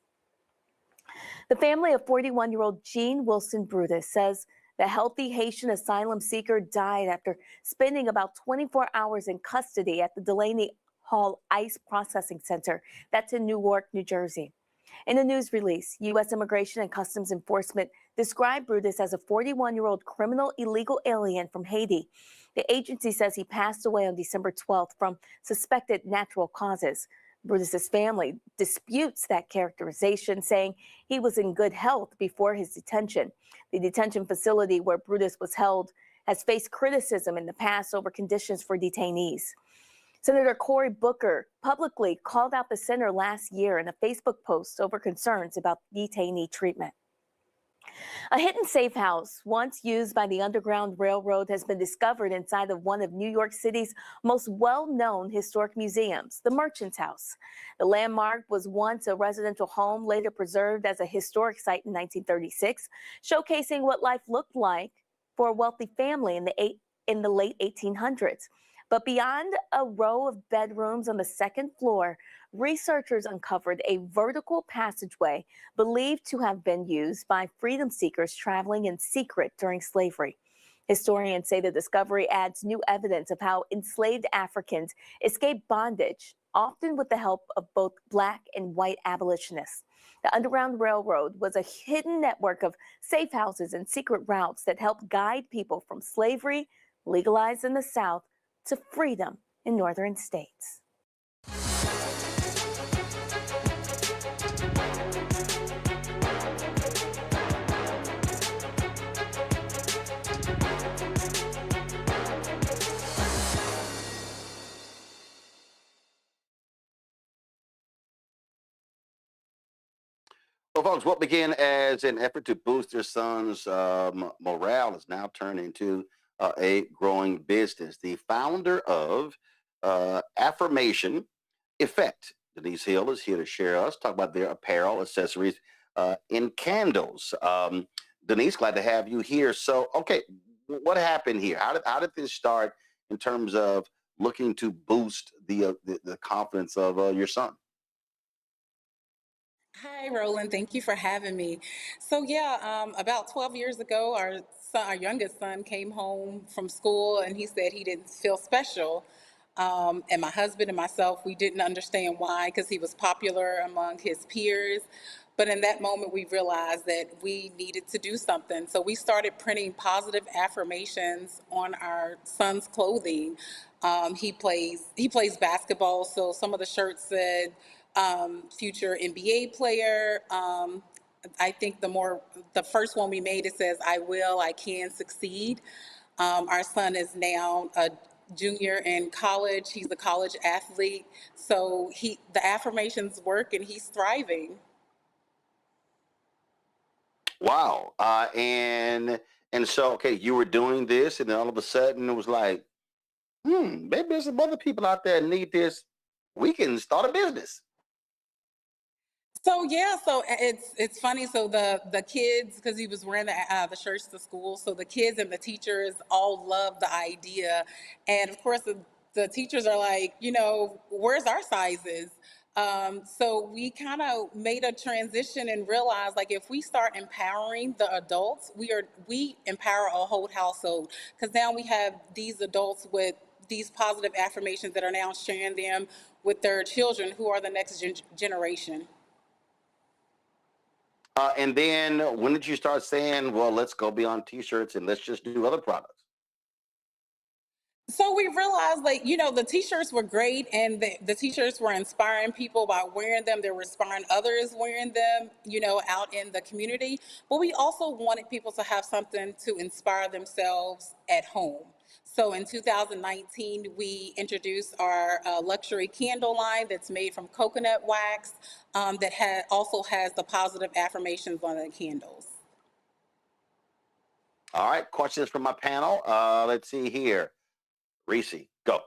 The family of 41-year-old Jean Wilson Brutus says The healthy Haitian asylum seeker died after spending about 24 hours in custody at the Delaney Hall ICE Processing Center. That's in Newark, New Jersey. In a news release, U.S. Immigration and Customs Enforcement described Brutus as a 41-year-old criminal illegal alien from Haiti. The agency says he passed away on December 12th from suspected natural causes. Brutus's family disputes that characterization, saying he was in good health before his detention. The detention facility where Brutus was held has faced criticism in the past over conditions for detainees. Senator Cory Booker publicly called out the center last year in a Facebook post over concerns about detainee treatment. A hidden safe house, once used by the Underground Railroad, has been discovered inside of one of New York City's most well-known historic museums, the Merchant's House. The landmark was once a residential home, later preserved as a historic site in 1936, showcasing what life looked like for a wealthy family in the late 1800s. But beyond a row of bedrooms on the second floor, researchers uncovered a vertical passageway believed to have been used by freedom seekers traveling in secret during slavery. Historians say the discovery adds new evidence of how enslaved Africans escaped bondage, often with the help of both Black and white abolitionists. The Underground Railroad was a hidden network of safe houses and secret routes that helped guide people from slavery, legalized in the South, to freedom in northern states. Well, folks, what began as an effort to boost their son's morale has now turned into a growing business. The founder of Affirmation Effect, Denise Hill, is here to share us, talk about their apparel, accessories, and candles. Denise, glad to have you here. So, okay, what happened here? How did this start in terms of looking to boost the confidence of your son? Hi, Roland. Thank you for having me. So yeah, about 12 years ago, our youngest son came home from school and he said he didn't feel special. And my husband and myself, we didn't understand why, because he was popular among his peers. But in that moment, we realized that we needed to do something. So we started printing positive affirmations on our son's clothing. He plays basketball, so some of the shirts said future NBA player. I think the first one we made, it says, "I will, I can succeed." Our son is now a junior in college. He's a college athlete. So the affirmations work and he's thriving. Wow. And so, okay, you were doing this, and then all of a sudden it was like, maybe there's some other people out there that need this. We can start a business. So yeah, so it's funny. So the kids, because he was wearing the shirts to school, so the kids and the teachers all love the idea, and of course the teachers are like, where's our sizes? So we kind of made a transition and realized, like, if we start empowering the adults, we empower a whole household, because now we have these adults with these positive affirmations that are now sharing them with their children, who are the next generation. And then when did you start saying, well, let's go beyond t-shirts and let's just do other products? So we realized, like, the t-shirts were great, and the t-shirts were inspiring people by wearing them. They were inspiring others wearing them, out in the community. But we also wanted people to have something to inspire themselves at home. So in 2019, we introduced our luxury candle line that's made from coconut wax, that also has the positive affirmations on the candles. All right, questions from my panel. Let's see here. Reese, go.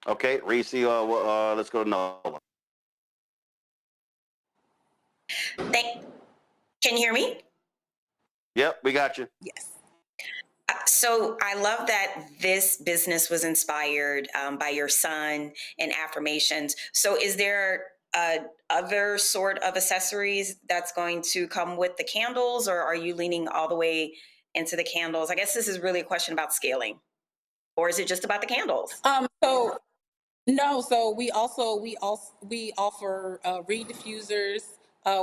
Okay, Reese, let's go to Nola. Can you hear me? Yep, we got you. Yes. So I love that this business was inspired by your son and affirmations. So is there other sort of accessories that's going to come with the candles, or are you leaning all the way into the candles? I guess this is really a question about scaling, or is it just about the candles? So no, so we offer reed diffusers.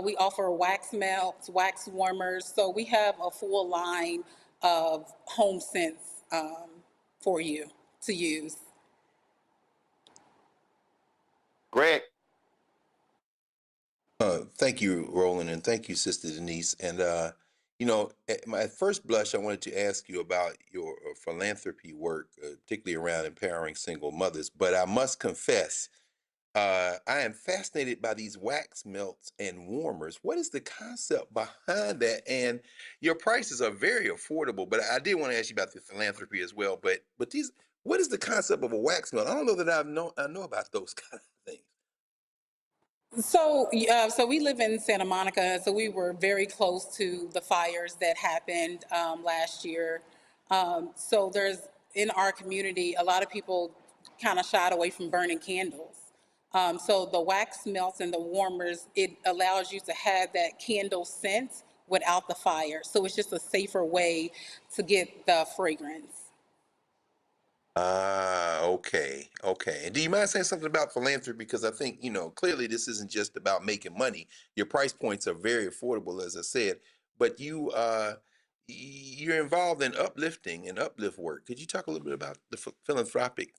We offer wax melts, wax warmers. So we have a full line of home scents for you to use. Greg. Thank you, Roland, and thank you, Sister Denise. And at my first blush, I wanted to ask you about your philanthropy work, particularly around empowering single mothers. But I must confess, I am fascinated by these wax melts and warmers. What is the concept behind that? And your prices are very affordable. But I did want to ask you about the philanthropy as well. But what is the concept of a wax melt? I don't know that I know about those kind of things. So we live in Santa Monica, so we were very close to the fires that happened last year. So there's, in our community, a lot of people kind of shied away from burning candles. So the wax melts and the warmers, it allows you to have that candle scent without the fire. So it's just a safer way to get the fragrance. Okay. And do you mind saying something about philanthropy? Because I think, clearly this isn't just about making money. Your price points are very affordable, as I said, but you're involved in uplifting and uplift work. Could you talk a little bit about the philanthropic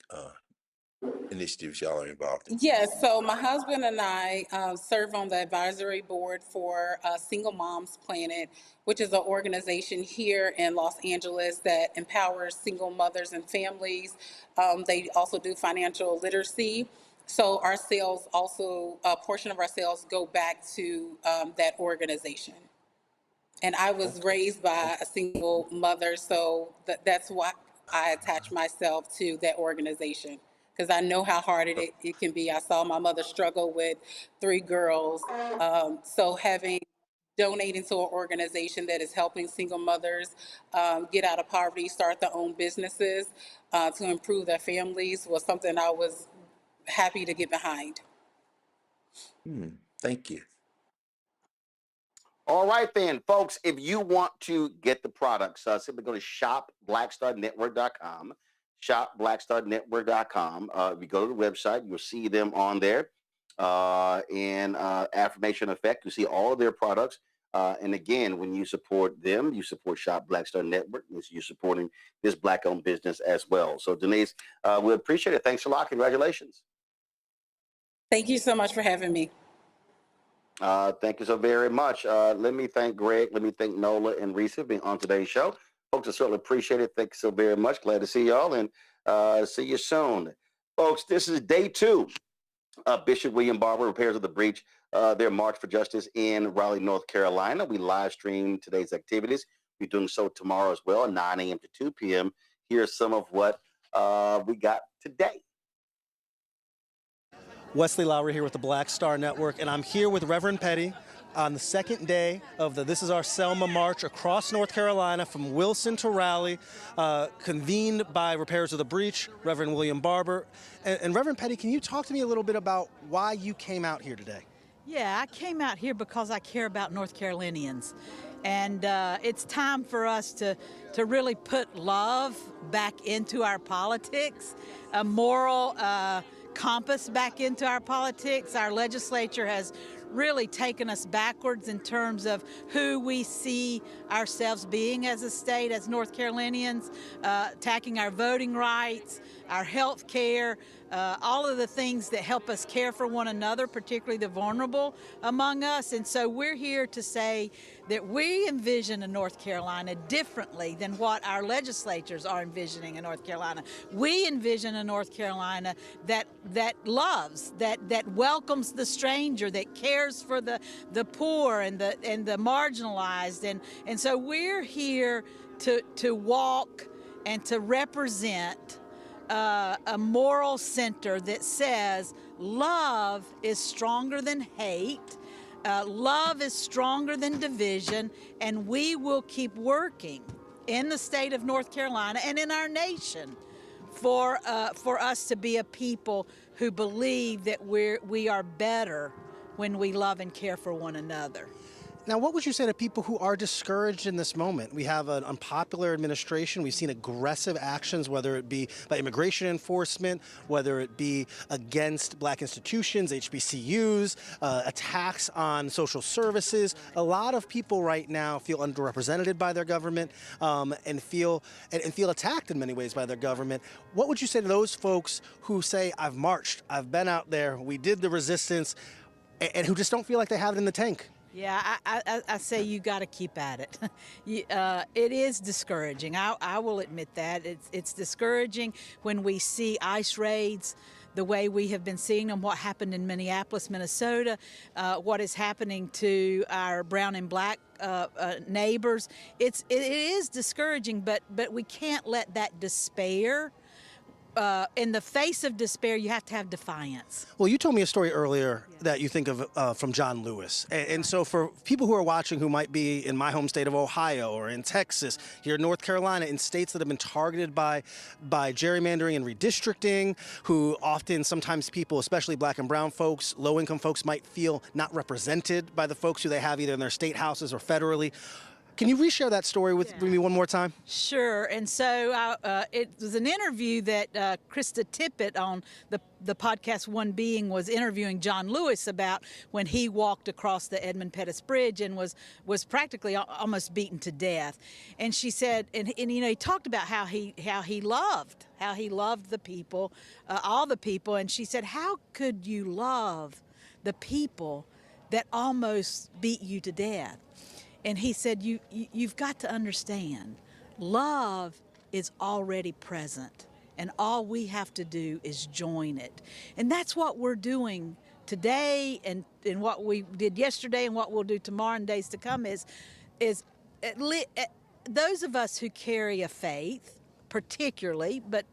initiatives y'all are involved in? Yes, so my husband and I serve on the advisory board for Single Moms Planet, which is an organization here in Los Angeles that empowers single mothers and families. They also do financial literacy. So our sales also, a portion of our sales go back to that organization. And I was raised by a single mother, so that's why I attach myself to that organization, because I know how hard it can be. I saw my mother struggle with 3 girls. So donating to an organization that is helping single mothers get out of poverty, start their own businesses to improve their families was something I was happy to get behind. Thank you. All right, then, folks, if you want to get the products, simply go to shopblackstarnetwork.com, shopblackstarnetwork.com. If you go to the website, you'll see them on there. In Affirmation Effect, you see all of their products. And again, when you support them, you support Shop Black Star Network, and you're supporting this Black-owned business as well. So, Denise, we appreciate it. Thanks a lot. Congratulations. Thank you so much for having me. Thank you so very much. Let me thank Greg. Let me thank Nola and Reese for being on today's show. Folks, I certainly appreciate it. Thank you so very much. Glad to see y'all, and see you soon. Folks, this is day 2. Bishop William Barber, Repairs of the Breach, their March for Justice in Raleigh, North Carolina. We live stream today's activities. We're doing so tomorrow as well, 9 a.m. to 2 p.m. Here's some of what we got today. Wesley Lowry here with the Black Star Network, and I'm here with Reverend Petty on the second day of the This Is Our Selma March across North Carolina from Wilson to Raleigh, convened by Repairers of the Breach, Reverend William Barber. And Reverend Petty, can you talk to me a little bit about why you came out here today? Yeah, I came out here because I care about North Carolinians. And it's time for us to really put love back into our politics, a moral compass back into our politics. Our legislature has really taken us backwards in terms of who we see ourselves being as a state, as North Carolinians, attacking our voting rights, our health care, all of the things that help us care for one another, particularly the vulnerable among us. And so we're here to say that we envision a North Carolina differently than what our legislatures are envisioning in North Carolina. We envision a North Carolina that loves, that welcomes the stranger, that cares for the poor and the marginalized. And so we're here to walk and to represent a moral center that says love is stronger than hate, love is stronger than division, and we will keep working in the state of North Carolina and in our nation for us to be a people who believe that we are better when we love and care for one another. Now, what would you say to people who are discouraged in this moment? We have an unpopular administration. We've seen aggressive actions, whether it be by immigration enforcement, whether it be against black institutions, HBCUs, attacks on social services. A lot of people right now feel underrepresented by their government and feel attacked in many ways by their government. What would you say to those folks who say, I've marched, I've been out there, we did the resistance, and who just don't feel like they have it in the tank? Yeah, I say you got to keep at it. It is discouraging. I will admit that. It's discouraging when we see ICE raids the way we have been seeing them, what happened in Minneapolis, Minnesota, what is happening to our brown and black neighbors. It is discouraging, but we can't let that despair. In the face of despair, you have to have defiance. Well, you told me a story earlier that you think of from John Lewis. And so for people who are watching who might be in my home state of Ohio or in Texas, here in North Carolina, in states that have been targeted by gerrymandering and redistricting, who often sometimes people, especially black and brown folks, low-income folks, might feel not represented by the folks who they have either in their state houses or federally. Can you reshare that story with me one more time? Sure. And so it was an interview that Krista Tippett on the podcast One Being was interviewing John Lewis about when he walked across the Edmund Pettus Bridge and was practically almost beaten to death. And she said, and you know, he talked about how he loved the people, all the people. And she said, how could you love the people that almost beat you to death? And he said, you've got to understand, love is already present, and all we have to do is join it. And that's what we're doing today, and what we did yesterday and what we'll do tomorrow and days to come is those of us who carry a faith, particularly, but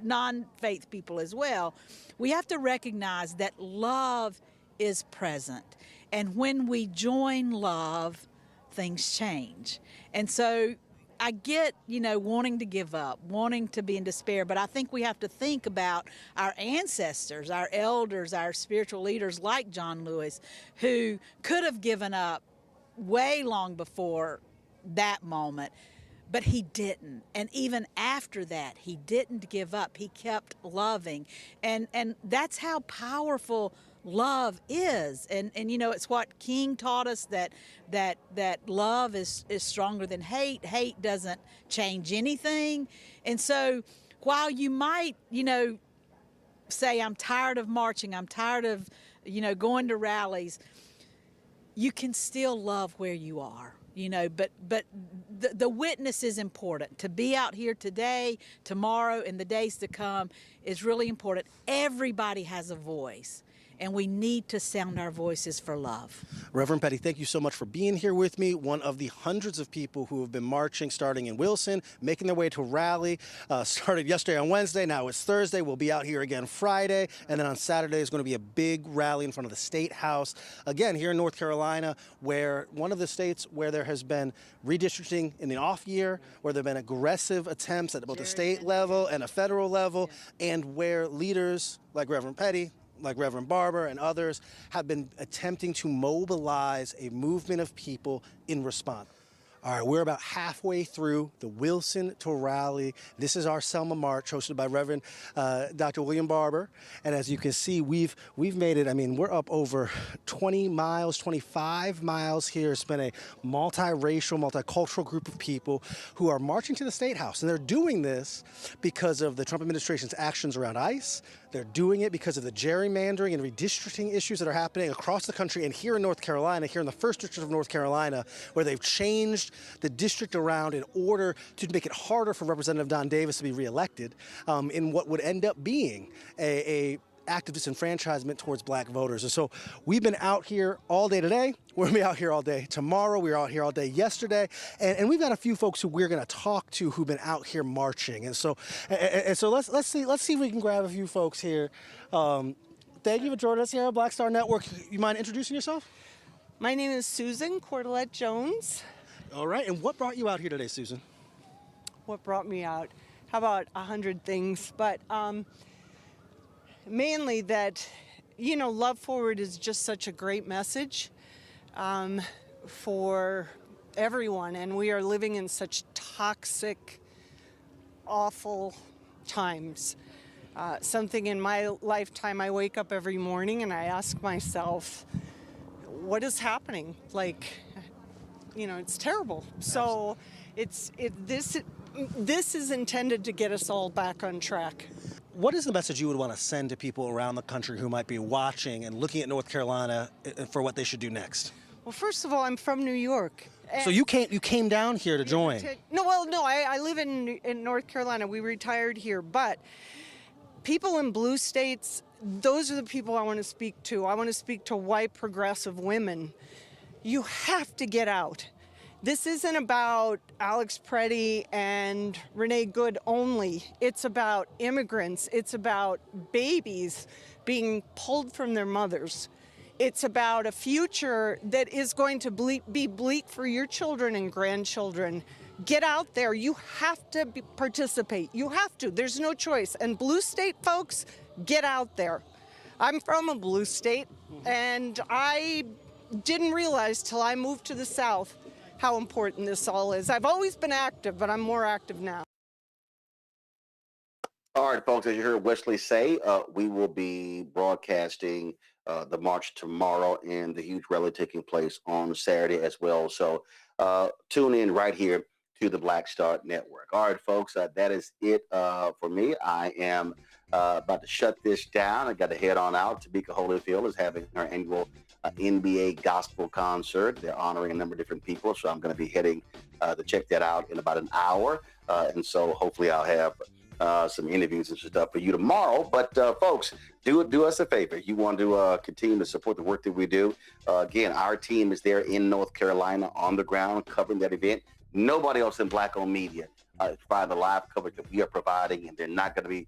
non-faith people as well, we have to recognize that love is present. And when we join love, things change. And so I get, wanting to give up, wanting to be in despair, but I think we have to think about our ancestors, our elders, our spiritual leaders like John Lewis, who could have given up way long before that moment, but he didn't. And even after that, he didn't give up. He kept loving. And that's how powerful love is. And it's what King taught us, that love is stronger than hate. Hate doesn't change anything. And so while you might, say, I'm tired of marching, I'm tired of, going to rallies, you can still love where you are. But the witness is important. To be out here today, tomorrow, and the days to come is really important. Everybody has a voice, and we need to sound our voices for love. Reverend Petty, thank you so much for being here with me. One of the hundreds of people who have been marching, starting in Wilson, making their way to rally. Started yesterday on Wednesday, now it's Thursday. We'll be out here again Friday, and then on Saturday is going to be a big rally in front of the State House. Again, here in North Carolina, where one of the states where there has been redistricting in the off year, where there have been aggressive attempts at both the state level and a federal level, and where leaders like Reverend Petty, like Reverend Barber and others, have been attempting to mobilize a movement of people in response. All right, we're about halfway through the Wilson to Raleigh. This is our Selma March, hosted by Reverend Dr. William Barber. And as you can see, we've made it. I mean, we're up over 20 miles, 25 miles here. It's been a multiracial, multicultural group of people who are marching to the State House. And they're doing this because of the Trump administration's actions around ICE. They're doing it because of the gerrymandering and redistricting issues that are happening across the country and here in North Carolina, here in the 1st District of North Carolina, where they've changed the district around in order to make it harder for Representative Don Davis to be reelected in what would end up being a act of disenfranchisement towards black voters. And so we've been out here all day today. We're gonna be out here all day tomorrow. We were out here all day yesterday. And we've got a few folks who we're gonna talk to who've been out here marching. And so let's see if we can grab a few folks here. Thank you for joining us here on Black Star Network. You mind introducing yourself? My name is Susan Cordelette Jones. All right, and what brought you out here today, Susan? What brought me out? how about 100 things, but mainly that, you know, Love Forward is just such a great message for everyone, and we are living in such toxic, awful times. Something in my lifetime, I wake up every morning and I ask myself, what is happening? Like, you know, it's terrible. So this is intended to get us all back on track. What is the message you would want to send to people around the country who might be watching and looking at North Carolina for what they should do next? Well, first of all, I'm from New York. So you came down here to join? No, I live in North Carolina. We retired here, but people in blue states, those are the people I want to speak to. I want to speak to white progressive women. You have to get out. This isn't about Alex Preddy and Renee Good only. It's about immigrants. It's about babies being pulled from their mothers. It's about a future that is going to be bleak for your children and grandchildren. Get out there. You have to participate. You have to. There's no choice. And blue state folks, get out there. I'm from a blue state, and I didn't realize till I moved to the South how important this all is. I've always been active, but I'm more active now. All right, folks, as you heard Wesley say, we will be broadcasting the march tomorrow and the huge rally taking place on Saturday as well. So tune in right here to the Black Star Network. All right, folks, that is it for me. I am about to shut this down. I got to head on out. Tamika Holyfield is having her annual NBA gospel concert. They're honoring a number of different people, so I'm going to be heading to check that out in about an hour. And so hopefully I'll have some interviews and stuff for you tomorrow. But folks, do us a favor. You want to continue to support the work that we do. Again, our team is there in North Carolina on the ground covering that event. Nobody else in Black-owned media provide the live coverage that we are providing, and they're not going to be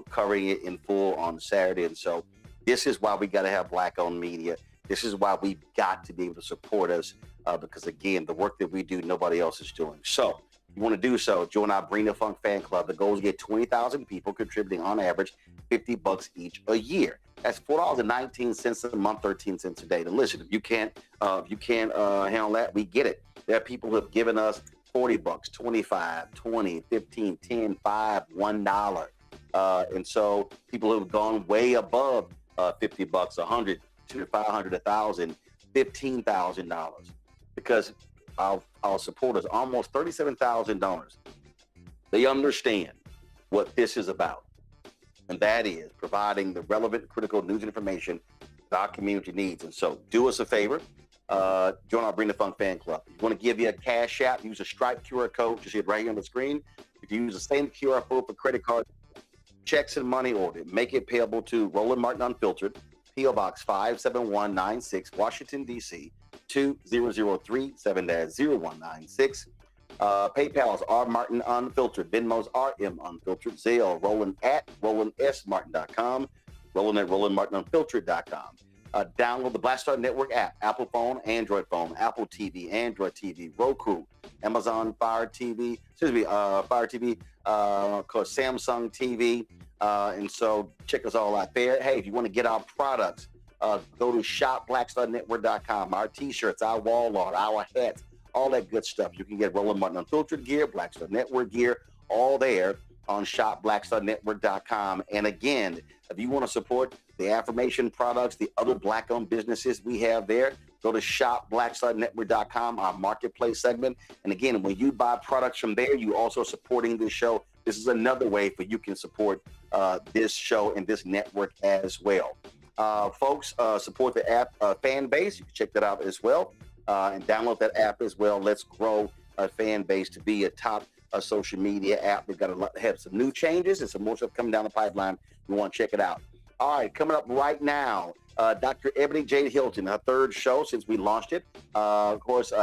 covering it in full on Saturday. And so this is why we got to have Black-owned media. This is why we've got to be able to support us because, again, the work that we do, nobody else is doing. So you want to do so, join our Bring the Funk fan club. The goal is to get 20,000 people contributing on average $50 each a year. That's $4.19 a month, 13 cents a day. And listen, if you can't handle that, we get it. There are people who have given us $40, $25, $20, $15, $10, $5, $1. And so people who have gone way above $50, $100, $200, $500, $1,000, $15,000 because our supporters, almost $37,000. They understand what this is about, and that is providing the relevant, critical news and information that our community needs. And so do us a favor. Join our Bring the Funk fan club. If you want to give you a cash app, use a Stripe QR code. You see it right here on the screen. If you use the same QR code for credit card, checks and money order, make it payable to Roland Martin Unfiltered, P.O. Box 57196, Washington, D.C., 2003 7-0196. PayPal is R Martin Unfiltered. Venmo's RM Unfiltered. Zelle, Roland at RolandSMartin.com. Roland at RolandMartinUnfiltered.com. Download the Black Star Network app. Apple phone, Android phone, Apple TV, Android TV, Roku, Amazon Fire TV, Samsung TV. And so check us all out there. Hey, if you want to get our products, go to shopblackstarnetwork.com. Our t-shirts, our wall art, our hats, all that good stuff. You can get Roland Martin Unfiltered gear, Black Star Network gear, all there on shopblackstarnetwork.com. And again, if you want to support the affirmation products, the other Black-owned businesses we have there, go to shopblackstarnetwork.com, our marketplace segment. And again, when you buy products from there, you also supporting this show. This is another way for you can support this show and this network as well. Folks, support the app fan base. You can check that out as well and download that app as well. Let's grow a fan base to be a top social media app. We've got to have some new changes and some more stuff coming down the pipeline. You want to check it out. All right, coming up right now, Dr. Ebony Jade Hilton, her third show since we launched it. Of course,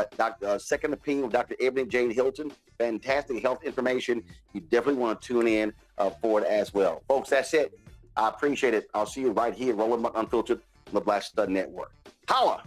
Second Opinion with Dr. Ebony Jade Hilton. Fantastic health information. You definitely want to tune in for it as well. Folks, that's it. I appreciate it. I'll see you right here, Roland Unfiltered on the Black Star Network. Holla!